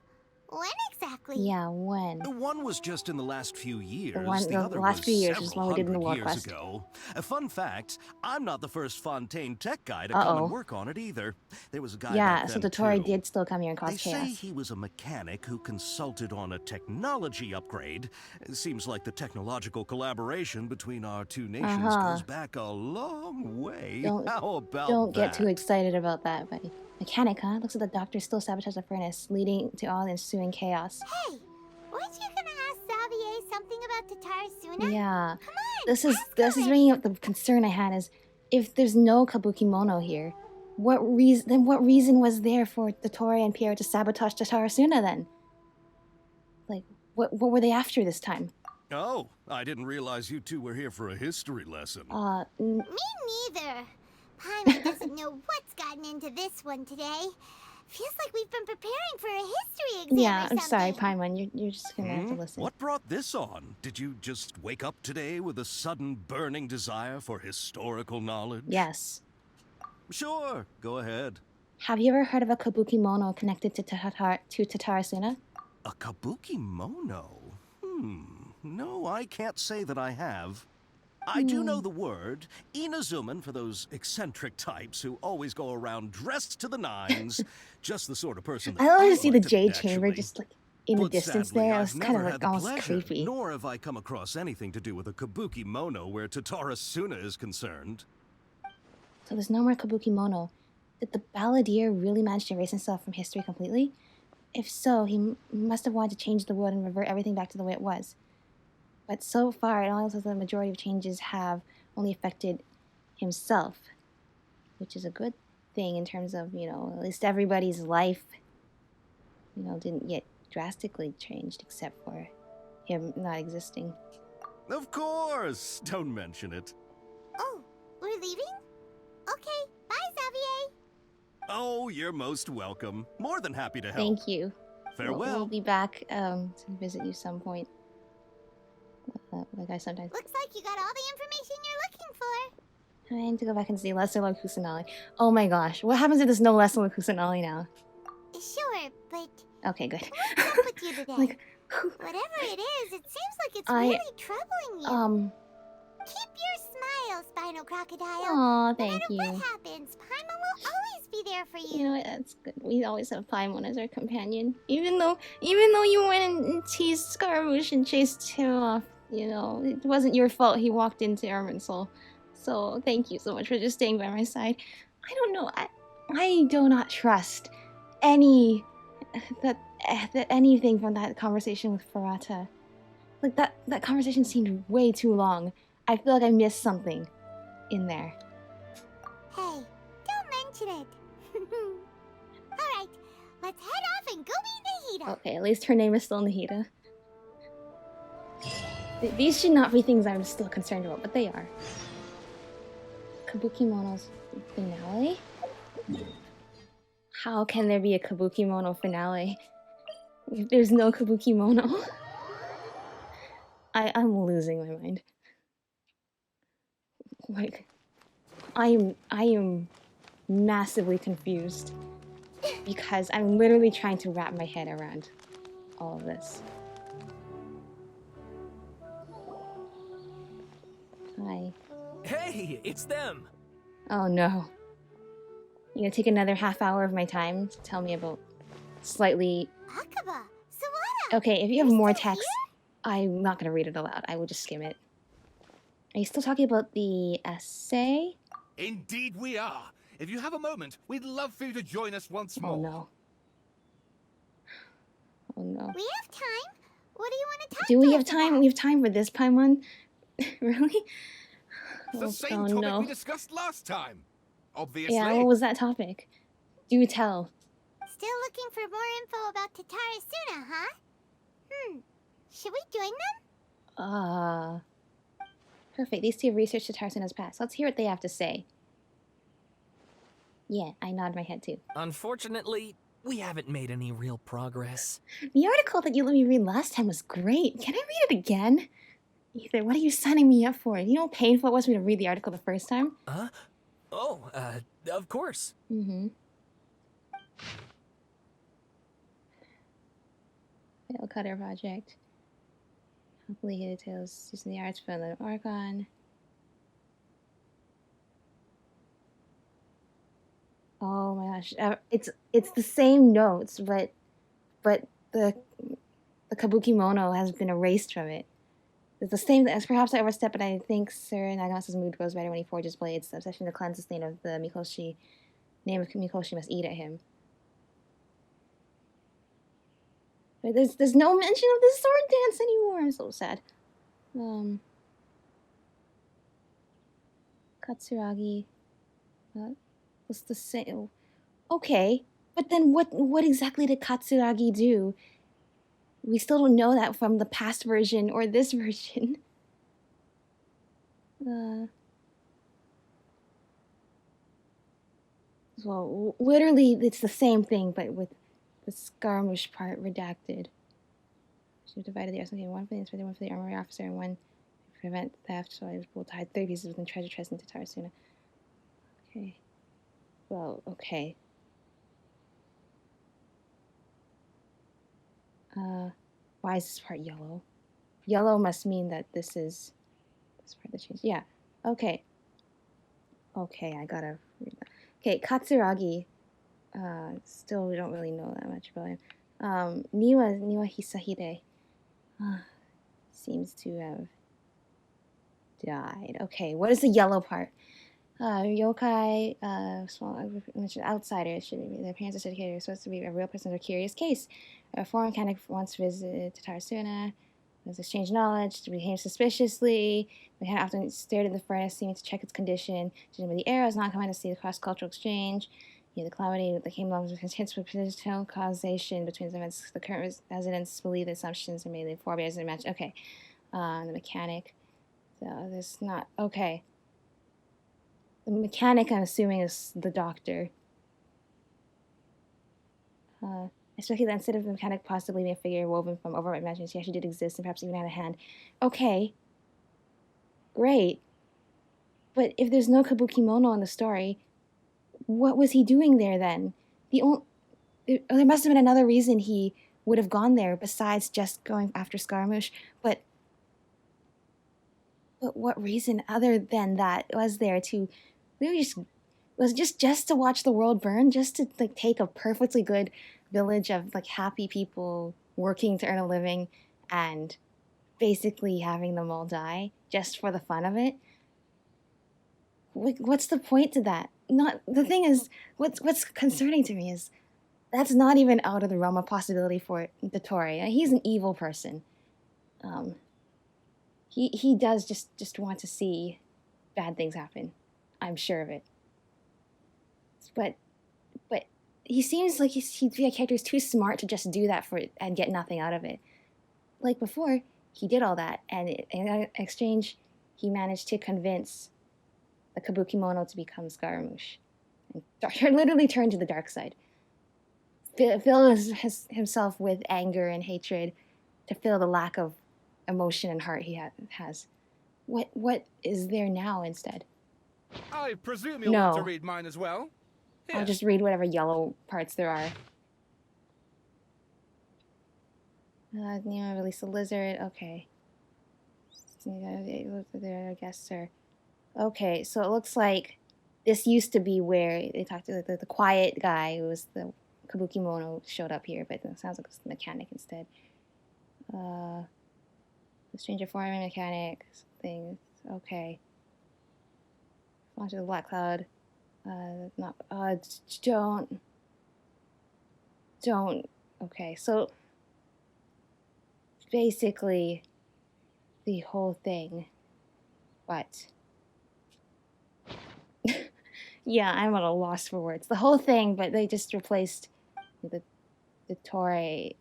When exactly? Yeah, when? The one was just in the last few years. The other last was few years is several when we did in the hundred World years Quest. ago. A fun fact, I'm not the first Fontaine tech guy to come and work on it either. There was a guy back so then, Dottore too. did still come here and cause They chaos. say he was a mechanic who consulted on a technology upgrade. It seems like the technological collaboration between our two nations goes back a long way. How about Don't get that? too excited about that, buddy. Mechanic, huh? Looks like the doctor still sabotaged the furnace, leading to all the ensuing chaos. Hey, weren't you gonna ask Xavier something about Tatarasuna? Yeah. Come on, This is bringing up the concern I had is, if there's no Kabukimono here, what reason was there for Dottore and Pierre to sabotage Tatarasuna then? Like, what were they after this time? Oh, I didn't realize you two were here for a history lesson. Me neither. Paimon doesn't know what's gotten into this one today. Feels like we've been preparing for a history exam yeah, or I'm sorry, something. Paimon. You're just gonna have to listen. What brought this on? Did you just wake up today with a sudden burning desire for historical knowledge? Yes. Sure, go ahead. Have you ever heard of a Kabukimono connected to Tatarasuna? A Kabukimono? No, I can't say that I have. I do know the word. Inazuman for those eccentric types who always go around dressed to the nines. Just the sort of person that I always I'd see like the to meet, Jade Chamber actually. just like in the But distance sadly, there. It I've was kind never of had like the almost pleasure, creepy. Nor have I come across anything to do with a Kabukimono where Tatarasuna is concerned. So there's no more Kabukimono. Did the Balladeer really manage to erase himself from history completely? If so, he must have wanted to change the world and revert everything back to the way it was. But so far, it only looks like the majority of changes have only affected himself, which is a good thing in terms of, you know, at least everybody's life, you know, didn't get drastically changed except for him not existing. Of course! Don't mention it. Oh, we're leaving? Okay, bye, Xavier. Oh, you're most welcome. More than happy to help. Thank you. Farewell. We'll be back to visit you some point. Like I sometimes. Looks like you got all the information you're looking for. I need to go back and see Lesser Lord Kusanali. Oh my gosh, what happens if there's no Lesser Lord Kusanali now? Sure, but Okay, good. what's up with you today? Like, whatever it is, it seems like it's really troubling you. Keep your smile, Spinal Crocodile. Aw, thank no matter you. what happens, Paimon will always be there for you. You know what? That's good. We always have Paimon as our companion, even though you went and teased Scaramouche and chased him off. You know, it wasn't your fault. He walked into Irminsul. So thank you so much for just staying by my side. I don't know. I do not trust that anything from that conversation with Ferrata. Like that conversation seemed way too long. I feel like I missed something in there. Hey, don't mention it. Alright, let's head off and go meet Nahida. Okay, at least her name is still Nahida. These should not be things I'm still concerned about, but they are. Kabukimono's finale? How can there be a Kabukimono finale if there's no Kabukimono? I'm losing my mind. Like, I am massively confused because I'm literally trying to wrap my head around all of this. Hi. Hey, it's them! Oh no. You gonna take another half hour of my time to tell me about slightly... Akaba, Sawada! Okay, if you have more text, I'm not gonna read it aloud. I will just skim it. Are you still talking about the essay? Indeed we are. If you have a moment, we'd love for you to join us once more. Oh no. Oh no. We have time. What do you want to talk Do we to have us time? about? We have time for this Paimon? Really? It's the same topic we discussed last time. Obviously. Yeah, what was that topic? Do tell. Still looking for more info about Tatarasuna, huh? Should we join them? Perfect. These two have researched Tatarasuna's past. Let's hear what they have to say. Yeah, I nod my head too. Unfortunately, we haven't made any real progress. The article that you let me read last time was great. Can I read it again? Aether, what are you signing me up for? You know how painful it was for me to read the article the first time? Huh? Oh, of course. Mm-hmm. Fail Cutter Project. Completed details using the arts from the Archon. Oh my gosh. It's the same notes, but the Kabukimono has been erased from it. It's the same as perhaps I overstep, but I think Sir Nagasa's mood grows better when he forges blades. The obsession to cleanse the name of Mikoshi must eat at him. But there's no mention of the sword dance anymore. I'm so sad. Katsuragi. What's the same? Okay, but then what exactly did Katsuragi do? We still don't know that from the past version or this version. Well, literally, it's the same thing, but with the Scaramouche part redacted. She divided the arsenal into one for the inspector, one for the armory officer, and one to prevent theft. So I was able to hide 3 pieces within treasure chest into Tatarasuna. Okay. Well, okay. Why is this part yellow? Yellow must mean that this is this part that changed. Yeah. Okay. Okay, I gotta read that. Okay, Katsuragi. Still, we don't really know that much about him. Niwa Hisahide seems to have died. Okay, what is the yellow part? Yokai, small outsiders, their parents are dedicated, are supposed to be a real person or curious case. A foreign mechanic once visited Tatarasuna, was exchanged knowledge, behaved suspiciously. The mechanic often stared at the furnace, seeming to check its condition. Judging by the arrows, not coming to see the cross-cultural exchange. The calamity that came along with hints of potential causation between the events. The current residents believe the assumptions are made. The forebears and match. Okay, the mechanic. So there's not. Okay. The mechanic, I'm assuming, is the doctor. I speculate that instead of the mechanic possibly being a figure woven from overripe imagination, she actually did exist and perhaps even had a hand. Okay. Great. But if there's no Kabukimono in the story, what was he doing there then? There must have been another reason he would have gone there besides just going after Scaramouche. But what reason other than that was there to really just was just to watch the world burn, just to like take a perfectly good village of like happy people working to earn a living and basically having them all die just for the fun of it. What's the point to that? Not the thing is, what's concerning to me is that's not even out of the realm of possibility for Dottore. He's an evil person. He does just want to see bad things happen. I'm sure of it. But he seems like the character is too smart to just do that for it and get nothing out of it. Like before, he did all that, and in exchange, he managed to convince the Kabukimono to become Scaramouche. And literally turn to the dark side. Fill himself with anger and hatred to fill the lack of emotion and heart he has. What is there now instead? I presume you'll want to read mine as well. Here. I'll just read whatever yellow parts there are. Niwa release a lizard. Okay. I guess, sir. Okay, so it looks like this used to be where they talked to the quiet guy who was the Kabukimono showed up here, but it sounds like it's the mechanic instead. The stranger forming mechanic thing. Okay. Onto the black cloud. Don't. Okay, so basically the whole thing, but yeah, I'm at a loss for words. The whole thing, but they just replaced the Dottore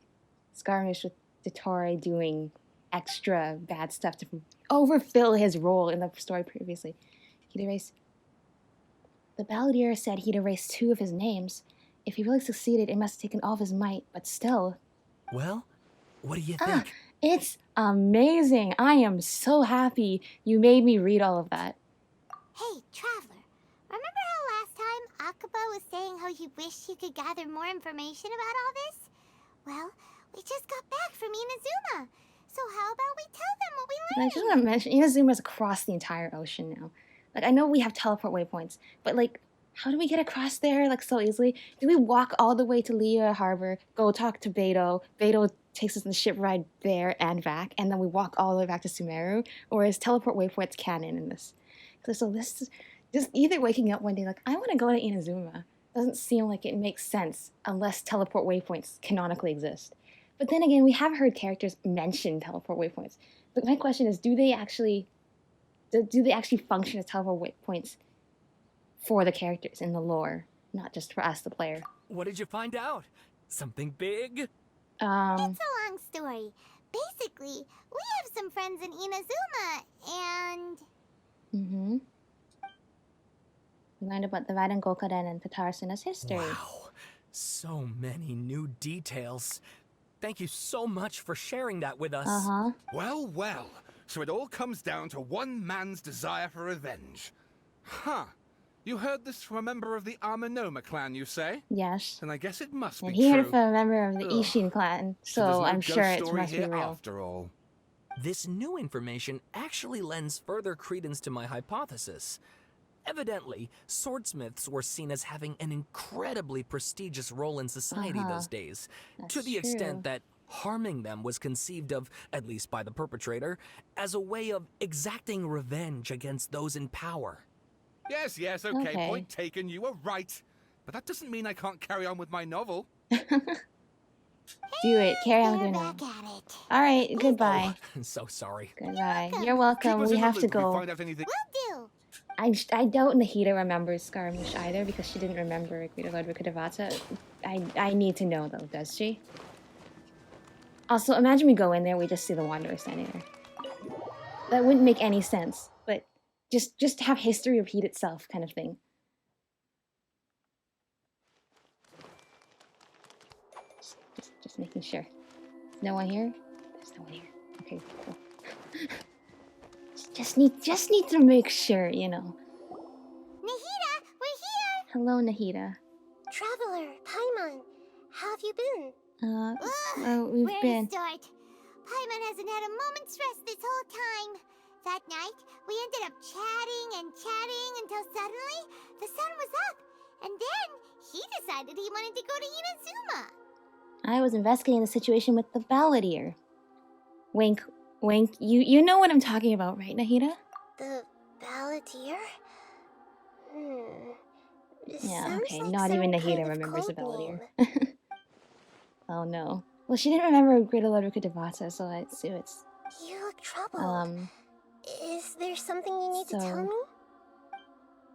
Scaramouche with Dottore doing extra bad stuff to overfill his role in the story previously. He'd erase. The balladeer said he'd erased 2 of his names. If he really succeeded, it must have taken all of his might, but still. Well, what do you think? It's amazing. I am so happy you made me read all of that. Hey, Traveler, remember how last time Akaba was saying how he wished he could gather more information about all this? Well, we just got back from Inazuma. So how about we tell them what we learned? I just want to mention, Inazuma's across the entire ocean now. Like, I know we have teleport waypoints, but like, how do we get across there like so easily? Do we walk all the way to Liyue Harbor, go talk to Beto? Beto takes us on the ship ride there and back, and then we walk all the way back to Sumeru? Or is teleport waypoints canon in this? So this is just either waking up one day like, I want to go to Inazuma. Doesn't seem like it makes sense unless teleport waypoints canonically exist. But then again, we have heard characters mention teleport waypoints. But my question is, do they actually function as teleport waypoints for the characters in the lore, not just for us, the player? What did you find out? Something big? It's a long story. Basically, we have some friends in Inazuma, and... Mm-hmm. We learned about the Raiden Gokaden and Tatarasuna's history. Wow. So many new details. Thank you so much for sharing that with us. Uh-huh. Well. So it all comes down to one man's desire for revenge. Huh. You heard this from a member of the Amanoma clan, you say? Yes. Then I guess it must and be he true. heard it from a member of the Ishin clan, so there's no I'm ghost sure it story must be here real. after all. This new information actually lends further credence to my hypothesis. Evidently, swordsmiths were seen as having an incredibly prestigious role in society those days, to the extent that harming them was conceived of, at least by the perpetrator, as a way of exacting revenge against those in power. Yes, okay, point taken, you were right. But that doesn't mean I can't carry on with my novel. Do it. Carry on with your novel. Alright, goodbye. Oh, so sorry. Goodbye. You're welcome. We have to go. Will do. I doubt Nahida remembers Scaramouche either, because she didn't remember Greater Lord Rikudavata. I need to know, though, does she? Also, imagine we go in there, we just see the Wanderer standing there. That wouldn't make any sense, but just have history repeat itself kind of thing. Just making sure. No one here? There's no one here. Okay, cool. just need to make sure, you know. Nahida, we're here! Hello, Nahida. Traveler, Paimon, how have you been? We've Where been... to start? Paimon hasn't had a moment's rest this whole time. That night, we ended up chatting and chatting until suddenly the sun was up. And then he decided he wanted to go to Inazuma. I was investigating the situation with the balladeer. Wink, wink. You know what I'm talking about, right, Nahida? The balladeer? Yeah, okay. Like Not even some Nahida kind of remembers the code balladeer. name. Oh no. Well, she didn't remember Greater Lord Rukkhadevata, so I assume it's... You look troubled. Is there something you need to tell me?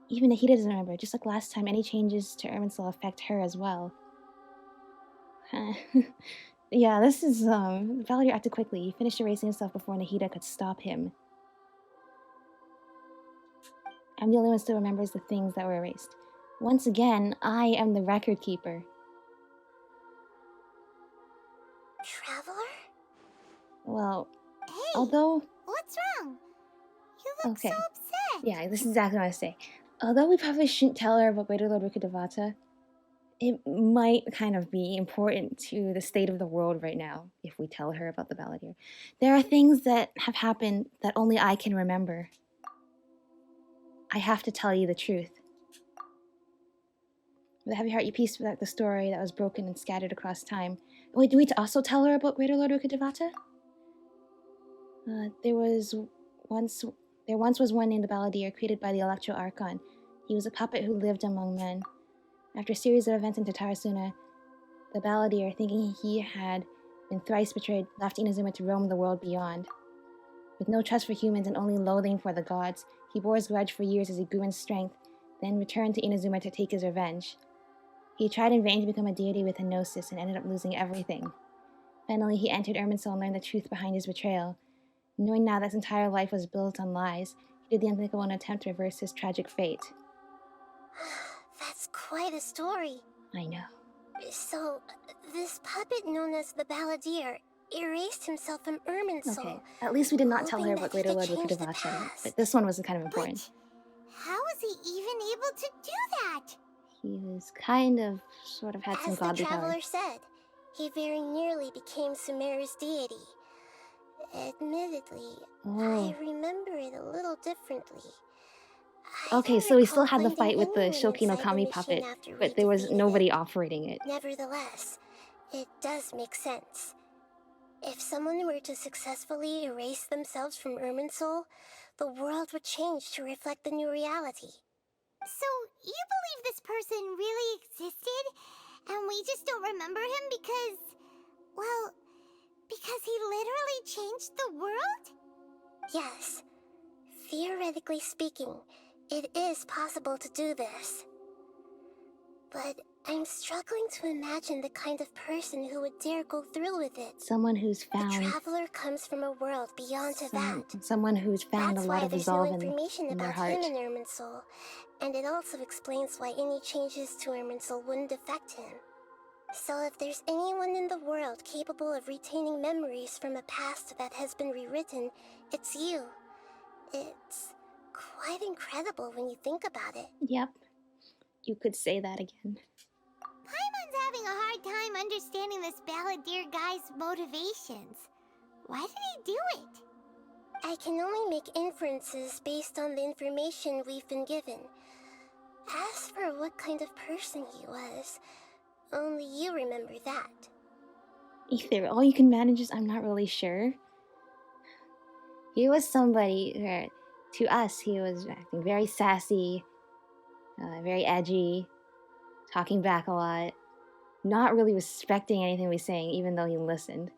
Even Nahida doesn't remember. Just like last time, any changes to Irminsul affect her as well. Yeah, this is, Balladeer acted quickly. He finished erasing himself before Nahida could stop him. I'm the only one who still remembers the things that were erased. Once again, I am the record keeper. Traveler? Well, Hey, although... what's wrong? You look Okay. so upset. Yeah, this is exactly what I say. Although we probably shouldn't tell her about Greater Lord Rukkhadevata, it might kind of be important to the state of the world right now if we tell her about the balladeer. There are things that have happened that only I can remember. I have to tell you the truth. With a heavy heart, you pieced back the story that was broken and scattered across time. Wait, do we also tell her about Greater Lord Rukkhadevata? There once was one named the Balladeer, created by the Electro Archon. He was a puppet who lived among men. After a series of events in Tatarasuna, the Balladeer, thinking he had been thrice betrayed, left Inazuma to roam the world beyond. With no trust for humans and only loathing for the gods, he bore his grudge for years as he grew in strength, then returned to Inazuma to take his revenge. He tried in vain to become a deity with a gnosis and ended up losing everything. Finally, he entered Irminsul and learned the truth behind his betrayal. Knowing now that his entire life was built on lies, he did the unthinkable in an attempt to reverse his tragic fate. That's quite a story. I know. So, this puppet known as the Balladeer erased himself from Irminsul. Okay, at least we did not tell her hoping about that he Greater could Lord change the Rukkhadevata, past. but this one was kind of important. How was he even able to do that? He was kind of, sort of had some As the godly traveler power. said, he very nearly became Sumeru's deity. Admittedly, I remember it a little differently. Okay, so he still had the fight with the Shoki no Kami puppet, but there was nobody operating it. Nevertheless, it does make sense. If someone were to successfully erase themselves from Irminsul, the world would change to reflect the new reality. So, you believe this person really existed, and we just don't remember him because, well, because he literally changed the world? Yes. Theoretically speaking, it is possible to do this. But I'm struggling to imagine the kind of person who would dare go through with it. Someone who's The found... traveler comes from a world beyond to that. Someone who's found That's a lot why of there's resolve no information in their about heart. him in Irminsul, and it also explains why any changes to Irminsul wouldn't affect him. So if there's anyone in the world capable of retaining memories from a past that has been rewritten, it's you. It's quite incredible when you think about it. Yep. You could say that again. Paimon's having a hard time understanding this Balladeer guy's motivations. Why did he do it? I can only make inferences based on the information we've been given. As for what kind of person he was, only you remember that. Either all you can manage is I'm not really sure. He was somebody where, to us, he was acting very sassy, very edgy, talking back a lot, not really respecting anything we were saying, even though he listened,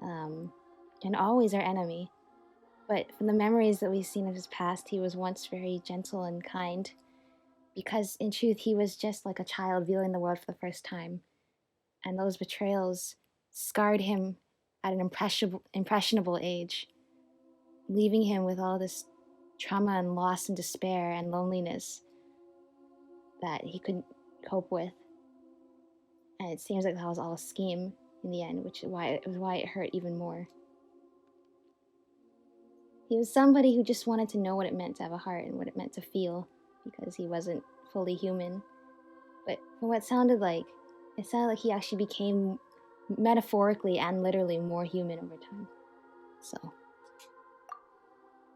and always our enemy. But from the memories that we've seen of his past, he was once very gentle and kind, because in truth, he was just like a child viewing the world for the first time. And those betrayals scarred him at an impressionable age, leaving him with all this trauma and loss and despair and loneliness that he couldn't cope with. And it seems like that was all a scheme in the end, which is why it hurt even more. He was somebody who just wanted to know what it meant to have a heart and what it meant to feel, because he wasn't fully human. But from what it sounded like he actually became metaphorically and literally more human over time. So,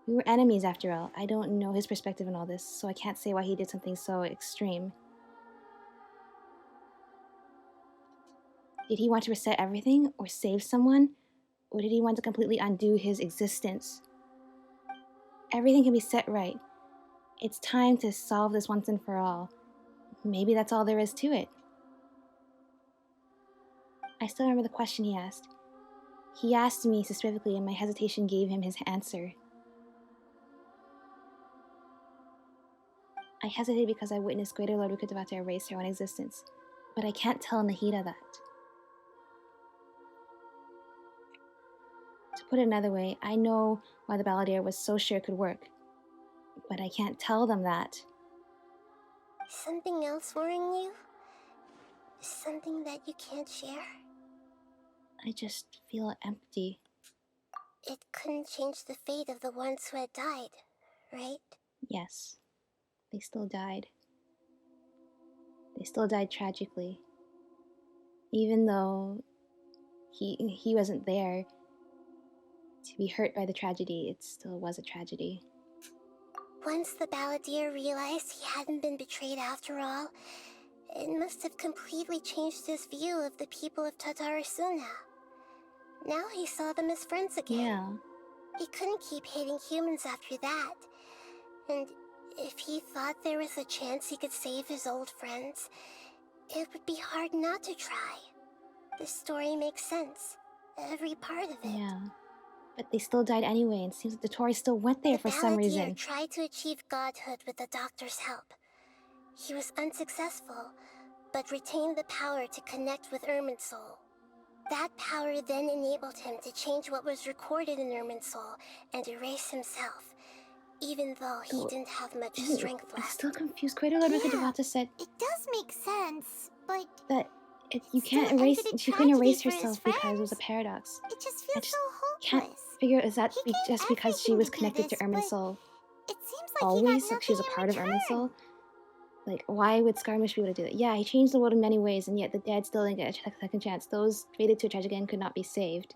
We were enemies after all. I don't know his perspective on all this, so I can't say why he did something so extreme. Did he want to reset everything, or save someone? Or did he want to completely undo his existence? Everything can be set right. It's time to solve this once and for all. Maybe that's all there is to it. I still remember the question he asked. He asked me specifically, and my hesitation gave him his answer. I hesitated because I witnessed Greater Lord Rukkhadevata erase her own existence, but I can't tell Nahida that. To put it another way, I know why the Balladeer was so sure it could work, but I can't tell them that. Something else worrying you? Something that you can't share? I just feel empty. It couldn't change the fate of the ones who had died, right? Yes. They still died. They still died tragically. Even though he wasn't there to be hurt by the tragedy, it still was a tragedy. Once the Balladeer realized he hadn't been betrayed after all, it must have completely changed his view of the people of Tatarasuna. Now he saw them as friends again. Yeah. He couldn't keep hating humans after that. And if he thought there was a chance he could save his old friends, it would be hard not to try. This story makes sense. Every part of it. Yeah. But they still died anyway, and it seems like Dottore still went there for some reason. The Balladeer tried to achieve godhood with the doctor's help. He was unsuccessful, but retained the power to connect with Irminsul. That power then enabled him to change what was recorded in Irminsul and erase himself, even though he didn't have much strength left. I'm still confused. Greater Lord Rukkhadevata said it does make sense, but that you can't erase. She couldn't erase herself because it was a paradox. It just feels so can't hopeless. figure is that just because she was connected to Irminsul It seems like always, like she was a part of Irminsul. Like, why would Scaramouche be able to do that? Yeah, he changed the world in many ways, and yet the dead still didn't get a second chance. Those fated to a tragic end could not be saved.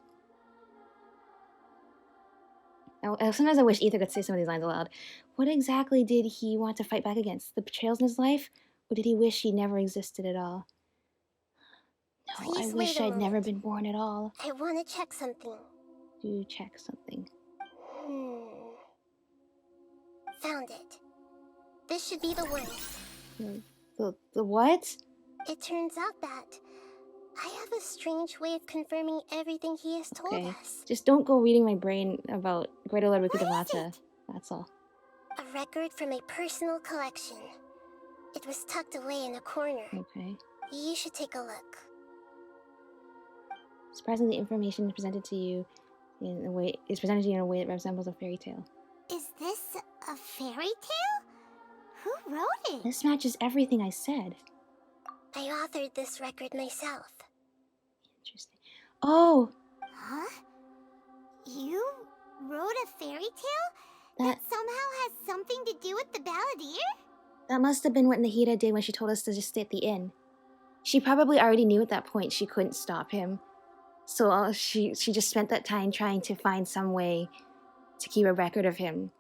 Sometimes I wish Aether could say some of these lines aloud. What exactly did he want to fight back against? The betrayals in his life? Or did he wish he never existed at all? No, I wish I'd never been born at all. I want to check something. Do check something. Found it. This should be the one. The what? It turns out that I have a strange way of confirming everything he has told us. Just don't go reading my brain about Greater Lord Rukkhadevata. That's all. A record from a personal collection. It was tucked away in a corner. Okay. You should take a look. Surprisingly, information presented to you in a way that resembles a fairy tale. Is this a fairy tale? Who wrote it? This matches everything I said. I authored this record myself. Interesting. Oh! Huh? You wrote a fairy tale? That somehow has something to do with the Balladeer? That must have been what Nahida did when she told us to just stay at the inn. She probably already knew at that point she couldn't stop him. So she just spent that time trying to find some way to keep a record of him.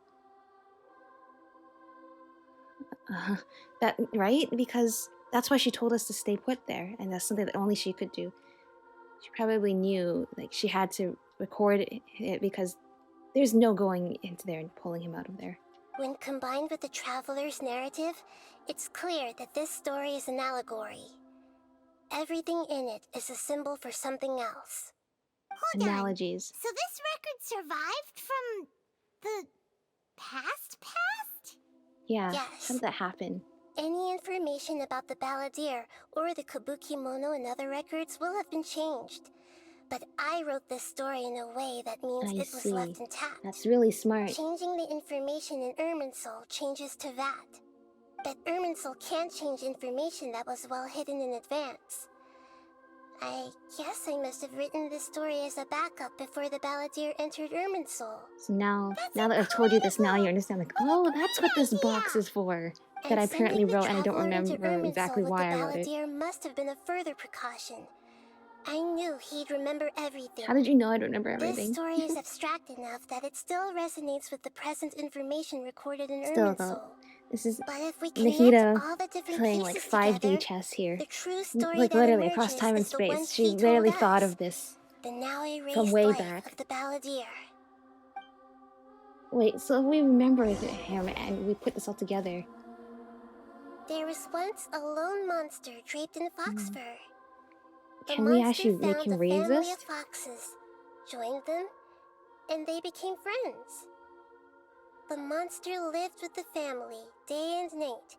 Right? Because that's why she told us to stay put there, and that's something that only she could do. She probably knew, like, she had to record it because there's no going into there and pulling him out of there. When combined with the traveler's narrative, it's clear that this story is an allegory. Everything in it is a symbol for something else. Hold Analogies. On. So this record survived from the past? Yeah, yes. How did that happen? Any information about the Balladeer or the Kabuki Mono and other records will have been changed. But I wrote this story in a way that means it was left intact. That's really smart. Changing the information in Irminsul changes to that. But Irminsul can't change information that was well hidden in advance. I guess I must have written this story as a backup before the Balladeer entered Irminsul. So now that I've told you this, now you understand, like, oh, that's what this box is for. That I apparently wrote, and I don't remember exactly why I wrote it. The Balladeer must have been a further precaution. I knew he'd remember everything. How did you know I'd remember This everything? story is abstract enough that it still resonates with the present information recorded in Still, Irmin's though, soul. this is But if we connect Nahida all the different playing like pieces 5D together, chess here. the true story Like that literally emerges across time and is the one space. She he literally told thought us, of this the now erased from way life back. of the balladeer. Wait, so if we remember him and we put this all together. There was once a lone monster draped in fox fur. The Can we monster actually make found him a family of resist? foxes, joined them, and they became friends. The monster lived with the family day and night,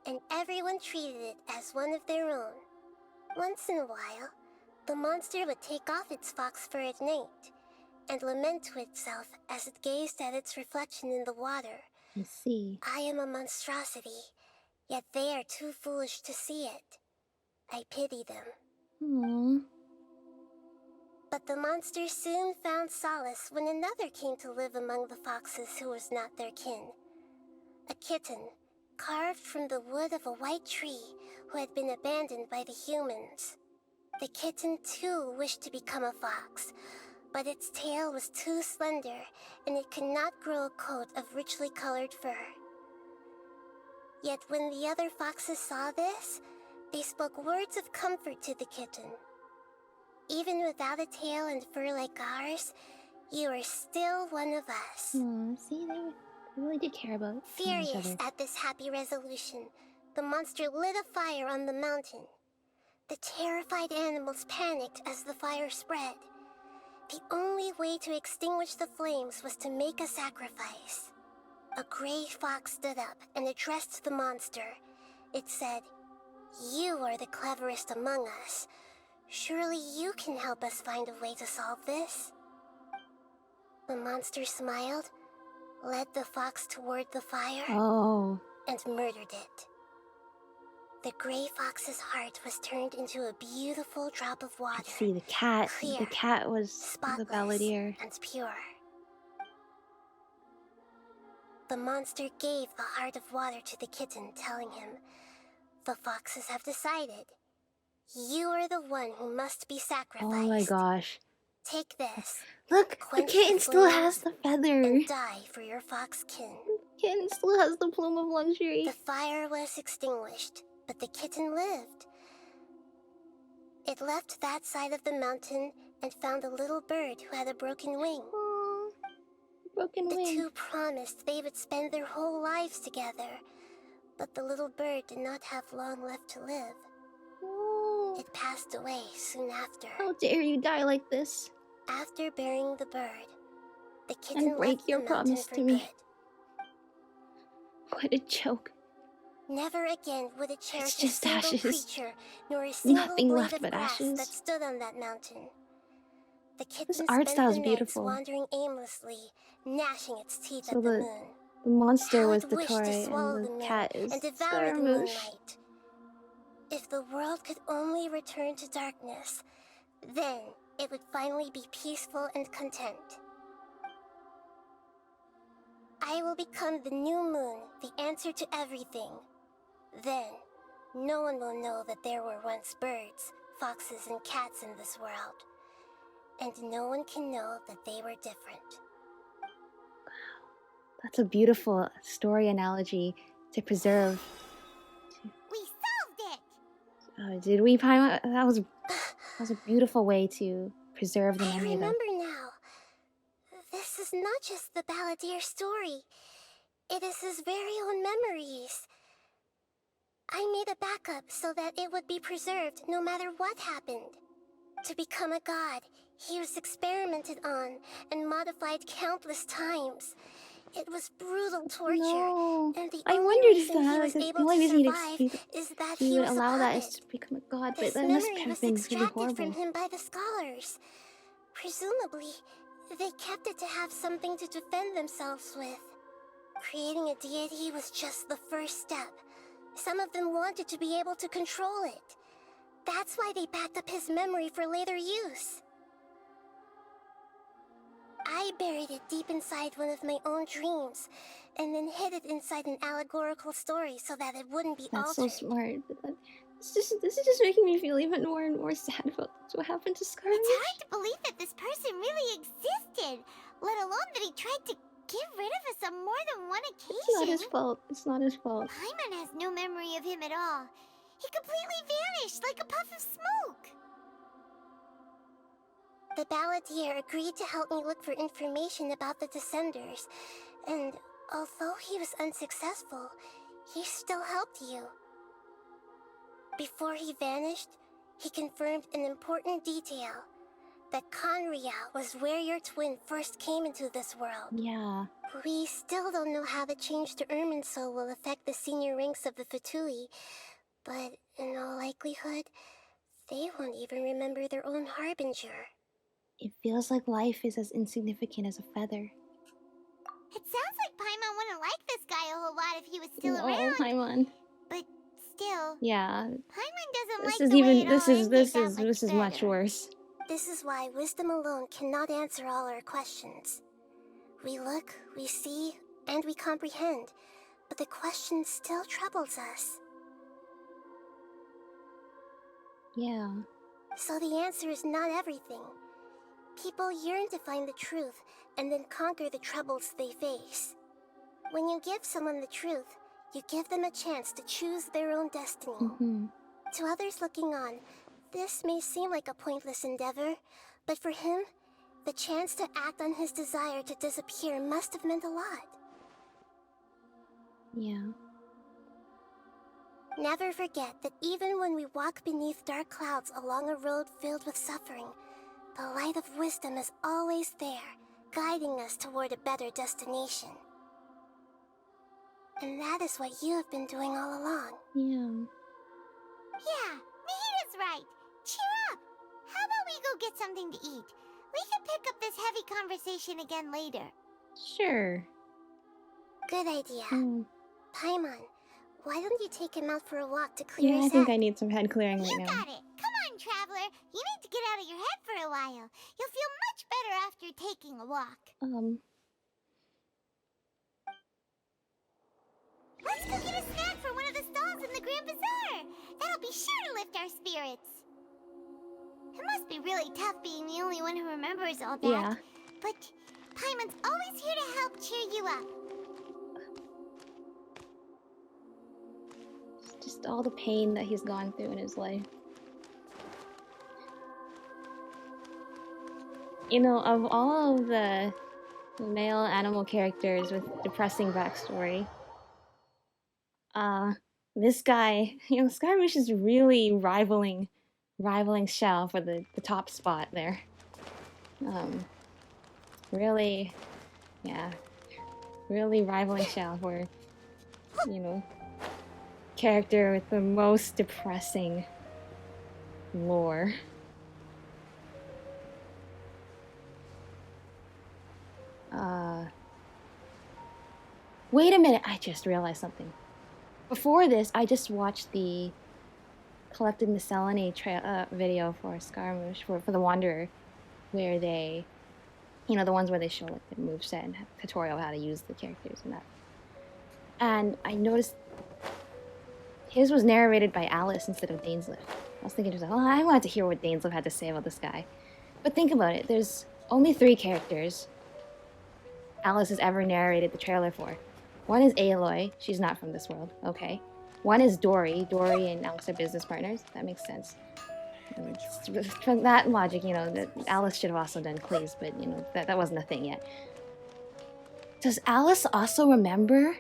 and everyone treated it as one of their own. Once in a while, the monster would take off its fox fur at night and lament to itself as it gazed at its reflection in the water. I see. I am a monstrosity, yet they are too foolish to see it. I pity them. Aww. But the monster soon found solace when another came to live among the foxes who was not their kin. A kitten, carved from the wood of a white tree who had been abandoned by the humans. The kitten too wished to become a fox, but its tail was too slender and it could not grow a coat of richly colored fur. Yet when the other foxes saw this, they spoke words of comfort to the kitten. Even without a tail and fur like ours, you are still one of us. Aw, see, they really did care about each Furious other. at this happy resolution, the monster lit a fire on the mountain. The terrified animals panicked as the fire spread. The only way to extinguish the flames was to make a sacrifice. A gray fox stood up and addressed the monster. It said, "You are the cleverest among us. Surely you can help us find a way to solve this." The monster smiled, led the fox toward the fire, and murdered it. The gray fox's heart was turned into a beautiful drop of water. See, the cat. Clear, The cat was the spotless, balladeer. and pure. The monster gave the heart of water to the kitten, telling him, "The foxes have decided. You are the one who must be sacrificed. Oh my gosh. Take this. Look, the Quench kitten still flames, has the feather. and die for your fox kin." The kitten still has the plume of luxury. The fire was extinguished, but the kitten lived. It left that side of the mountain and found a little bird who had a broken wing. Aww, broken The wing. two promised they would spend their whole lives together, but the little bird did not have long left to live. It passed away soon after. How dare you die like this? After burying the bird, the kitten And break left your the mountain promise for to me. good. What a joke. Never again would it cherish a just single ashes. creature, nor a single Nothing blade left of but grass ashes. that stood on that mountain. The kitten art spent style is the nights beautiful. wandering aimlessly, gnashing its teeth So at the moon. the monster How was it wished to Dottore swallow and the the moon cat is and devour the Scaramouche. moonlight. If the world could only return to darkness, then it would finally be peaceful and content. I will become the new moon, the answer to everything. Then, no one will know that there were once birds, foxes, and cats in this world. And no one can know that they were different. That's a beautiful story analogy to preserve. We solved it! Oh, did we, Paimon? That was a beautiful way to preserve the I memory of remember now. This is not just the balladeer story. It is his very own memories. I made a backup so that it would be preserved no matter what happened. To become a god, he was experimented on and modified countless times. It was brutal torture, No. and the I only wondered if reason he that, was like, the able only to reason he'd survive is that he would was allow a that puppet. is to become a god, but His that must memory have was been really extracted horrible. from him by the scholars. Presumably, they kept it to have something to defend themselves with. Creating a deity was just the first step. Some of them wanted to be able to control it. That's why they backed up his memory for later use. I buried it deep inside one of my own dreams, and then hid it inside an allegorical story so that it wouldn't be That's altered. so smart. But This is just making me feel even more and more sad about what happened to Scaramouche. It's hard to believe that this person really existed, let alone that he tried to get rid of us on more than one occasion. It's not his fault. It's not his fault. Paimon has no memory of him at all. He completely vanished like a puff of smoke. The balladeer agreed to help me look for information about the Descenders, and although he was unsuccessful, he still helped you. Before he vanished, he confirmed an important detail, that Conria was where your twin first came into this world. Yeah. We still don't know how the change to Irminsul will affect the senior ranks of the Fatui, but in all likelihood, they won't even remember their own harbinger. It feels like life is as insignificant as a feather. It sounds like Paimon wouldn't like this guy a whole lot if he was still Oh, around. Paimon. But still, Yeah. Paimon doesn't This like is the way even. it all This is much worse. This is why wisdom alone cannot answer all our questions. We look, we see, and we comprehend, but the question still troubles us. Yeah. So the answer is not everything. People yearn to find the truth and then conquer the troubles they face. When you give someone the truth, you give them a chance to choose their own destiny. To others looking on, this may seem like a pointless endeavor, but for him, the chance to act on his desire to disappear must have meant a lot. Yeah. Never forget that even when we walk beneath dark clouds along a road filled with suffering, the light of wisdom is always there, guiding us toward a better destination. And that is what you have been doing all along. Yeah. Yeah, Nahita's right. Cheer up. How about we go get something to eat? We can pick up this heavy conversation again later. Sure. Good idea. Mm. Paimon, why don't you take him out for a walk to clear Yeah, his I think head? I need some head clearing right You now. got it. Come on, traveler. You need to get out of your head for a while. You'll feel much better after taking a walk. Let's go get a snack for one of the stalls in the Grand Bazaar. That'll be sure to lift our spirits. It must be really tough being the only one who remembers all that. Yeah. But Paimon's always here to help cheer you up. Just all the pain that he's gone through in his life. You know, of all of the male animal characters with depressing backstory, this guy, you know, Scaramouche is really rivaling Shao for the top spot there. Really, yeah, really rivaling Shao for, you know, character with the most depressing lore. Wait a minute, I just realized something. Before this, I just watched the Collected Miscellany video for Scaramouche, for the Wanderer, where they, you know, the ones where they show like the moveset and tutorial how to use the characters and that. And I noticed his was narrated by Alice instead of Dainsleif. I was thinking to myself, oh, I wanted to hear what Dainsleif had to say about this guy. But think about it, there's only 3 characters Alice has ever narrated the trailer for. One is Aloy, she's not from this world, okay. One is Dory and Alice are business partners, that makes sense. From that logic, you know, that Alice should have also done Cleese, but you know, that wasn't a thing yet. Does Alice also remember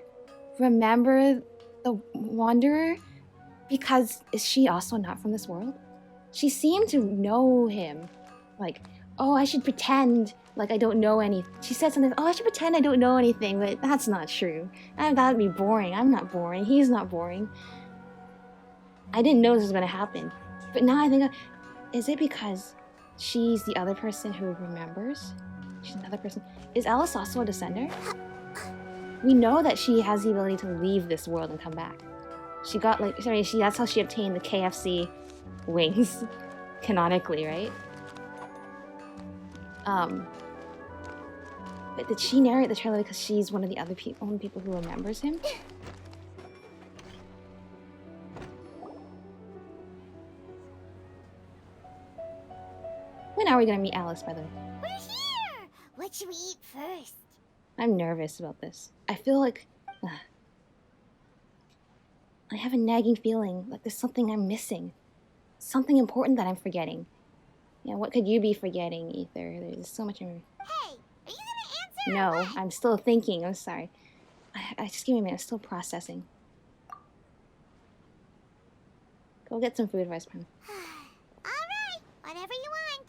the Wanderer? Because is she also not from this world? She seemed to know him. Like, oh, I should pretend like I don't know anything. She said something, oh, I should pretend I don't know anything, but that's not true. That would be boring. I'm not boring. He's not boring. I didn't know this was going to happen. But now I think, is it because she's the other person who remembers? She's another person. Is Alice also a descender? We know that she has the ability to leave this world and come back. She got like, sorry, that's how she obtained the KFC wings, canonically, right? But did she narrate the trailer because she's one of the only people who remembers him? When are we gonna meet Alice, by the way? We're here! What should we eat first? I'm nervous about this. I feel like... I have a nagging feeling like there's something I'm missing. Something important that I'm forgetting. Yeah, what could you be forgetting, Aether? There's so much... Hey, are you gonna answer? No, I'm still thinking. I'm sorry. Just give me a minute. I'm still processing. Go get some food, Vice Prime. Alright, whatever you want.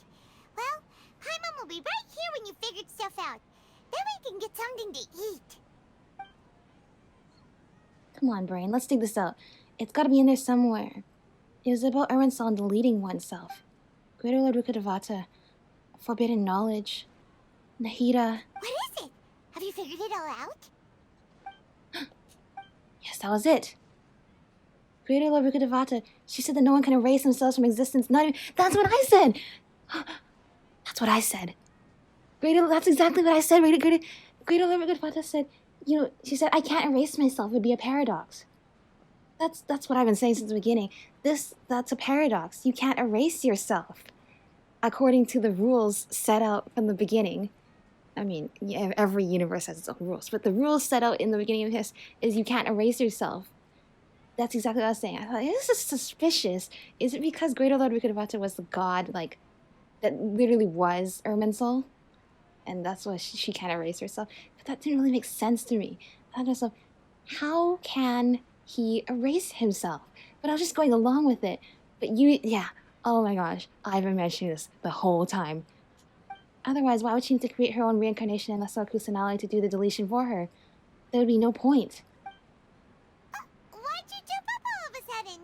Well, Paimon will be right here when you figured stuff out. Then we can get something to eat. Come on, brain. Let's dig this out. It's gotta be in there somewhere. It was about Erensal and deleting oneself. Greater Lord Rukkhadevata. Forbidden knowledge. Nahida. What is it? Have you figured it all out? Yes, that was it. Greater Lord Rukkhadevata. She said that no one can erase themselves from existence. Not even... That's what I said! That's what I said. That's exactly what I said. Greater Lord Rukkhadevata said... You know, she said, I can't erase myself. It would be a paradox. That's what I've been saying since the beginning. That's a paradox. You can't erase yourself. According to the rules set out from the beginning. I mean, every universe has its own rules. But the rules set out in the beginning of this is you can't erase yourself. That's exactly what I was saying. I thought, this is suspicious. Is it because Greater Lord Rukkhadevata was the god, like, that literally was Irminsul? And that's why she can't erase herself. But that didn't really make sense to me. I thought to myself, how can he erase himself? But I was just going along with it. But yeah. Oh my gosh. I've been mentioning this the whole time. Otherwise, why would she need to create her own reincarnation and Lesser Kusanali to do the deletion for her? There would be no point. Why'd you jump up all of a sudden?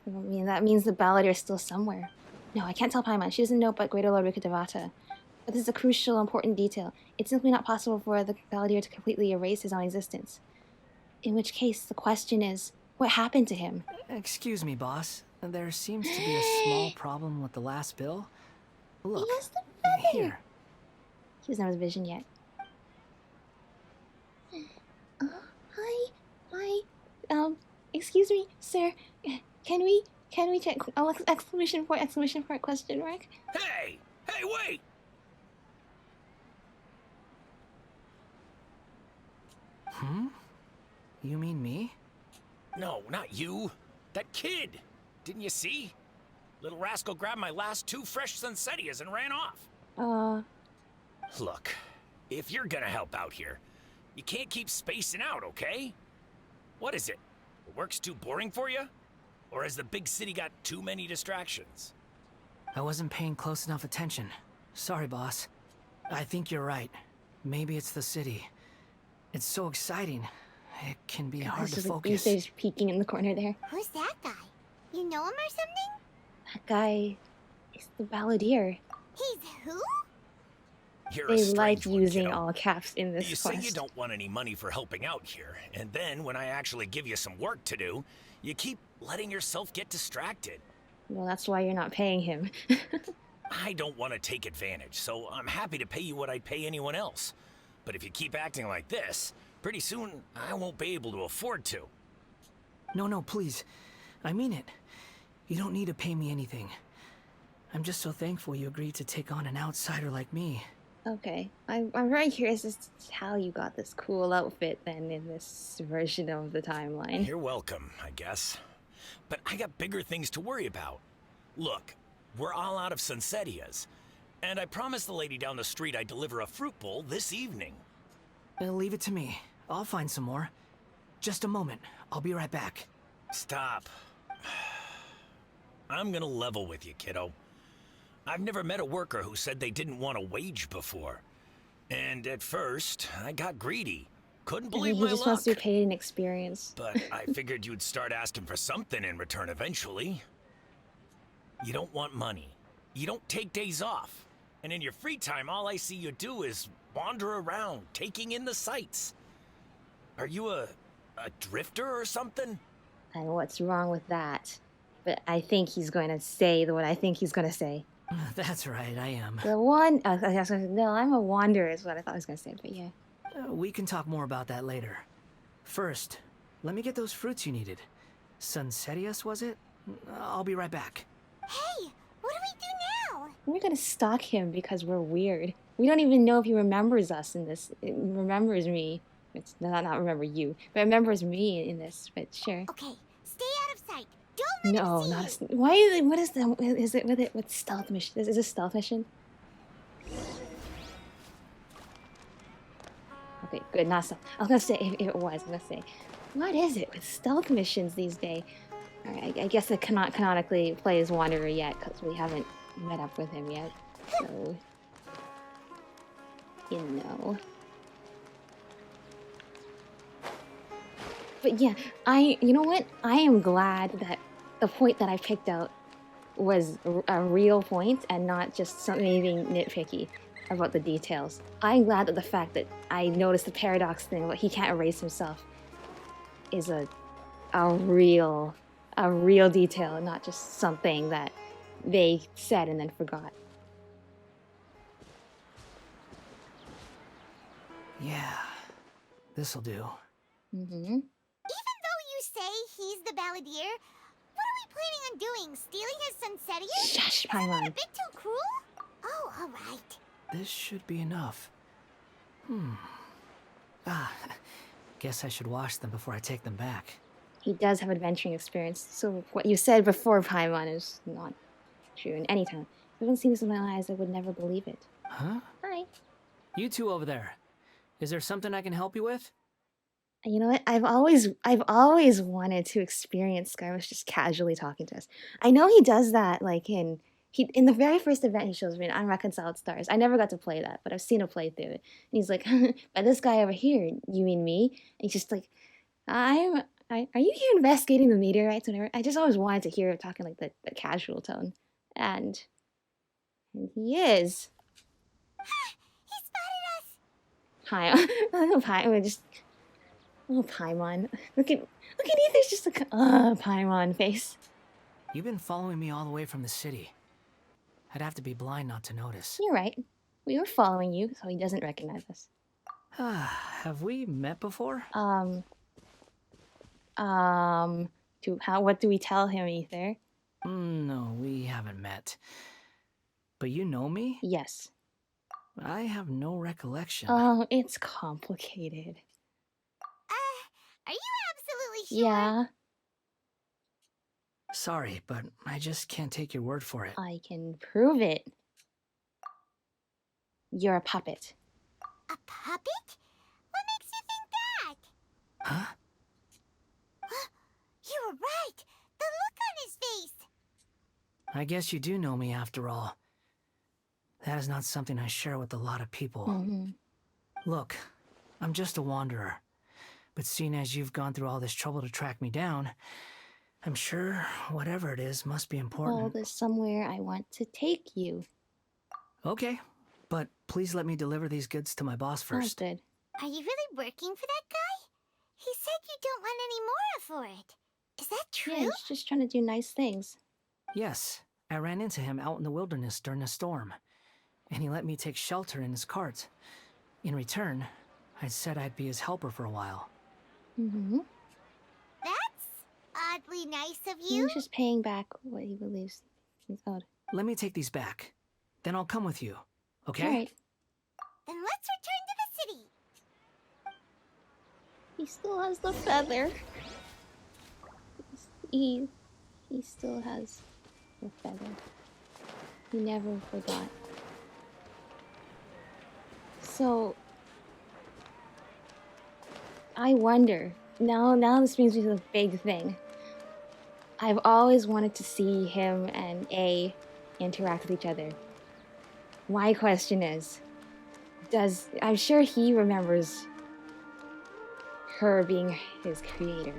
I mean, that means the Balladeer is still somewhere. No, I can't tell Paimon. She doesn't know about Greater Lord Rukkhadevata. But this is a crucial, important detail. It's simply not possible for the Balladeer to completely erase his own existence. In which case, the question is, what happened to him? Excuse me, boss. There seems to be a small problem with the last bill. Look, He has the feather. here. He doesn't have his vision yet. Hi. Excuse me, sir. Can we check? Oh, exclamation point, question mark. Hey, wait! You mean me? No, not you. That kid. Didn't you see? Little rascal grabbed my last 2 fresh Sunsettias and ran off. Look, if you're gonna help out here, you can't keep spacing out, okay? What is it? The work's too boring for you? Or has the big city got too many distractions? I wasn't paying close enough attention. Sorry, boss. I think you're right. Maybe it's the city. It's so exciting. It can be hard to focus. He's peeking in the corner there. Who's that guy? You know him or something? That guy is the Balladeer. He's who? You're a They strange like one, using kiddo. all caps in this You quest. say you don't want any money for helping out here, and then when I actually give you some work to do, you keep letting yourself get distracted. Well, that's why you're not paying him. I don't want to take advantage, so I'm happy to pay you what I'd pay anyone else. But if you keep acting like this, pretty soon I won't be able to afford to. No, please. I mean it. You don't need to pay me anything. I'm just so thankful you agreed to take on an outsider like me. Okay. I'm very curious as to how you got this cool outfit then in this version of the timeline. You're welcome, I guess. But I got bigger things to worry about. Look, we're all out of Sunsettias, and I promised the lady down the street I'd deliver a fruit bowl this evening. Leave it to me. I'll find some more. Just a moment. I'll be right back. Stop. I'm gonna level with you, kiddo. I've never met a worker who said they didn't want a wage before. And at first, I got greedy. Couldn't believe He my just luck. wants to be paid in experience. But I figured you'd start asking for something in return eventually. You don't want money. You don't take days off. And in your free time, all I see you do is wander around, taking in the sights. Are you a drifter or something? And what's wrong with that? But I think he's going to say what I think he's going to say. That's right, I am. No, I'm a wanderer is what I thought I was going to say, but yeah. We can talk more about that later. First, let me get those fruits you needed. Sunsettias, was it? I'll be right back. Hey, what do we do now? We're gonna stalk him because we're weird. We don't even know if he remembers us in this. It remembers me. It's not remember you, but remembers me in this. But sure. Okay, stay out of sight. Don't let No, him see not you. a. Why is it? What is that? Is it with it? With stealth mission? Is this stealth mission? Okay, good. Not stealth. I was gonna say if it was. I'm gonna say, what is it with stealth missions these days? All right, I guess it cannot canonically play as Wanderer yet because we haven't met up with him yet. So, you know. But yeah, you know what? I am glad that the point that I picked out was a real point and not just something being nitpicky about the details. I'm glad that the fact that I noticed the paradox thing, but he can't erase himself, is a real detail and not just something that they said and then forgot. Yeah, this'll do. Even though you say he's the balladeer, what are we planning on doing? Stealing his Sunsettier? Shush, Isn't that Paimon. a bit too cruel? Oh, alright. This should be enough. Guess I should wash them before I take them back. He does have adventuring experience, so what you said before, Paimon, is not true in any time. If I haven't seen this with my eyes, I would never believe it. Huh? Hi. You two over there. Is there something I can help you with? You know what? I've always wanted to experience Scaramouche just casually talking to us. I know he does that, like in the very first event he shows me in Unreconciled Stars. I never got to play that, but I've seen him play through it. And he's like, "But this guy over here, you mean me?" And he's just like, "Are you here investigating the meteorites?" Whatever. I just always wanted to hear him talking like the casual tone, and he is. He spotted us! Hi, hi. We're just. Oh, Paimon. Look at Aether's just like, Paimon face. You've been following me all the way from the city. I'd have to be blind not to notice. You're right. We were following you, so he doesn't recognize us. Have we met before? What do we tell him, Aether? No, we haven't met. But you know me? Yes. I have no recollection. Oh, it's complicated. Are you absolutely sure? Yeah. Sorry, but I just can't take your word for it. I can prove it. You're a puppet. A puppet? What makes you think that? Huh? You were right! The look on his face! I guess you do know me after all. That is not something I share with a lot of people. Look, I'm just a wanderer. But seeing as you've gone through all this trouble to track me down, I'm sure whatever it is must be important. Well, there's somewhere I want to take you. Okay, but please let me deliver these goods to my boss first. Oh, good. Are you really working for that guy? He said you don't want any more for it. Is that true? Yeah, he's just trying to do nice things. Yes, I ran into him out in the wilderness during a storm, and he let me take shelter in his cart. In return, I said I'd be his helper for a while. That's oddly nice of He you. was just paying back what he believes he's owed. Let me take these back. Then I'll come with you, okay? All right. Then let's return to the city. He still has the feather. He still has the feather. He never forgot. So I wonder, now this brings me to the big thing. I've always wanted to see him and A interact with each other. My question is, I'm sure he remembers her being his creator.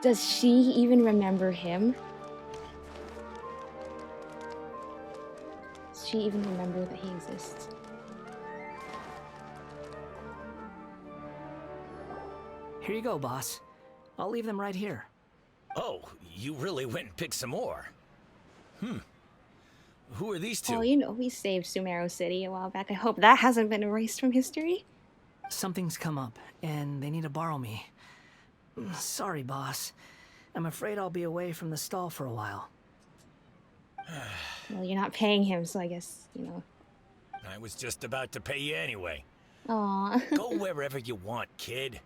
Does she even remember him? Does she even remember that he exists? Here you go, boss. I'll leave them right here. Oh, you really went and picked some more. Who are these two? Well, you know, we saved Sumeru City a while back. I hope that hasn't been erased from history. Something's come up, and they need to borrow me. Sorry, boss. I'm afraid I'll be away from the stall for a while. Well, you're not paying him, so I guess, you know. I was just about to pay you anyway. Aw. Go wherever you want, kid.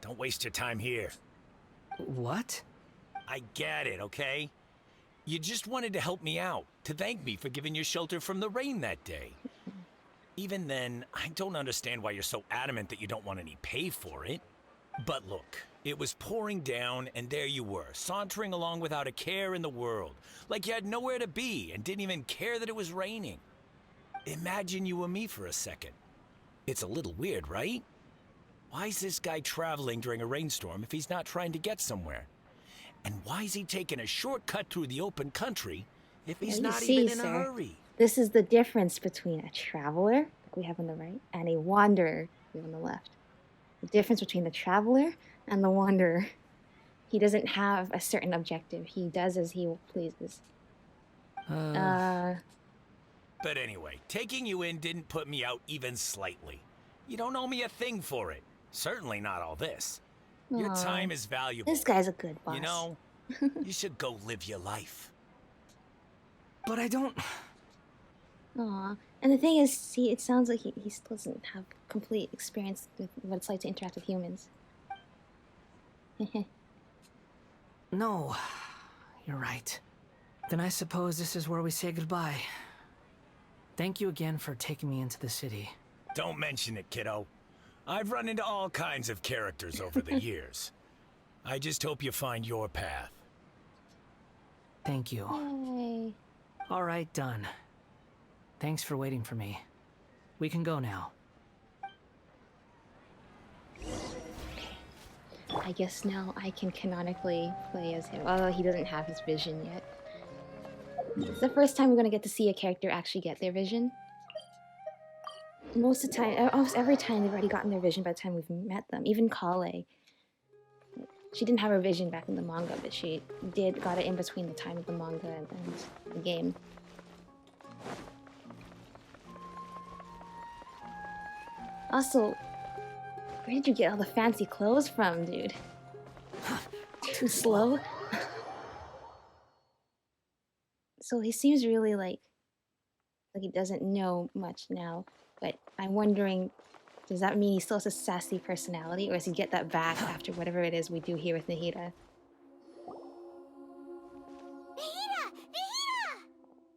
Don't waste your time here. What? I get it, okay? You just wanted to help me out, to thank me for giving you shelter from the rain that day. Even then, I don't understand why you're so adamant that you don't want any pay for it. But look, it was pouring down, and there you were, sauntering along without a care in the world, like you had nowhere to be and didn't even care that it was raining. Imagine you were me for a second. It's a little weird, right? Why is this guy traveling during a rainstorm if he's not trying to get somewhere? And why is he taking a shortcut through the open country if he's not even in a hurry? This is the difference between a traveler, like we have on the right, and a wanderer, we have on the left. The difference between the traveler and the wanderer. He doesn't have a certain objective. He does as he pleases. But anyway, taking you in didn't put me out even slightly. You don't owe me a thing for it. Certainly not all this. Your Aw. time is valuable. This guy's a good boss. You know, you should go live your life. But I don't... Aw. And the thing is, see, it sounds like he still doesn't have complete experience with what it's like to interact with humans. No, you're right. Then I suppose this is where we say goodbye. Thank you again for taking me into the city. Don't mention it, kiddo. I've run into all kinds of characters over the years. I just hope you find your path. Thank you. Yay. All right, done. Thanks for waiting for me. We can go now. I guess now I can canonically play as him. Although he doesn't have his vision yet. It's the first time we're gonna get to see a character actually get their vision. Most of the time, almost every time they've already gotten their vision by the time we've met them. Even Kale. She didn't have her vision back in the manga, but she got it in between the time of the manga and the game. Also, where did you get all the fancy clothes from, dude? Too slow? So he seems really like he doesn't know much now, but I'm wondering, does that mean he still has a sassy personality, or does he get that back after whatever it is we do here with Nahida?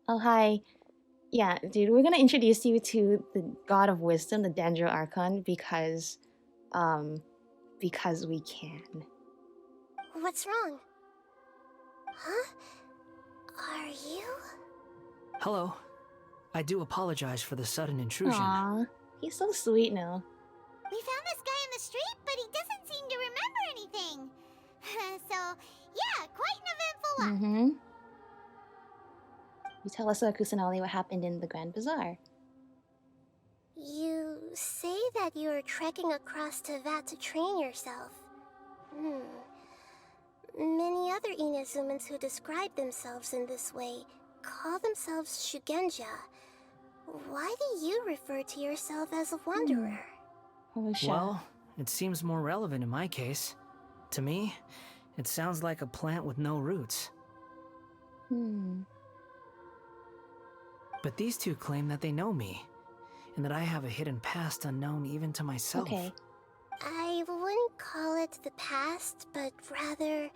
Oh, hi. Yeah, dude, we're gonna introduce you to the God of Wisdom, the Dendro Archon, because we can. What's wrong? Huh? Are you? Hello. I do apologize for the sudden intrusion. Aw, he's so sweet now. We found this guy in the street, but he doesn't seem to remember anything. So, yeah, quite an eventful one. You tell us, Kusanali, what happened in the Grand Bazaar. You say that you're trekking across Teyvat to train yourself. Many other Inazumans who describe themselves in this way call themselves Shugenja. Why do you refer to yourself as a wanderer? Well, it seems more relevant in my case. To me, it sounds like a plant with no roots. But these two claim that they know me, and that I have a hidden past unknown even to myself. Okay. I wouldn't call it the past, but rather...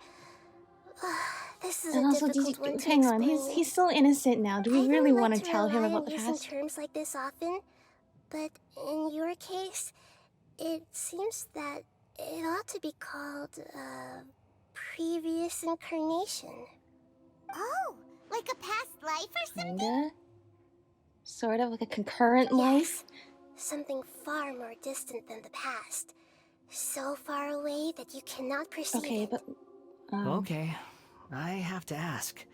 this is And a also, difficult one to hang on, explain. he's so innocent now. Do we really want to tell him about the using past? terms like this often, but in your case, it seems that it ought to be called previous incarnation. Oh, like a past life or something? Kinda? Sort of like a concurrent life? Something far more distant than the past. So far away that you cannot perceive Okay, it. but... Okay, I have to ask.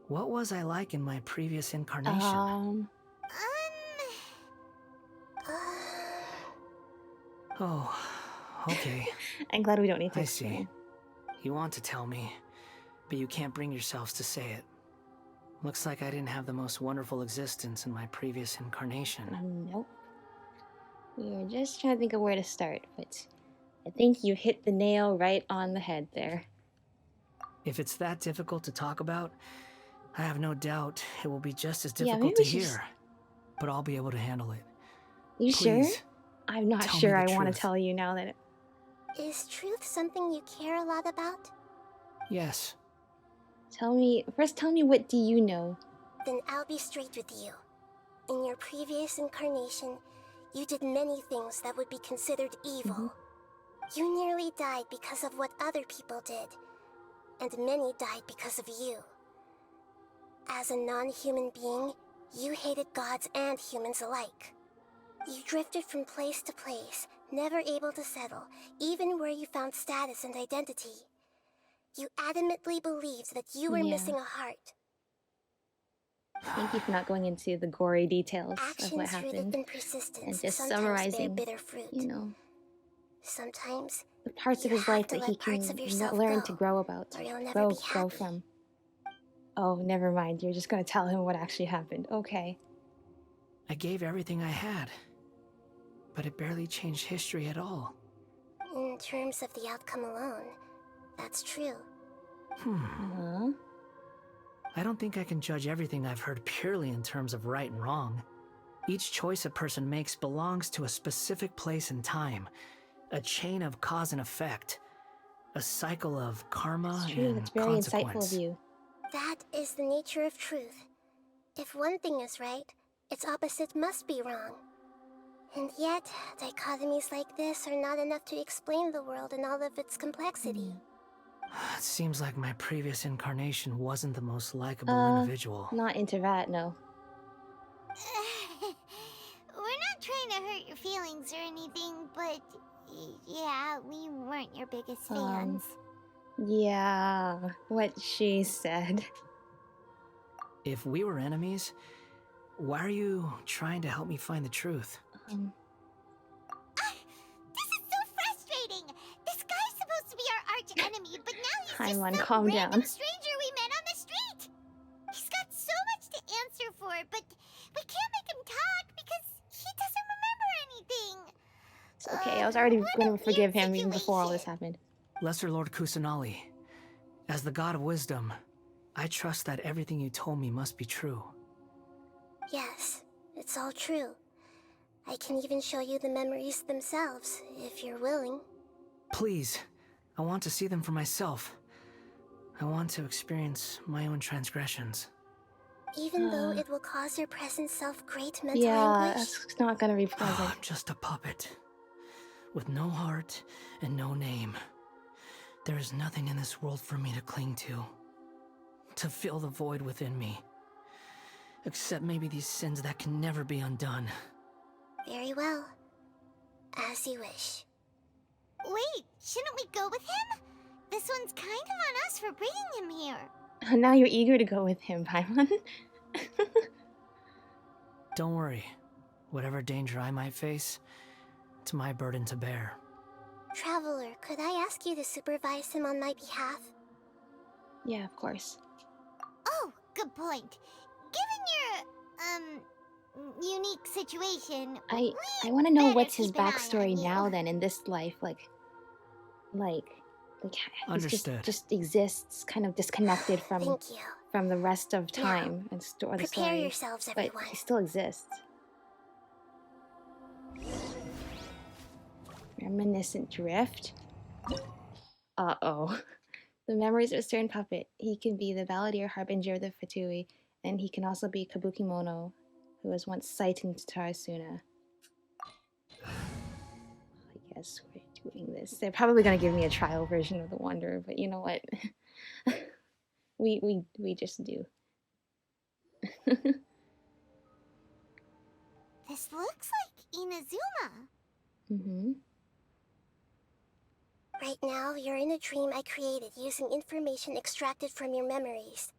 What was I like in my previous incarnation? Oh, okay. I'm glad we don't need to I explain. see. You want to tell me, but you can't bring yourselves to say it. Looks like I didn't have the most wonderful existence in my previous incarnation. Nope. We were just trying to think of where to start, but I think you hit the nail right on the head there. If it's that difficult to talk about, I have no doubt it will be just as Yeah, difficult maybe to we should hear, but I'll be able to handle it. You sure? Please, I'm not tell me sure the I want to truth. tell you now that it... Is truth something you care a lot about? Yes. First tell me, what do you know? Then I'll be straight with you. In your previous incarnation, you did many things that would be considered evil. You nearly died because of what other people did, and many died because of you. As a non-human being, you hated gods and humans alike. You drifted from place to place, never able to settle, even where you found status and identity. You adamantly believed that you were missing a heart. Thank you for not going into the gory details of what Actions rooted happened in persistence and just sometimes summarizing, bear bitter fruit. you know, Sometimes the parts of you his have life to that he let parts can of yourself learn go, to grow about, or you'll never be grow happy. from. Oh, never mind. You're just gonna tell him what actually happened. Okay. I gave everything I had, but it barely changed history at all. In terms of the outcome alone, that's true. I don't think I can judge everything I've heard purely in terms of right and wrong. Each choice a person makes belongs to a specific place and time, a chain of cause and effect, a cycle of karma It's true. and That's very consequence. insightful of you. That is the nature of truth. If one thing is right, its opposite must be wrong. And yet, dichotomies like this are not enough to explain the world in all of its complexity. It seems like my previous incarnation wasn't the most likable individual. Not into that, no. We're not trying to hurt your feelings or anything, but yeah, we weren't your biggest fans. Yeah, what she said. If we were enemies, why are you trying to help me find the truth? This is so frustrating! This guy's supposed to be our arch enemy, but now he's just Paimon, some calm random down. stranger we met on the street! He's got so much to answer for, but we can't make him talk because he doesn't remember anything. It's okay, I was already going to forgive him even before all this happened. Lesser Lord Kusanali, as the god of wisdom, I trust that everything you told me must be true. Yes, it's all true. I can even show you the memories themselves, if you're willing. Please, I want to see them for myself. I want to experience my own transgressions. Even though it will cause your present self great mental Yeah, anguish? it's not gonna be pleasant. Just a puppet, with no heart and no name. There is nothing in this world for me to cling to fill the void within me. Except maybe these sins that can never be undone. Very well. As you wish. Wait, shouldn't we go with him? This one's kind of on us for bringing him here. Now you're eager to go with him, Paimon. Don't worry. Whatever danger I might face, it's my burden to bear. Traveler, could I ask you to supervise him on my behalf? Yeah, of course. Oh, good point. Given your, unique situation, I want to know better what's his keep an eye backstory on you. now then in this life, he's Understood. just exists kind of disconnected from Thank you. from the rest of time and the Prepare story. yourselves, But everyone. he still exists. Reminiscent drift. Uh-oh. The memories of a certain puppet. He can be the balladeer harbinger of the Fatui, and he can also be Kabukimono, who was once sighting Tatarasuna. I guess we're doing this. They're probably gonna give me a trial version of the Wanderer, but you know what? we just do. This looks like Inazuma. Mm-hmm. Right now, you're in a dream I created using information extracted from your memories.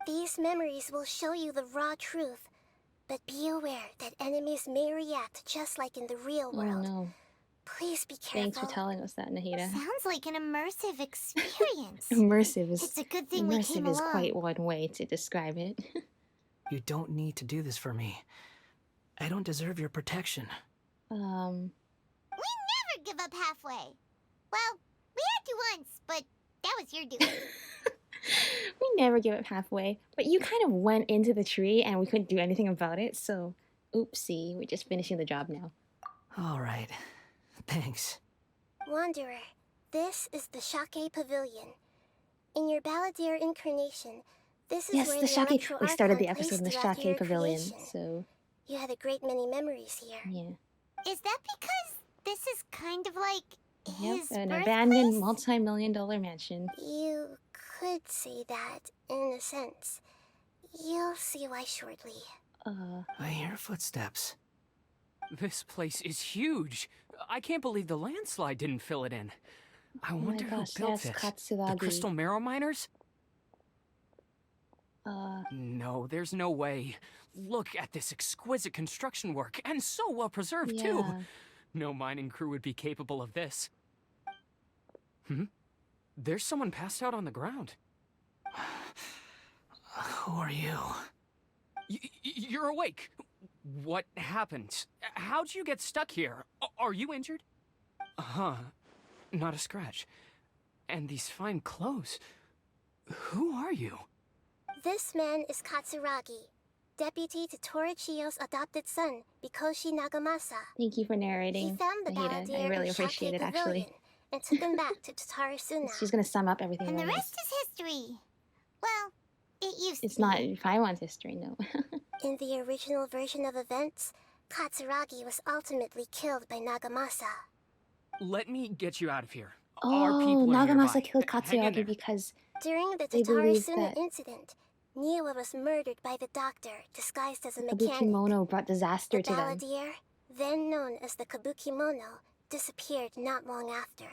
These memories will show you the raw truth, but be aware that enemies may react just like in the real world. Oh no. Please be careful. Thanks for telling us that, Nahida. Sounds like an immersive experience. Immersive is It's a good thing we came immersive is along. quite one way to describe it. You don't need to do this for me. I don't deserve your protection. We never give up halfway. Well, we had to once, but that was your doing. We never give up halfway. But you kind of went into the tree and we couldn't do anything about it, so oopsie, we're just finishing the job now. All right. Thanks. Wanderer, this is the Shake Pavilion. In your Balladeer incarnation, this is Yes, where the Shake. electro We started the archon episode in the placed you after your Shake Pavilion, creation. so You had a great many memories here. yeah. Is that because this is kind of like Yep, his an birthplace? abandoned multi-million-dollar mansion. You could say that, in a sense. You'll see why shortly. I hear footsteps. This place is huge. I can't believe the landslide didn't fill it in. I wonder who built it. Katsuragi. The crystal marrow miners? No, there's no way. Look at this exquisite construction work, and so well preserved too. Yeah. No mining crew would be capable of this. There's someone passed out on the ground. Who are you? You're awake. What happened? How'd you get stuck here? Are you injured? Huh. Not a scratch. And these fine clothes. Who are you? This man is Katsuragi, deputy to Torichio's adopted son, Mikoshi Nagamasa. Thank you for narrating, He found the Mahita. Balladeer I really in appreciate Shake it, actually. Pavilion and took him back to Tatarasuna. She's gonna sum up everything. And the around rest this. is history. Well, it used It's to not be. Paimon's history, no. In the original version of events, Katsuragi was ultimately killed by Nagamasa. Let me get you out of here. Oh, Our people are Nagamasa nearby. killed Hang in Katsuragi there. because During the they believe Tatarasuna that incident, Niwa was murdered by the doctor disguised as a the mechanic. Kimono brought disaster The to them. Balladeer, then known as the Kabukimono, disappeared not long after.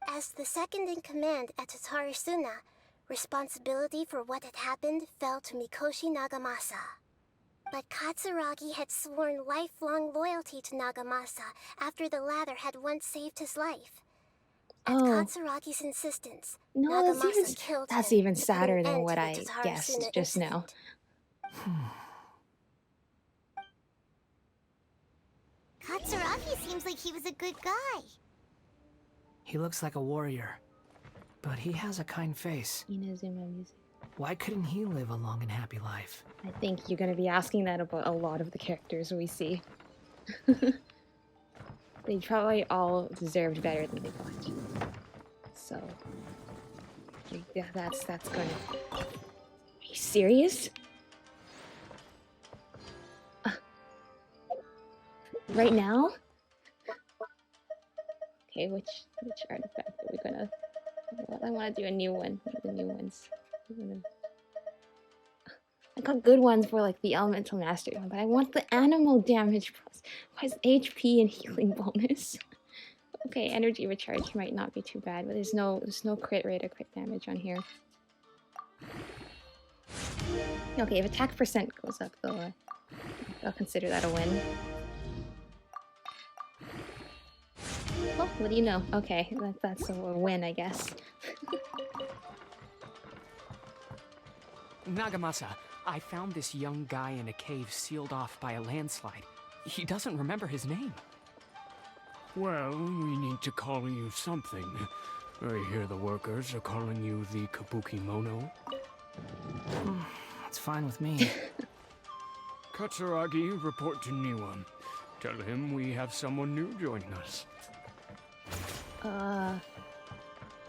As the second in command at Tatarasuna, responsibility for what had happened fell to Mikoshi Nagamasa. But Katsuragi had sworn lifelong loyalty to Nagamasa after the latter had once saved his life. At Katsuragi's insistence, No, Nagamasa killed that's him even to put sadder an than end what to the I Tatarasuna guessed just now. Katsuragi seems like he was a good guy. He looks like a warrior, but he has a kind face. Inazuma music. Why couldn't he live a long and happy life? I think you're gonna be asking that about a lot of the characters we see. They probably all deserved better than they got. So, yeah, that's gonna. Are you serious? Right now? Okay, which artifact are we gonna? Well, I want to do a new one. One of the new ones. I got good ones for like the elemental mastery one, but I want the animal damage plus HP and healing bonus. Okay, energy recharge might not be too bad, but there's no crit rate or crit damage on here. Okay, if attack percent goes up though, I'll consider that a win. Oh, what do you know? Okay, that's a win, I guess. Nagamasa, I found this young guy in a cave sealed off by a landslide. He doesn't remember his name. Well, we need to call you something. I hear the workers are calling you the Kabukimono. That's fine with me. Katsuragi, report to Niwa. Tell him we have someone new joining us.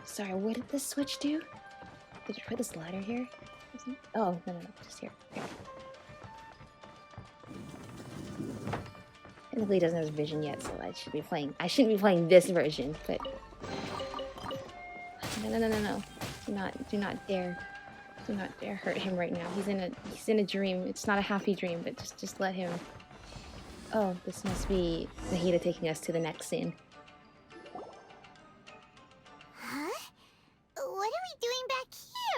Sorry, what did this switch do? Did you put this ladder here? Oh, no, just here. Okay. Technically, he doesn't have his vision yet, so I shouldn't be playing this version, but... No. Do not dare hurt him right now. He's in a dream. It's not a happy dream, but just let him... Oh, this must be Mahita taking us to the next scene. Huh? What are we doing back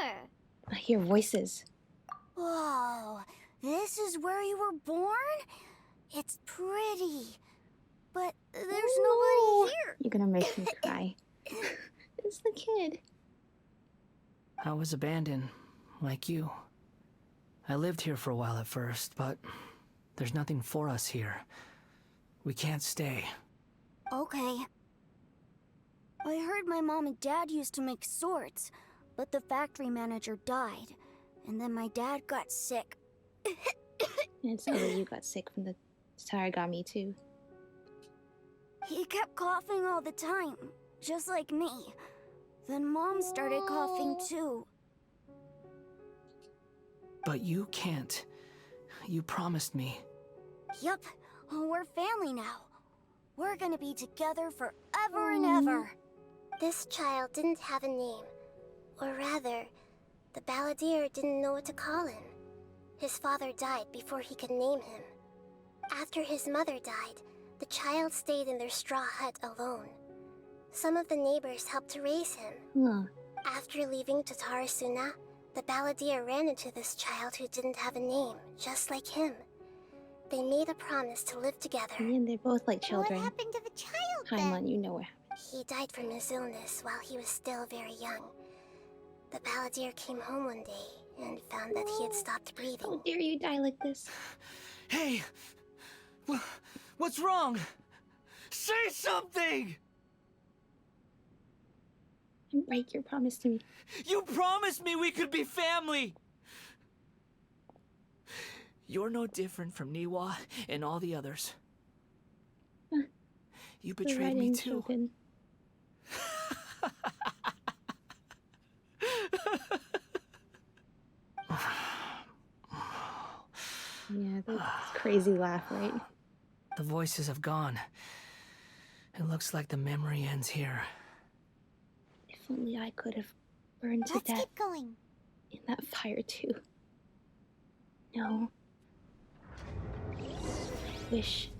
here? I hear voices. Whoa, this is where you were born? It's pretty, but there's nobody here. You're gonna make me cry. It's the kid. I was abandoned, like you. I lived here for a while at first, but there's nothing for us here. We can't stay. Okay. I heard my mom and dad used to make swords, but the factory manager died, and then my dad got sick. And so you got sick from the Taragami too. He kept coughing all the time, just like me. Then Mom started coughing too. But you can't. You promised me. Yup, we're family now. We're gonna be together forever and ever. This child didn't have a name. Or rather, the balladeer didn't know what to call him. His father died before he could name him. After his mother died, the child stayed in their straw hut alone. Some of the neighbors helped to raise him. After leaving Tatarasuna, the balladeer ran into this child who didn't have a name, just like him. They made a promise to live together. And they're both like children. What happened to the child Paimon, you know what happened. He died from his illness while he was still very young. The balladeer came home one day and found that he had stopped breathing. How dare you die like this? Hey! What's wrong? Say something! And break your promise to me. You promised me we could be family! You're no different from Niwa and all the others. You betrayed me too. Yeah, that's crazy laugh, right? The voices have gone. It looks like the memory ends here. If only I could have burned to Let's death keep going. in that fire too. No. I wish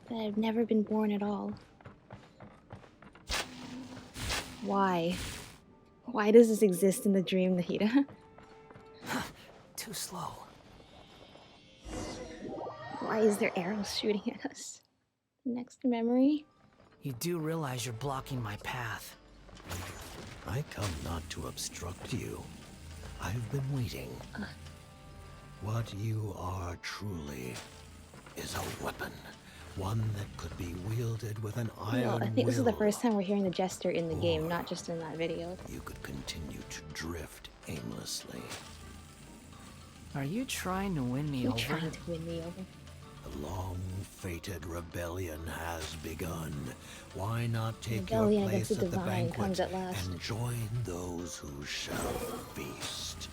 that I'd never been born at all. Why? Why does this exist in the dream, Nahida? Too slow. Why is there arrows shooting at us? Next memory? You do realize you're blocking my path. I come not to obstruct you. I've been waiting. What you are truly is a weapon. One that could be wielded with an iron No, I think this is the will. first time we're hearing the jester in the game, not just in that video. You could continue to drift aimlessly. Are you trying to win me You're over? trying to win me over. The long-fated rebellion has begun. Why not take Rebellion your against place the at the divine comes banquet at last. and join those who shall feast?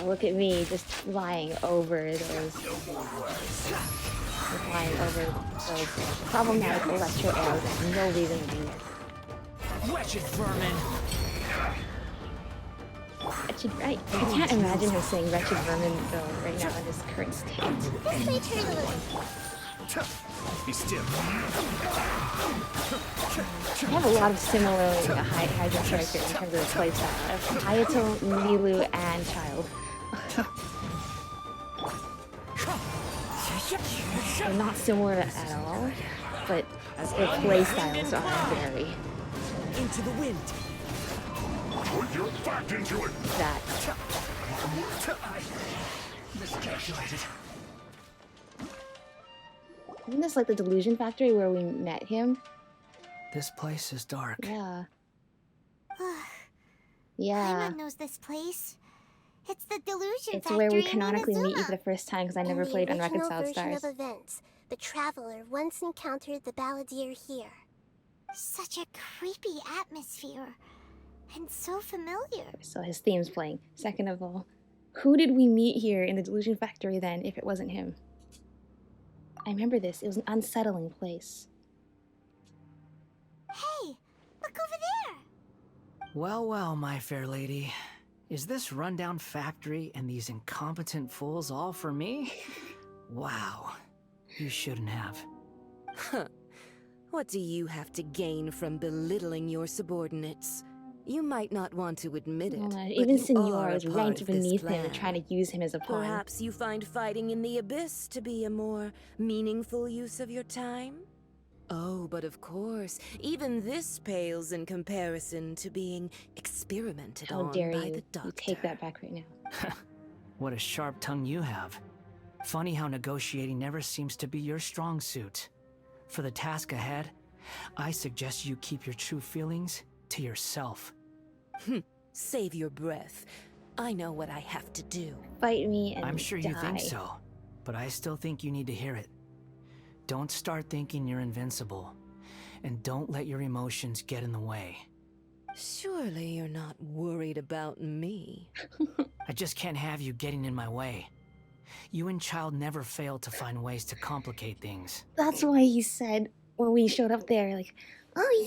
Oh, look at me, just flying over those. Flying over those problematic electro arrows for no reason being. Wretched vermin! Wretched, right? I can't imagine him saying wretched vermin though right now in his current state. Be still. I have a lot of similar Hydra characters in terms of playstyle. I have Hayato, Milu, and Child. They're not similar at all, but their playstyles are very... Into the wind. Put your back into it. That. Miscalculated. Isn't this like the Delusion Factory where we met him? This place is dark. Yeah. Paimon knows this place. It's the Delusion It's Factory where we in canonically meet you Inazuma. for the first time because I In never the played original Unreconciled version Stars. of events, the Traveler once encountered the balladeer here. Such a creepy atmosphere. And so familiar. So his theme's playing. Second of all, who did we meet here in the Delusion Factory then if it wasn't him? I remember this. It was an unsettling place. Hey, look over there. Well, well, my fair lady. Is this rundown factory and these incompetent fools all for me? Wow. You shouldn't have. Huh. What do you have to gain from belittling your subordinates? You might not want to admit it, but even you Senor are is a part ranked of this beneath him plan. and trying to use him as a pawn. Perhaps you find fighting in the abyss to be a more meaningful use of your time? Oh, but of course, even this pales in comparison to being experimented How on dare by you? the doctor. You take that back right now. What a sharp tongue you have. Funny how negotiating never seems to be your strong suit. For the task ahead, I suggest you keep your true feelings to yourself. Save your breath. I know what I have to do. Fight me and I'm sure die. you think so, but I still think you need to hear it. Don't start thinking you're invincible, and don't let your emotions get in the way. Surely you're not worried about me. I just can't have you getting in my way. You and Child never fail to find ways to complicate things. That's why he said when we showed up there, like, oh,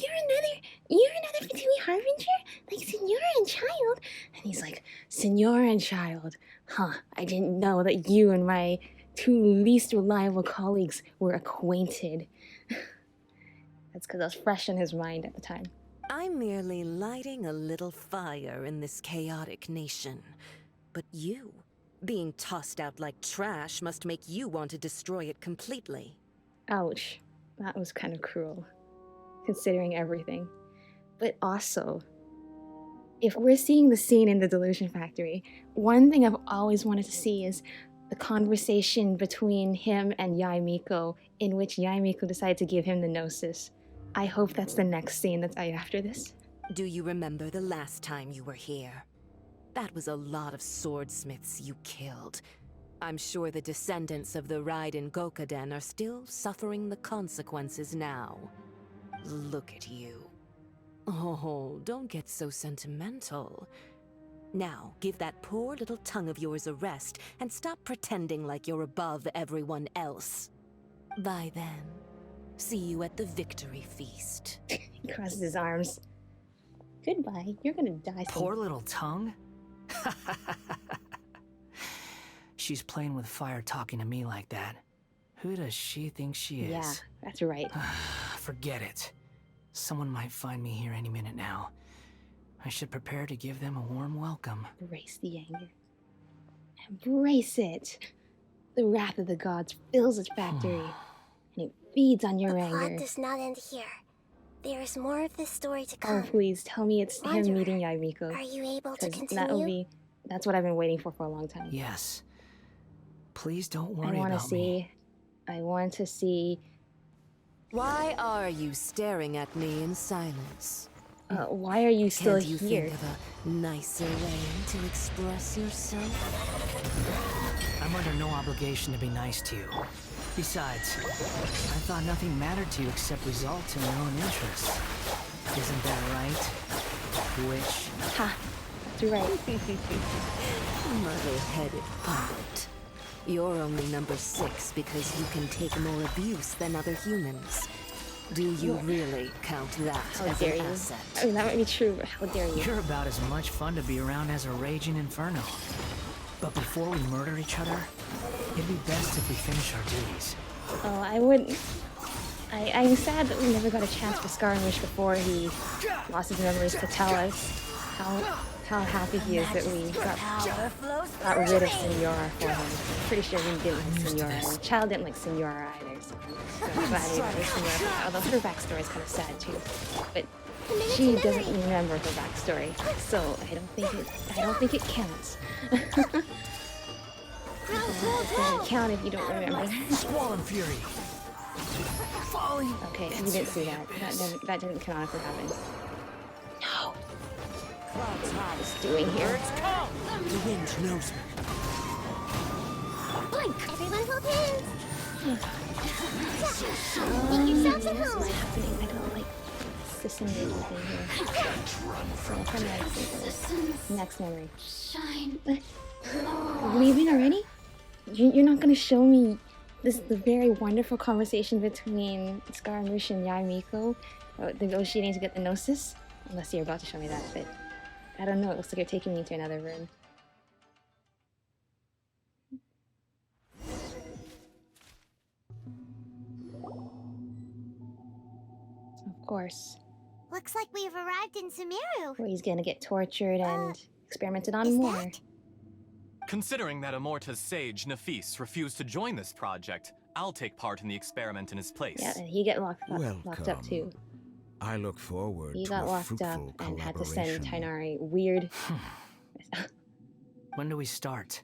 you're another Fatui Harbinger? Like Senora and Child? And he's like, Senora and Child? Huh, I didn't know that you and my two least reliable colleagues were acquainted. That's because I was fresh in his mind at the time. I'm merely lighting a little fire in this chaotic nation. But you, being tossed out like trash, must make you want to destroy it completely. Ouch. That was kind of cruel, considering everything. But also, if we're seeing the scene in the Delusion Factory, one thing I've always wanted to see is the conversation between him and Yaimiko, in which Yaimiko decided to give him the Gnosis. I hope that's the next scene that's out after this. Do you remember the last time you were here? That was a lot of swordsmiths you killed. I'm sure the descendants of the Raiden Gokaden are still suffering the consequences now. Look at you. Oh, don't get so sentimental. Now, give that poor little tongue of yours a rest and stop pretending like you're above everyone else. Bye then. See you at the victory feast. He crosses his arms. Goodbye. You're gonna die soon. Poor little tongue? She's playing with fire talking to me like that. Who does she think she is? Yeah, that's right. Forget it. Someone might find me here any minute now. I should prepare to give them a warm welcome. Embrace the anger. Embrace it. The wrath of the gods fills its factory, and it feeds on your the anger. The plot does not end here. There is more of this story to come. Oh, please, tell me it's Wanderer, him meeting Yaimiko. Are you able to continue? That'll be... That's what I've been waiting for a long time. Yes. Please don't worry I about me. I want to see... Why are you staring at me in silence? Why are you still Can't you here? think of a nicer way to express yourself? I'm under no obligation to be nice to you. Besides, I thought nothing mattered to you except results in your own interests. Isn't that right? Witch? Ha! That's right. Mother-headed puppet. You're only number 6 because you can take more abuse than other humans. Do you really count that as an asset? I mean, that might be true, but how dare you? You're about as much fun to be around as a raging inferno. But before we murder each other, it'd be best if we finish our duties. Oh, I wouldn't... I'm sad that we never got a chance for Scaramouche before he lost his memories to tell us how happy he is that we got rid of Senora for him. I'm pretty sure we didn't like Senora, and Child didn't like Senora either, so I'm glad we got rid of Senora. Although her backstory is kind of sad too. But she doesn't remember her backstory, so I don't think it counts. It doesn't count if you don't remember. Squall and Fury. Falling. Okay, you didn't see that. That didn't canonically happen. No. What is doing here? The wind knows me. Blink! Everyone hold hands! Make yourselves at home! What's happening? I don't like the symbol thing here. So I'm kind of next memory. Shine. Leaving already? You're not gonna show me the very wonderful conversation between Scaramouche and Yaimiko about negotiating to get the Gnosis? Unless you're about to show me that, but I don't know, it looks like you're taking me to another room. Of course. Looks like we've arrived in Sumeru. Where he's gonna get tortured and experimented on more. Considering that Immorta's sage, Nafis, refused to join this project, I'll take part in the experiment in his place. Yeah, and he got locked up too. I look forward He to got a locked up fruitful and had to send collaboration. Tainari weird... When do we start?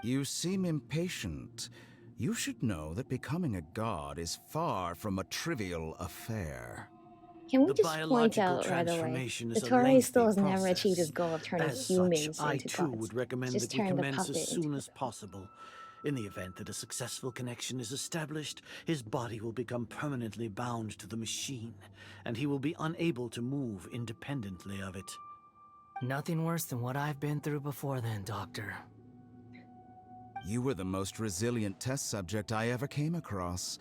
You seem impatient. You should know that becoming a god is far from a trivial affair. Can we The just point biological out right away, transformation is a Dottore lengthy still has never achieved his process. goal of turning As humans such, I into too gods. would recommend Just that we turn the commence puppet as soon into as possible. In the event that a successful connection is established, his body will become permanently bound to the machine, and he will be unable to move independently of it. Nothing worse than what I've been through before then, Doctor. You were the most resilient test subject I ever came across.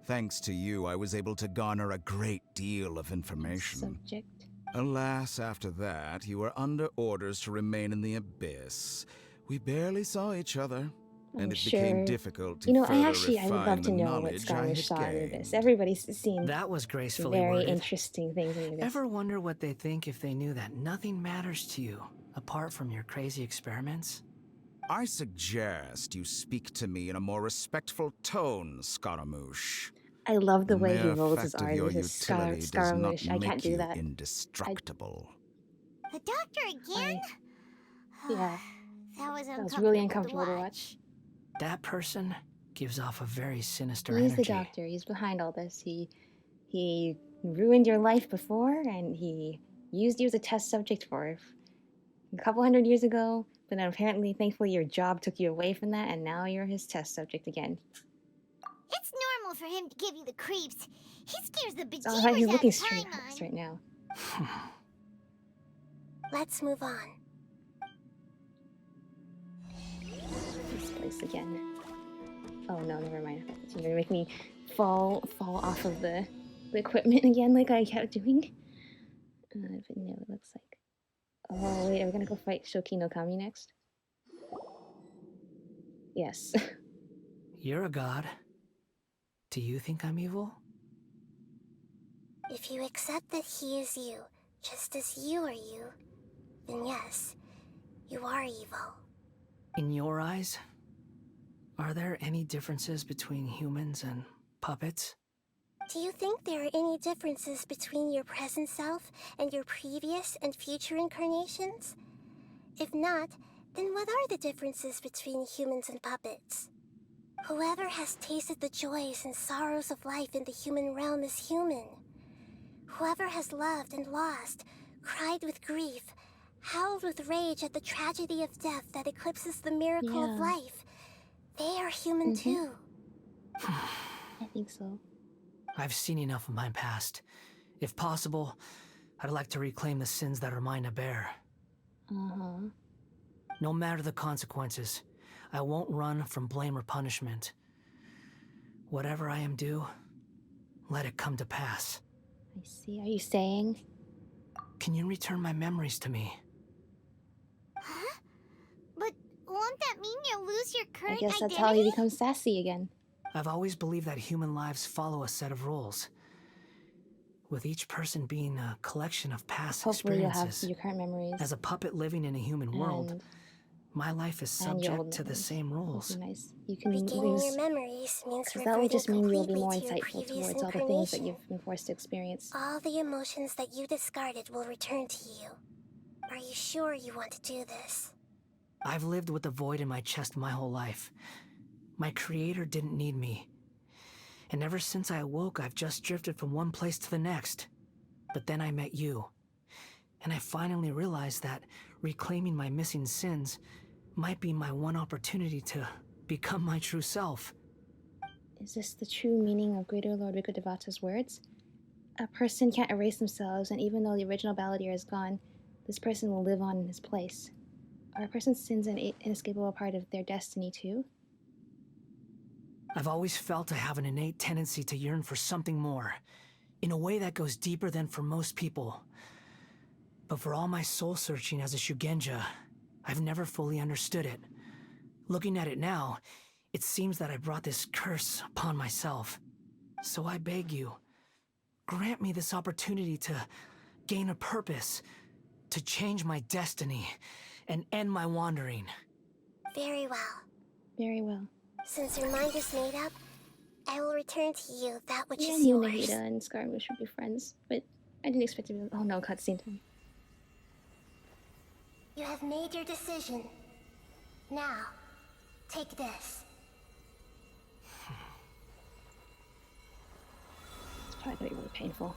Thanks to you, I was able to garner a great deal of information. Subject. Alas, after that, you were under orders to remain in the abyss. We barely saw each other, and it became difficult to I further would love refine to the know what knowledge I Scaramouche had saw in the gained. abyss. Everybody's seen That was gracefully very worded. interesting things in the abyss. Ever wonder what they think if they knew that nothing matters to you, apart from your crazy experiments? I suggest you speak to me in a more respectful tone, Scaramouche. I love the way he mere rolls his fact of R's. your He says utility does Scaramouche. not I can't make do you that. indestructible. The doctor again? Yeah. That was That was really uncomfortable to to watch. That person gives off a very sinister He's energy. the doctor. He's behind all this. He ruined your life before, and he used you as a test subject for a couple hundred years ago. But then apparently, thankfully, your job took you away from that, and now you're his test subject again. It's normal for him to give you the creeps. He scares the It's all right. He's bejeebers out looking of straight at Paimon. us right now. Let's move on. This place again. Oh no, never mind. You're gonna make me fall off of the equipment again, like I kept doing. But no, it looks like. Oh wait, are we gonna go fight Shoki no Kami next? Yes. You're a god. Do you think I'm evil? If you accept that he is you, just as you are you, then yes, you are evil. In your eyes, are there any differences between humans and puppets? Do you think there are any differences between your present self and your previous and future incarnations? If not, then what are the differences between humans and puppets? Whoever has tasted the joys and sorrows of life in the human realm is human. Whoever has loved and lost, cried with grief, howled with rage at the tragedy of death that eclipses the miracle of life, they are human too. I think so. I've seen enough of my past. If possible, I'd like to reclaim the sins that are mine to bear. Uh-huh. No matter the consequences, I won't run from blame or punishment. Whatever I am due, let it come to pass. I see. Are you saying? Can you return my memories to me? Huh? But won't that mean you'll lose your current I guess that's identity? how he becomes sassy again. I've always believed that human lives follow a set of rules, with each person being a collection of past Hopefully you'll have experiences. your current memories. As a puppet living in a human world, my life is and your subject old to the memories. same rules. That'd be nice. You can Regaining lose, your memories means because that will just mean you'll be more completely to your insightful previous towards all the things that incarnation. you've been forced to experience. All the emotions that you discarded will return to you. Are you sure you want to do this? I've lived with a void in my chest my whole life. My creator didn't need me. And ever since I awoke, I've just drifted from one place to the next. But then I met you. And I finally realized that reclaiming my missing sins might be my one opportunity to become my true self. Is this the true meaning of Greater Lord Rikudevata's words? A person can't erase themselves, and even though the original balladeer is gone, this person will live on in his place. Are a person's sins an inescapable part of their destiny too? I've always felt I have an innate tendency to yearn for something more, in a way that goes deeper than for most people. But for all my soul-searching as a Shugenja, I've never fully understood it. Looking at it now, it seems that I brought this curse upon myself. So I beg you, grant me this opportunity to gain a purpose, to change my destiny, and end my wandering. Very well. Very well. Since your mind is made up, I will return to you that which Yeah, is you, yours. Nahida, and Scaramouche would be friends, but I didn't expect to be. Oh no, cutscene time. You have made your decision. Now, take this. It's probably gonna be really painful.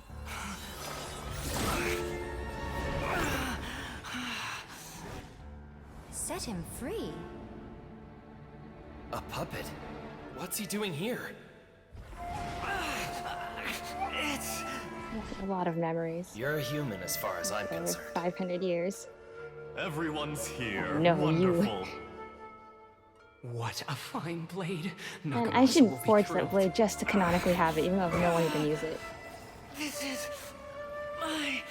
Set him free? A puppet? What's he doing here? That's a lot of memories. You're a human as far as I'm concerned. 500 years. Everyone's here. No, Wonderful. What a fine blade. And I should forge that blade just to canonically have it, even though no one can use it. This is my...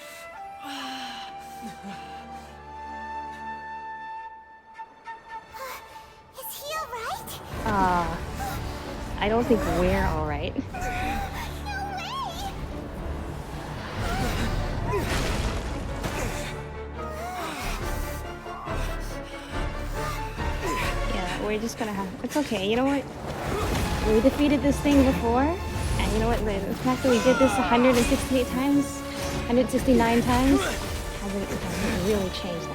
Is he alright? I don't think we're alright. We're just gonna have... It's okay, you know what? We defeated this thing before, and you know what? The fact that we did this 168 times, 169 times, hasn't really changed that.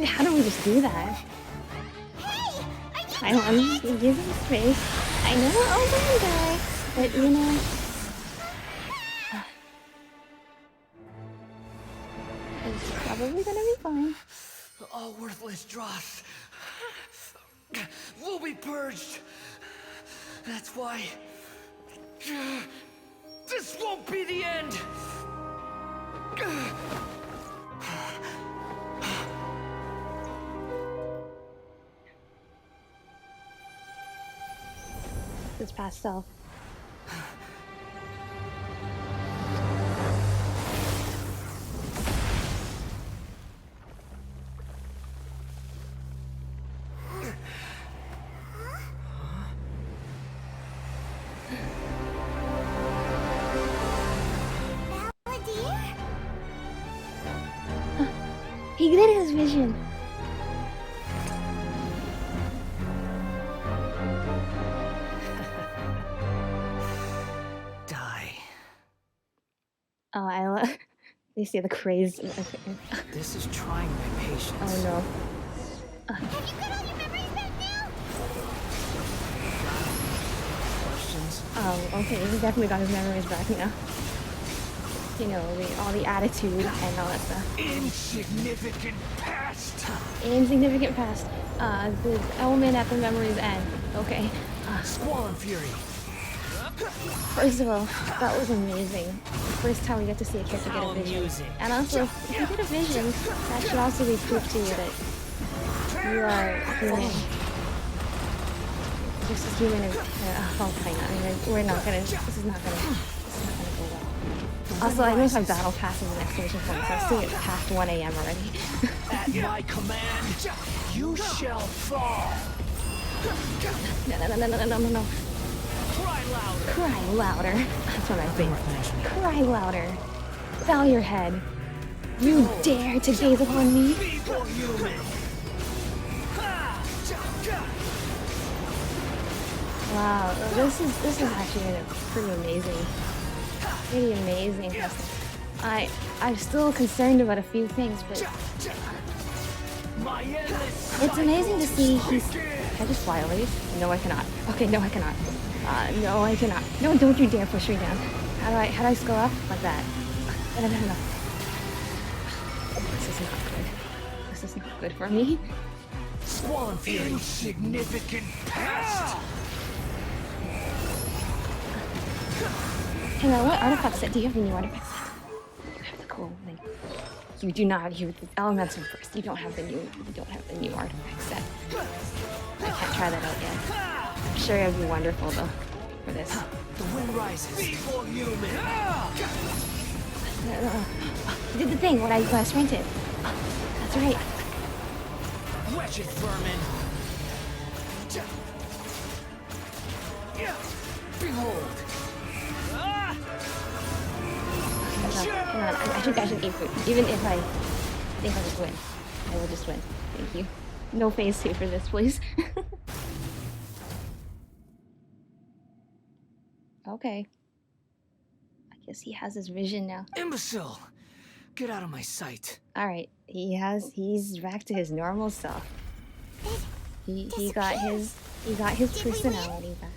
How do we just do that? I know, I'm just gonna give him space. I know we're all gonna die, but you know... It's probably gonna be fine. All worthless dross will be purged. That's why this won't be the end. His past self. He did his vision. Die. Oh, I love. You see the craze. This is trying my patience. Oh no. Have you got all your memories back now? Questions? Oh, okay. He's definitely got his memories back now. You know, all the attitude and all that stuff. Insignificant past. Insignificant past. The element at the memory's end. Okay. Squall Fury. First of all, that was amazing. The first time we get to see a character get a vision. And also, if you get a vision, that should also be proof to you that you are human. Just as human as... oh, fine. I mean, we're not gonna... This is not gonna go well. Also, I know my battle pass is an exclamation point, so I'm still at past 1 AM already. At my command, you shall fall. No. Cry louder. Cry louder. That's what I think. Cry louder. Bow your head. You dare to gaze upon me? Feeble human. Wow, this is actually pretty amazing. Pretty amazing custom. I'm still concerned about a few things, but it's amazing to see he's... Can I just fly over these? No, I cannot. Okay, no, I cannot. No, I cannot. No, don't you dare push me down. How do I scale up? Like that. No. This is not good. This is not good for me. Squall Fury. Insignificant past. Hang on, what artifact set? Do you have a new artifact set? You have the cool thing. You do not. You the elemental first. You don't have the new. You don't have the new artifact set. I can't try that out yet. I'm sure it would be wonderful though for this. The wind rises. Feeble human. You did the thing when I sprinted. That's right. Wretched vermin. Behold. Hang on, I think I should eat food. Even if I think I'll just win. I will just win. Thank you. No phase 2 for this, please. Okay. I guess he has his vision now. Imbecile! Get out of my sight. Alright, he's back to his normal self. He got his personality back.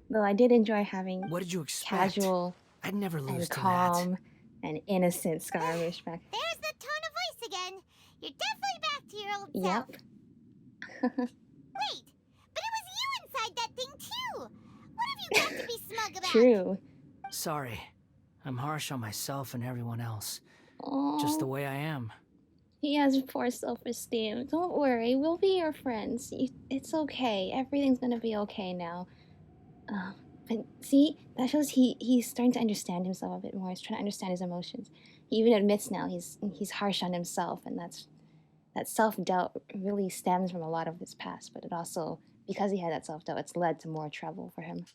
Though I did enjoy having What did you expect? casual I'd never lose and to calm and innocent Scaramouche back. There's the tone of voice again. You're definitely back to your old self. Yep. Wait, but it was you inside that thing too. What have you got to be smug about? True. Sorry. I'm harsh on myself and everyone else. Aww. Just the way I am. He has poor self-esteem. Don't worry, we'll be your friends. It's okay. Everything's gonna be okay now. But see, that shows he's starting to understand himself a bit more. He's trying to understand his emotions. He even admits now he's harsh on himself, and that self-doubt really stems from a lot of his past. But it also, because he had that self-doubt, it's led to more trouble for him.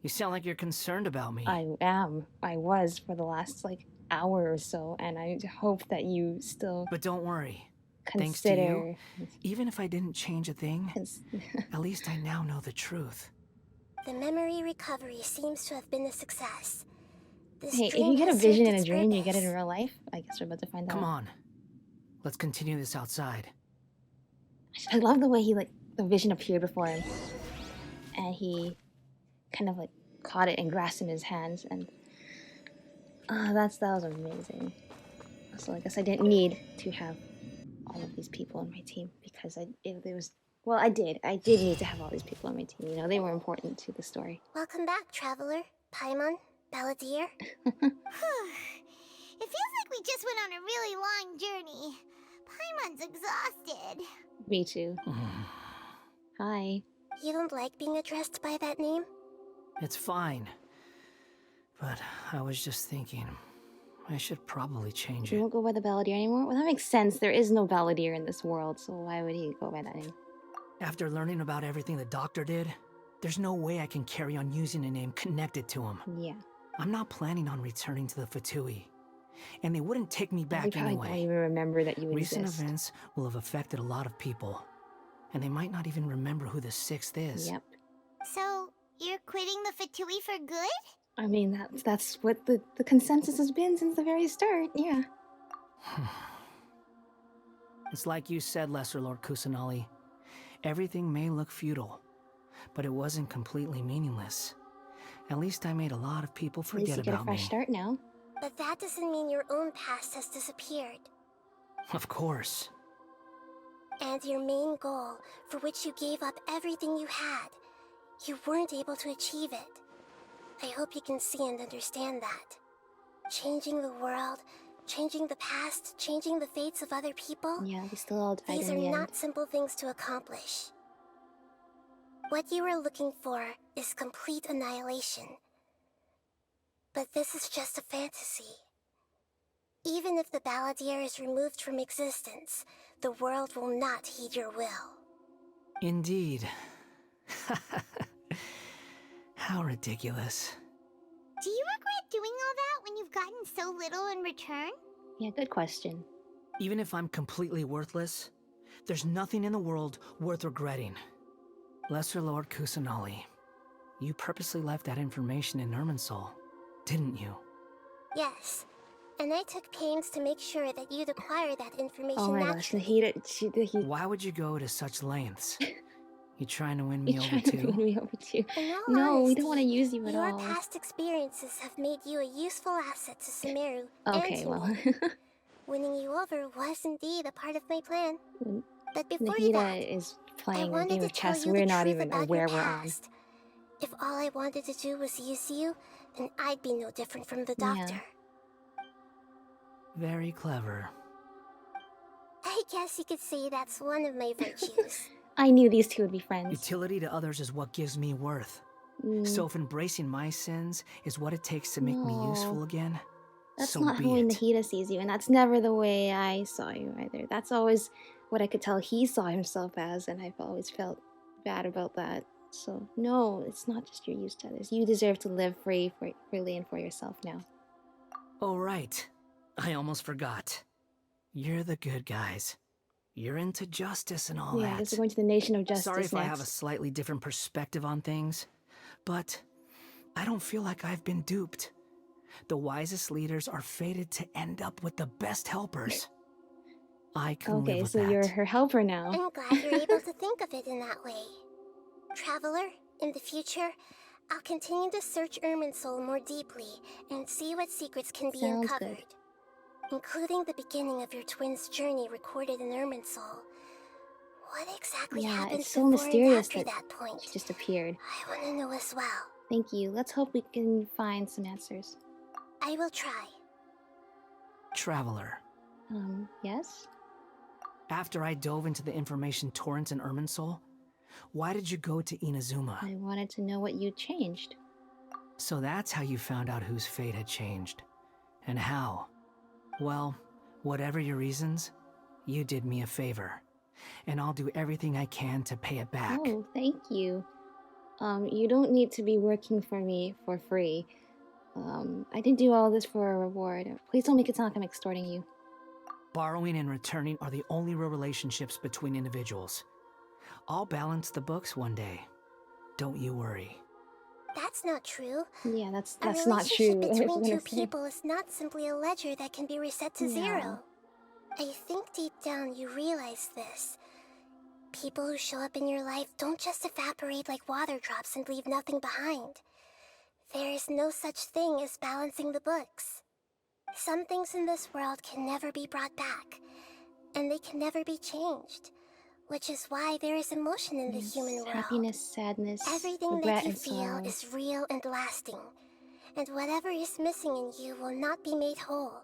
You sound like you're concerned about me. I am. I was for the last hour or so, and I hope that you still. But don't worry. Consider. Thanks to you, even if I didn't change a thing, at least I now know the truth. The memory recovery seems to have been a success. Hey, if you get a vision in a dream, you get it in real life? I guess we're about to find out. Come on. Let's continue this outside. I love the way the vision appeared before him. And he kind of caught it and grasped it in his hands, and that was amazing. So I guess I didn't need to have all of these people on my team, because I did need to have all these people on my team. You know, they were important to the story. Welcome back, Traveler, Paimon, Balladeer. It feels like we just went on a really long journey. Paimon's exhausted. Me too. Hi. You don't like being addressed by that name? It's fine. But I was just thinking, I should probably change it. You won't go by the Balladeer anymore? Well, that makes sense. There is no Balladeer in this world, so why would he go by that name? After learning about everything the doctor did, there's no way I can carry on using a name connected to him. Yeah. I'm not planning on returning to the Fatui, and they wouldn't take me back anyway. I don't even remember that you Recent exist. events will have affected a lot of people, and they might not even remember who the sixth is. Yep. So, you're quitting the Fatui for good? I mean, that's what the consensus has been since the very start, yeah. It's like you said, Lesser Lord Kusanali. Everything may look futile, but it wasn't completely meaningless. At least I made a lot of people forget about me. At least you get a fresh start now. But that doesn't mean your own past has disappeared. Of course. And your main goal, for which you gave up everything you had, you weren't able to achieve it. I hope you can see and understand that. Changing the world, changing the past, changing the fates of other people. Yeah, we still all died These in are the end. not simple things to accomplish. What you were looking for is complete annihilation. But this is just a fantasy. Even if the Balladeer is removed from existence, the world will not heed your will. Indeed. How ridiculous. Do you regret doing all that when you've gotten so little in return? Yeah, good question. Even if I'm completely worthless, there's nothing in the world worth regretting. Lesser Lord Kusanali, you purposely left that information in Irminsul, didn't you? Yes, and I took pains to make sure that you'd acquire that information Oh my gosh, naturally. Why would you go to such lengths? You trying to win me You're over trying to too? win me over too. In all No, we honesty, don't want to use you at your all. past experiences have made you a useful asset to Sumeru Okay, and to well. me. Winning you over was indeed a part of my plan. But before Nahida that, is I playing a wanted game to of tell chess you we're the not truth even about aware your we're on. past. If all I wanted to do was use you, then I'd be no different from the doctor. Very clever. I guess you could say that's one of my virtues. I knew these two would be friends. Utility to others is what gives me worth. So if embracing my sins is what it takes to make me useful again, That's so not be how it. Nahida sees you, and that's never the way I saw you either. That's always what I could tell he saw himself as, and I've always felt bad about that. So no, it's not just your use to others. You deserve to live freely and for yourself now. Oh right, I almost forgot. You're the good guys. You're into justice and all Yeah, I that. guess we're going to the Nation of Justice Sorry if I have a next. slightly different perspective on things, but I don't feel like I've been duped. The wisest leaders are fated to end up with the best helpers. I can live with so that. you're her helper now. I'm glad you're able to think of it in that way. Traveler, In the future, I'll continue to search Irminsul more deeply and see what secrets can be Sounds uncovered. good. Including the beginning of your twins' journey recorded in Irminsul. What exactly happened it's so before mysterious and after that that point? she just appeared. I want to know as well. Thank you. Let's hope we can find some answers. I will try. Traveler. Yes? After I dove into the information torrents in Irminsul, why did you go to Inazuma? I wanted to know what you changed. So that's how you found out whose fate had changed. And how? Well, whatever your reasons, you did me a favor. And I'll do everything I can to pay it back. Oh, thank you. You don't need to be working for me for free. I didn't do all this for a reward. Please don't make it sound like I'm extorting you. Borrowing and returning are the only real relationships between individuals. I'll balance the books one day. Don't you worry. That's not true. Yeah, that's a not true. relationship I was between gonna two say. people is not simply a ledger that can be reset to zero. I think deep down you realize this. People who show up in your life don't just evaporate like water drops and leave nothing behind. There is no such thing as balancing the books. Some things in this world can never be brought back, and they can never be changed, which is why there is emotion in the human world. Happiness, sadness, Everything regret, that you and feel sorrow. is real and lasting, and whatever is missing in you will not be made whole.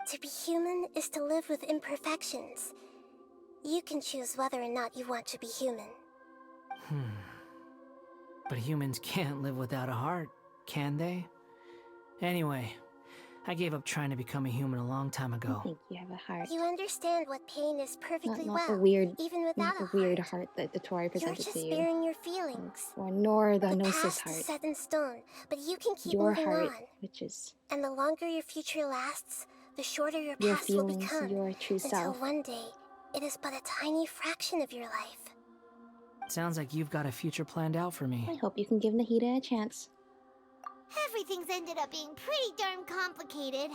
To be human is to live with imperfections. You can choose whether or not you want to be human. But humans can't live without a heart, can they? Anyway, I gave up trying to become a human a long time ago. I think you have a heart. You understand what pain is perfectly Not well, the weird, even without not a the weird heart that Dottore You're presented just to you. bearing your feelings. Or nor the The Gnosis past heart. is set in stone, but you can keep Your moving heart, on. which is And the longer your future lasts, the shorter your your past will feelings, become. your true until self. one day, it is but a tiny fraction of your life. Sounds like you've got a future planned out for me. I hope you can give Nahida a chance. Everything's ended up being pretty darn complicated.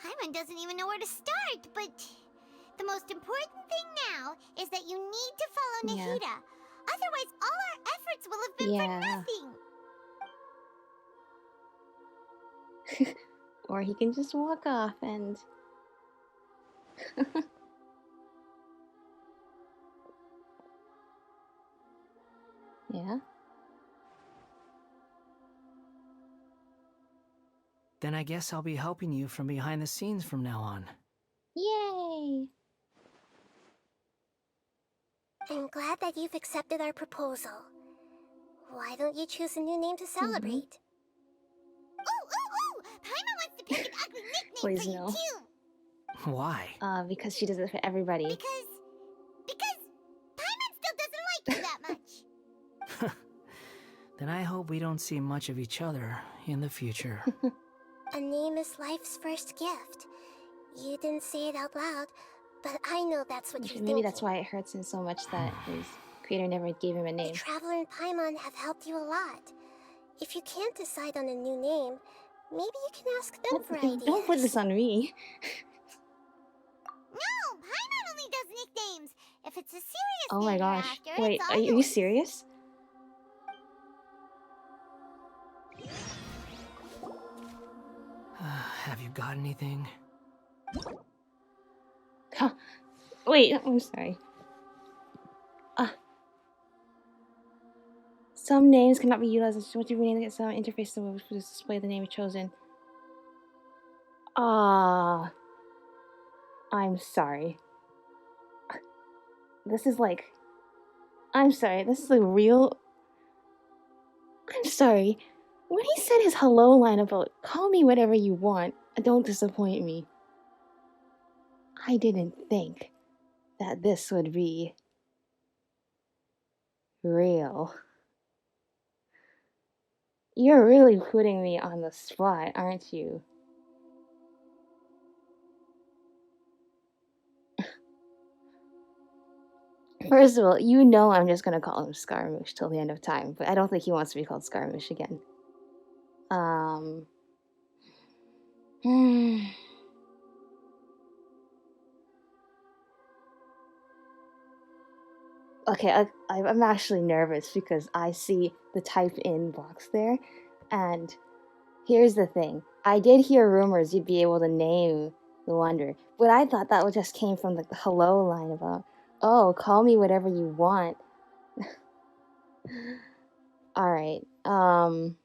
Paimon doesn't even know where to start, but the most important thing now is that you need to follow Yeah. Nahida. Otherwise, all our efforts will have been for nothing. Or he can just walk off and... Yeah? Then I guess I'll be helping you from behind the scenes from now on. Yay! I'm glad that you've accepted our proposal. Why don't you choose a new name to celebrate? Ooh! Paimon wants to pick an ugly nickname Please for you, no. too. Why? Because she does it for everybody. Because Paimon still doesn't like you that much. Then I hope we don't see much of each other in the future. A name is life's first gift. You didn't say it out loud, but I know that's what you're Maybe thinking. that's why it hurts him so much that his creator never gave him a name. The Traveler and Paimon have helped you a lot. If you can't decide on a new name, maybe you can ask them for ideas. Don't put this on me. No, Paimon only does nicknames. If it's a serious Oh name my you're gosh. after, Wait, it's are all you yours. serious? Have you got anything? Huh. Wait, I'm sorry. Some names cannot be utilized as what you rename it. Some interface to display the name chosen. I'm sorry. This is like... I'm sorry, this is a real... I'm sorry. When he said his hello line about, call me whatever you want, don't disappoint me. I didn't think that this would be... real. You're really putting me on the spot, aren't you? First of all, you know I'm just gonna call him Scaramouche till the end of time, but I don't think he wants to be called Scaramouche again. Okay, I'm actually nervous because I see the type in box there, and here's the thing. I did hear rumors you'd be able to name the wonder, but I thought that just came from like the hello line about, oh, call me whatever you want. All right. Um.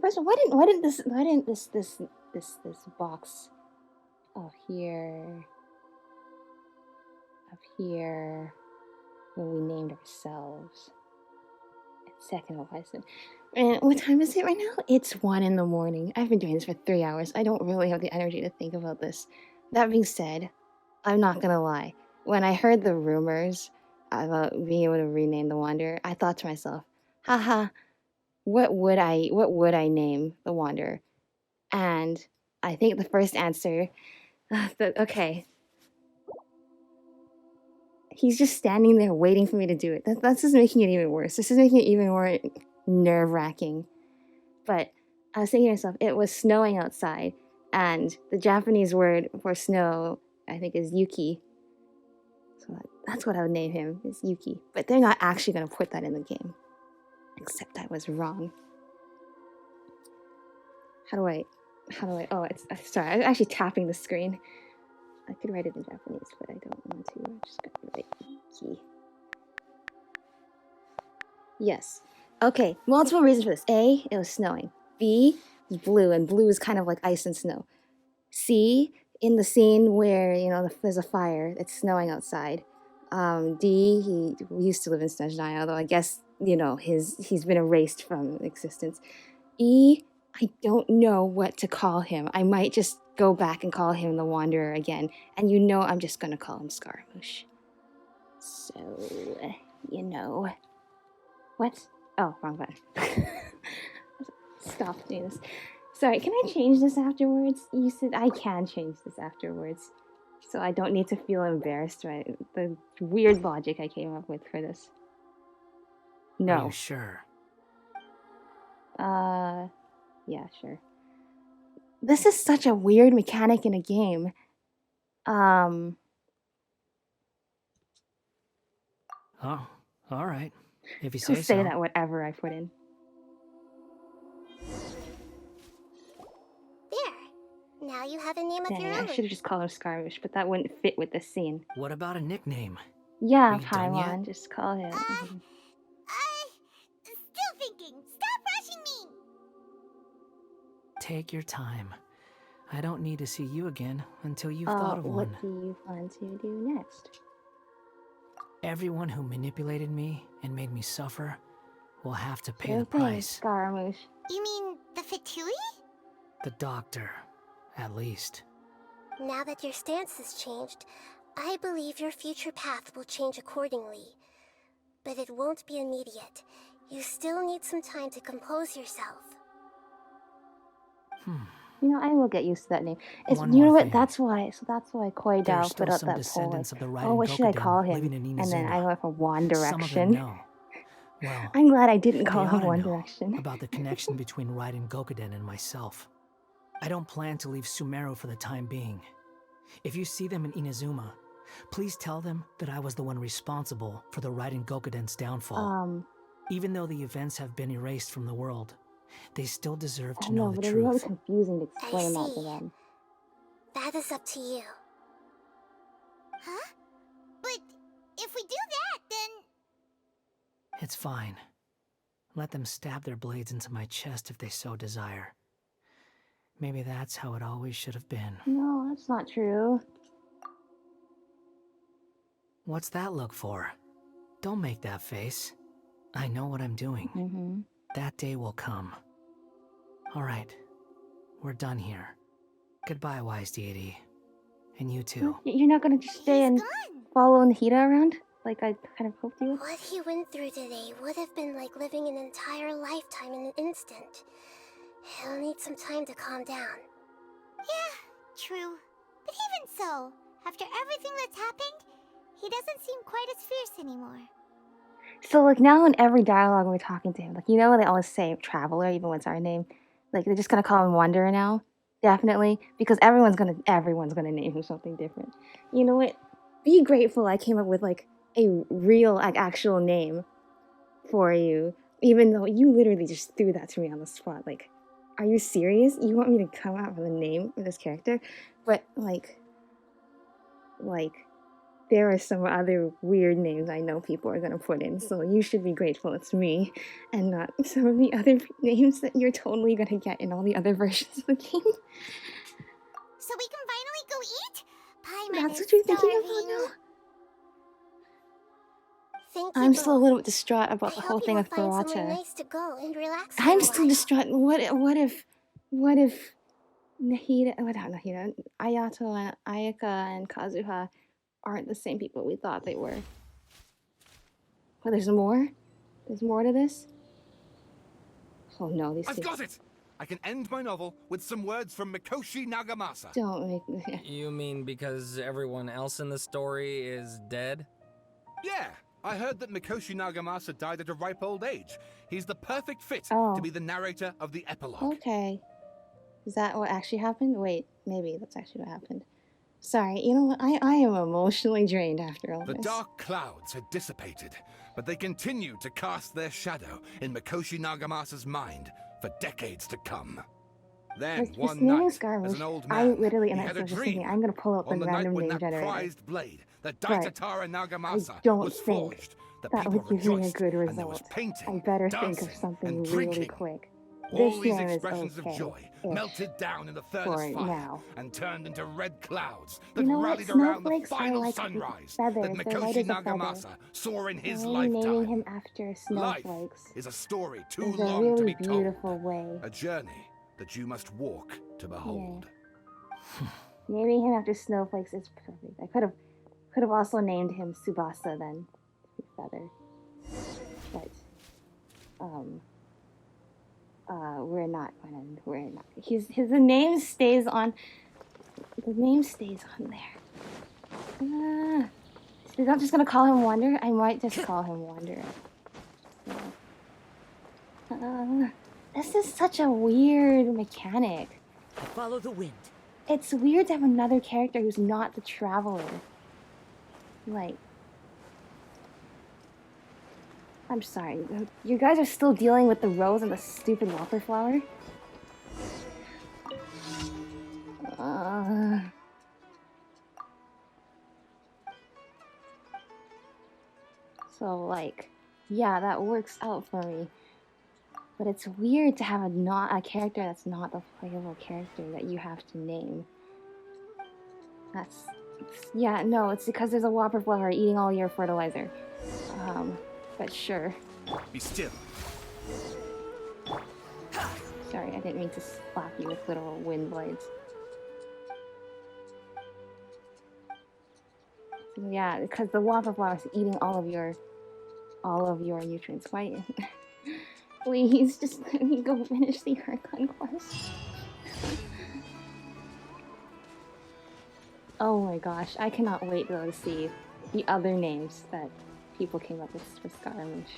First, why didn't this box up here when we named ourselves? Second of Bison. And what time is it right now? It's 1 in the morning. I've been doing this for 3 hours. I don't really have the energy to think about this. That being said, I'm not gonna lie. When I heard the rumors about being able to rename the Wanderer, I thought to myself, haha, what would I name the Wanderer? And I think the first answer, okay. He's just standing there waiting for me to do it. That's just making it even worse. This is making it even more nerve-wracking. But I was thinking to myself, it was snowing outside, and the Japanese word for snow, I think, is yuki. So that's what I would name him, is Yuki. But they're not actually going to put that in the game. Except I was wrong. How do I, oh, sorry, I'm actually tapping the screen. I could write it in Japanese, but I don't want to. I'm just going to write Yuki. Yes. Okay, multiple reasons for this. A, it was snowing. B, it was blue, and blue is kind of like ice and snow. C, in the scene where, there's a fire, it's snowing outside. D, he used to live in Snezhnaya, although I guess, he's been erased from existence. E, I don't know what to call him. I might just go back and call him the Wanderer again, and I'm just gonna call him Scaramouche. So, What? Oh, wrong button. Stop doing this. Sorry, can I change this afterwards? You said I can change this afterwards. So I don't need to feel embarrassed by the weird logic I came up with for this. No. Are you sure? Yeah, sure. This is such a weird mechanic in a game. Oh, all right. If you say so. I'll say that whatever I put in. There. Now you have a name of your own. I should have just called him Scaramouche, but that wouldn't fit with this scene. What about a nickname? Yeah, Paimon, just call him. Still thinking. Stop rushing me. Take your time. I don't need to see you again until you've thought of one. What do you plan to do next? Everyone who manipulated me and made me suffer will have to pay the Okay, price. Scaramouche. You mean the Fatui? The doctor, at least. Now that your stance has changed, I believe your future path will change accordingly. But it won't be immediate. You still need some time to compose yourself. I will get used to that name. That's why Koi Dao put out that poll. Like, what should I call him? And then I went for One Direction. Well, I'm glad I didn't call him One Direction. About the connection between Raiden Gokuden and myself. I don't plan to leave Sumeru for the time being. If you see them in Inazuma, please tell them that I was the one responsible for the Raiden Gokuden's downfall. Even though the events have been erased from the world, they still deserve to know the truth. It's really confusing to explain that to them. That is up to you. Huh? But if we do that, then... It's fine. Let them stab their blades into my chest if they so desire. Maybe that's how it always should have been. No, that's not true. What's that look for? Don't make that face. I know what I'm doing. That day will come. All right, we're done here. Goodbye, wise deity. And you too. You're not gonna just stay and follow Nahida around? Like I kind of hoped you would? What he went through today would have been like living an entire lifetime in an instant. He'll need some time to calm down. Yeah, true. But even so, after everything that's happened, He doesn't seem quite as fierce anymore. So like now in every dialogue we're talking to him, like you know they always say traveler even when it's our name, like they're just gonna call him Wanderer now, definitely because everyone's gonna name him something different. You know what? Be grateful I came up with like a real like actual name for you, even though you literally just threw that to me on the spot. Like, are you serious? You want me to come out with a name for this character? But like there are some other weird names I know people are gonna put in, so you should be grateful it's me and not some of the other names that you're totally gonna get in all the other versions of the game. So we can finally go eat? Paimon That's is what you're thinking about starving. now? Thank you I'm still a both. little bit distraught about I the hope whole you thing will with find somewhere Barata. nice to go and relax for I'm a still while. distraught. What if Nahida, without Nahida, Ayato and Ayaka and Kazuha aren't the same people we thought they were? But there's more? There's more to this? Oh no, these I've two. got it! I can end my novel with some words from Mikoshi Nagamasa. Don't make me. You mean because everyone else in the story is dead? Yeah, I heard that Mikoshi Nagamasa died at a ripe old age. He's the perfect fit Oh. to be the narrator of the epilogue. Okay. Is that what actually happened? Wait, maybe that's actually what happened. Sorry, you know what? I am emotionally drained after all The this. dark clouds had dissipated, but they continue to cast their shadow in Mikoshi Nagamasa's mind for decades to come. Then This one name is night, Scaramouche. as an old I man, literally he am had a just dream thinking, I'm gonna pull up the on the night random when name that generator. prized blade, the But Daitatara Nagamasa, I don't was think forged. The that people would give me a rejoiced, good and there was result. painting, I better dancing, think of something and really drinking. quick. All This these name is expressions of okay. joy Ish. melted down in the For furnace fire now. and turned into red clouds that You know what? rallied around the Snowflakes are final like sunrise feathers. that They're light Mikoshi as a feather. Nagamasa saw in his Maybe naming lifetime. him after Life snowflakes is a story too is a long to really be told. beautiful way. A journey that you must walk to behold. Naming him after snowflakes is perfect. I could have also named him Tsubasa then, to be feather. But we're not. The name stays on. The name stays on there. So I'm just gonna call him Wonder. I might just call him Wanderer. So, this is such a weird mechanic. Follow the wind. It's weird to have another character who's not the traveler. Like, I'm sorry. You guys are still dealing with the rose and the stupid wildflower? So, like, yeah, that works out for me. But it's weird to have a character that's not the playable character that you have to name. Yeah, no, it's because there's a whopper flower eating all your fertilizer. But sure. Be still. Sorry, I didn't mean to slap you with literal wind blades. So yeah, because the whopper flower is eating all of your nutrients. Why? Please, just let me go finish the Archon quest. Oh my gosh, I cannot wait though to see the other names that people came up with for Scaramouche.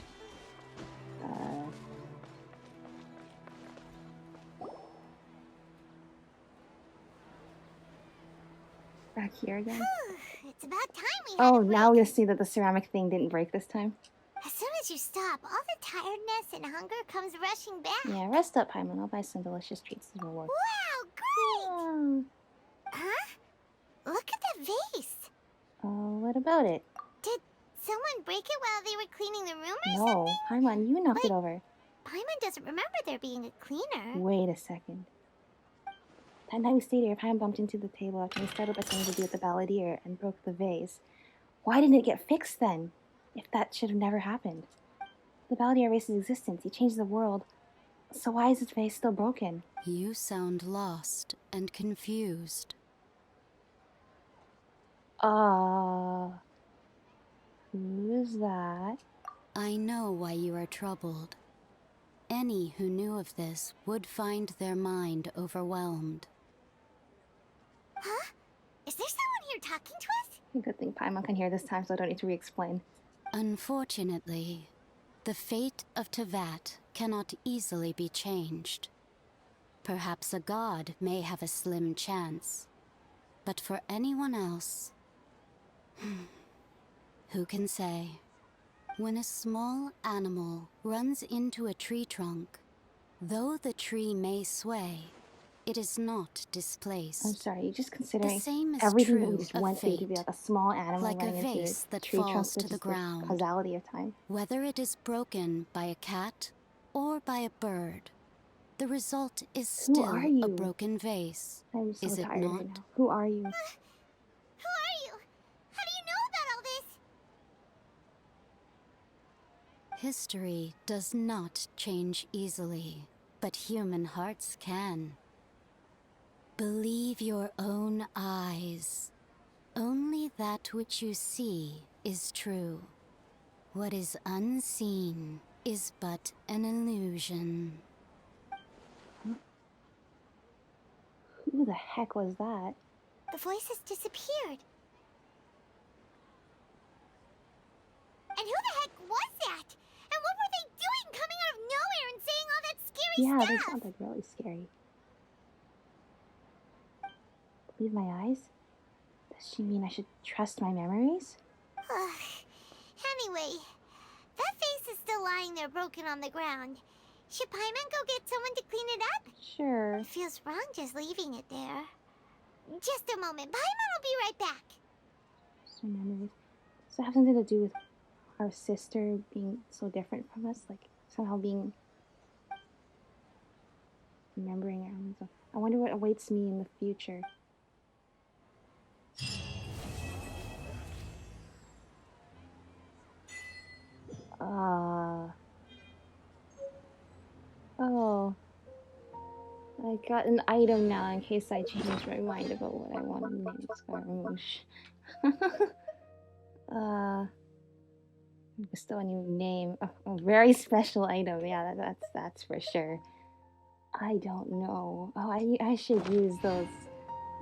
Back here again? It's about time we Oh, now we'll see that the ceramic thing didn't break this time. As soon as you stop, all the tiredness and hunger comes rushing back. Yeah, rest up, Paimon. I'll buy some delicious treats as a reward. Wow, great! Huh? Look at that vase. Oh, what about it? Did someone break it while they were cleaning the room or No, something? Paimon, you knocked it over. Paimon doesn't remember there being a cleaner. Wait a second. That night we stayed here, Paimon bumped into the table after we started by something to do with the balladeer and broke the vase. Why didn't it get fixed then? If that should have never happened. The balladeer erased his existence. He changed the world. So why is his vase still broken? You sound lost and confused. Who is that? I know why you are troubled. Any who knew of this would find their mind overwhelmed. Huh? Is there someone here talking to us? Good thing Paimon can hear this time, so I don't need to re-explain. Unfortunately, the fate of Tevat cannot easily be changed. Perhaps a god may have a slim chance, but for anyone else, who can say? When a small animal runs into a tree trunk, though the tree may sway, it is not displaced. I'm sorry, you're just considering the same is everything that true we just of went through to fate, be like a small animal like a running into vase a that tree trunk, falls which to the is ground. the causality of time. Whether it is broken by a cat or by a bird, the result is still a broken vase. I'm so is it tired not? right now. Who are you? Who are you? How do you know about all this? History does not change easily, but human hearts can. Believe your own eyes. Only that which you see is true. What is unseen is but an illusion. Who the heck was that? The voice has disappeared. And who the heck was that? And what were they doing coming out of nowhere and saying all that scary Yeah, stuff? they sounded really scary. Believe my eyes? Does she mean I should trust my memories? Anyway, that vase is still lying there broken on the ground. Should Paimon go get someone to clean it up? Sure. It feels wrong just leaving it there. Just a moment. Paimon will be right back. Just my memories. Does that have something to do with our sister being so different from us? Like, somehow being... remembering our own stuff. I wonder what awaits me in the future. Oh. I got an item now in case I change my mind about what I want to name Scaramouche. Still a new name. A very special item. Yeah, that's for sure. I don't know. Oh, I should use those.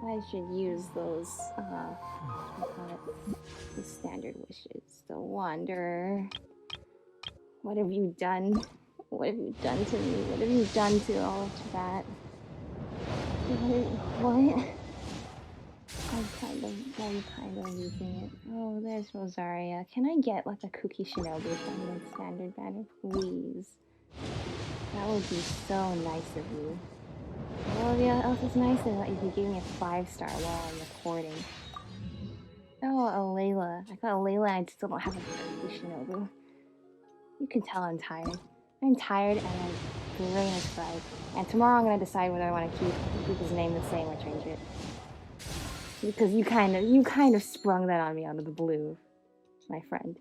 I should use those. The standard wishes. The Wanderer. What have you done? What have you done to me? What have you done to all of that? What? I'm kind of using it. Oh, there's Rosaria. Can I get like a Cookie Shinobi from the standard banner, please? That would be so nice of you. Well, yeah, else it's nice that if you gave me a 5-star while I'm recording. Oh, a Layla. I got a Layla and I still don't have a Cookie Shinobu. You can tell I'm tired. I'm tired and my brain is fried. And tomorrow I'm gonna decide whether I want to keep his name the same or change it. Because you kind of sprung that on me out of the blue, my friend.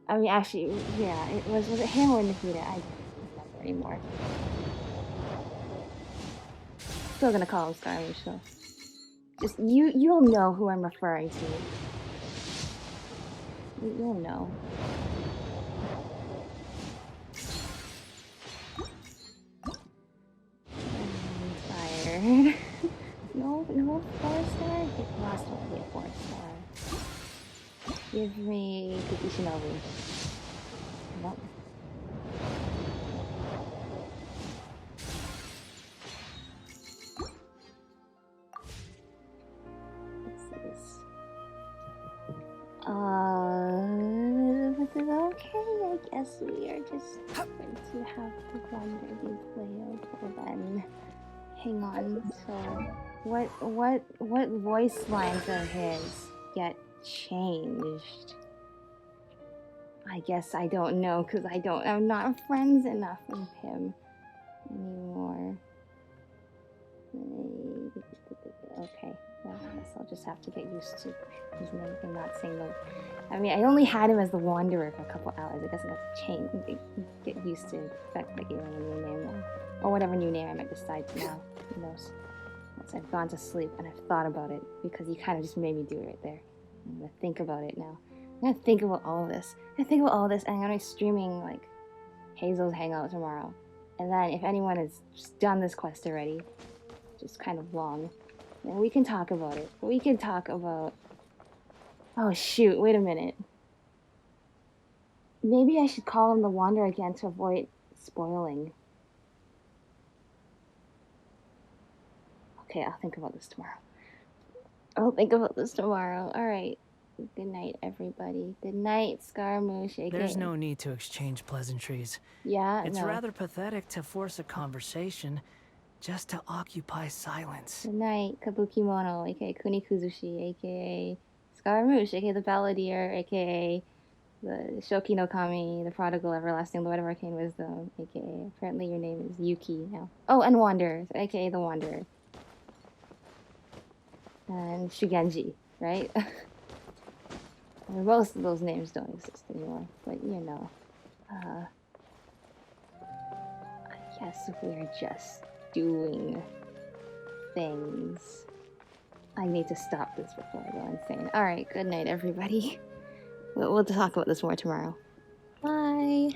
I mean, actually, yeah, was it him or Nikita? I don't remember anymore. Still gonna call him Scaramouche, so just you'll know who I'm referring to. You'll know. I'm tired. No 4-star? It must not be a 4-star. Give me Cookie Shinobi. Nope. Let's see this. Okay, I guess we are just going to have to wander the play over then. Hang on, so what voice lines of his get changed? I guess I don't know because I'm not friends enough with him anymore. Okay, well, I guess I'll just have to get used to his name and not saying no. I mean, I only had him as the Wanderer for a couple hours. I guess I have to change, get used to the fact that I gave him a new name now. Or whatever new name I might decide now. Who knows? Once I've gone to sleep and I've thought about it, because you kind of just made me do it right there. I'm gonna think about it now. I'm gonna think about all of this. I'm gonna think about all of this, and I'm gonna be streaming like Hazel's Hangout tomorrow. And then if anyone has just done this quest already, just kind of long, then we can talk about it. We can talk about Oh shoot, wait a minute. Maybe I should call him the Wanderer again to avoid spoiling. Okay, I'll think about this tomorrow. Alright. Good night, everybody. Good night, Scaramouche, aka... There's no need to exchange pleasantries. Yeah, It's no. rather pathetic to force a conversation just to occupy silence. Good night, Kabukimono, aka Kunikuzushi, aka Scaramouche, aka the Balladeer, aka the Shoki no Kami, the Prodigal Everlasting Lord of Arcane Wisdom, aka apparently your name is Yuki now. Oh, and Wanderer, aka the Wanderer. And Shugenji, right? Most of those names don't exist anymore, but you know. I guess we're just doing things. I need to stop this before I go insane. Alright, good night, everybody. We'll talk about this more tomorrow. Bye!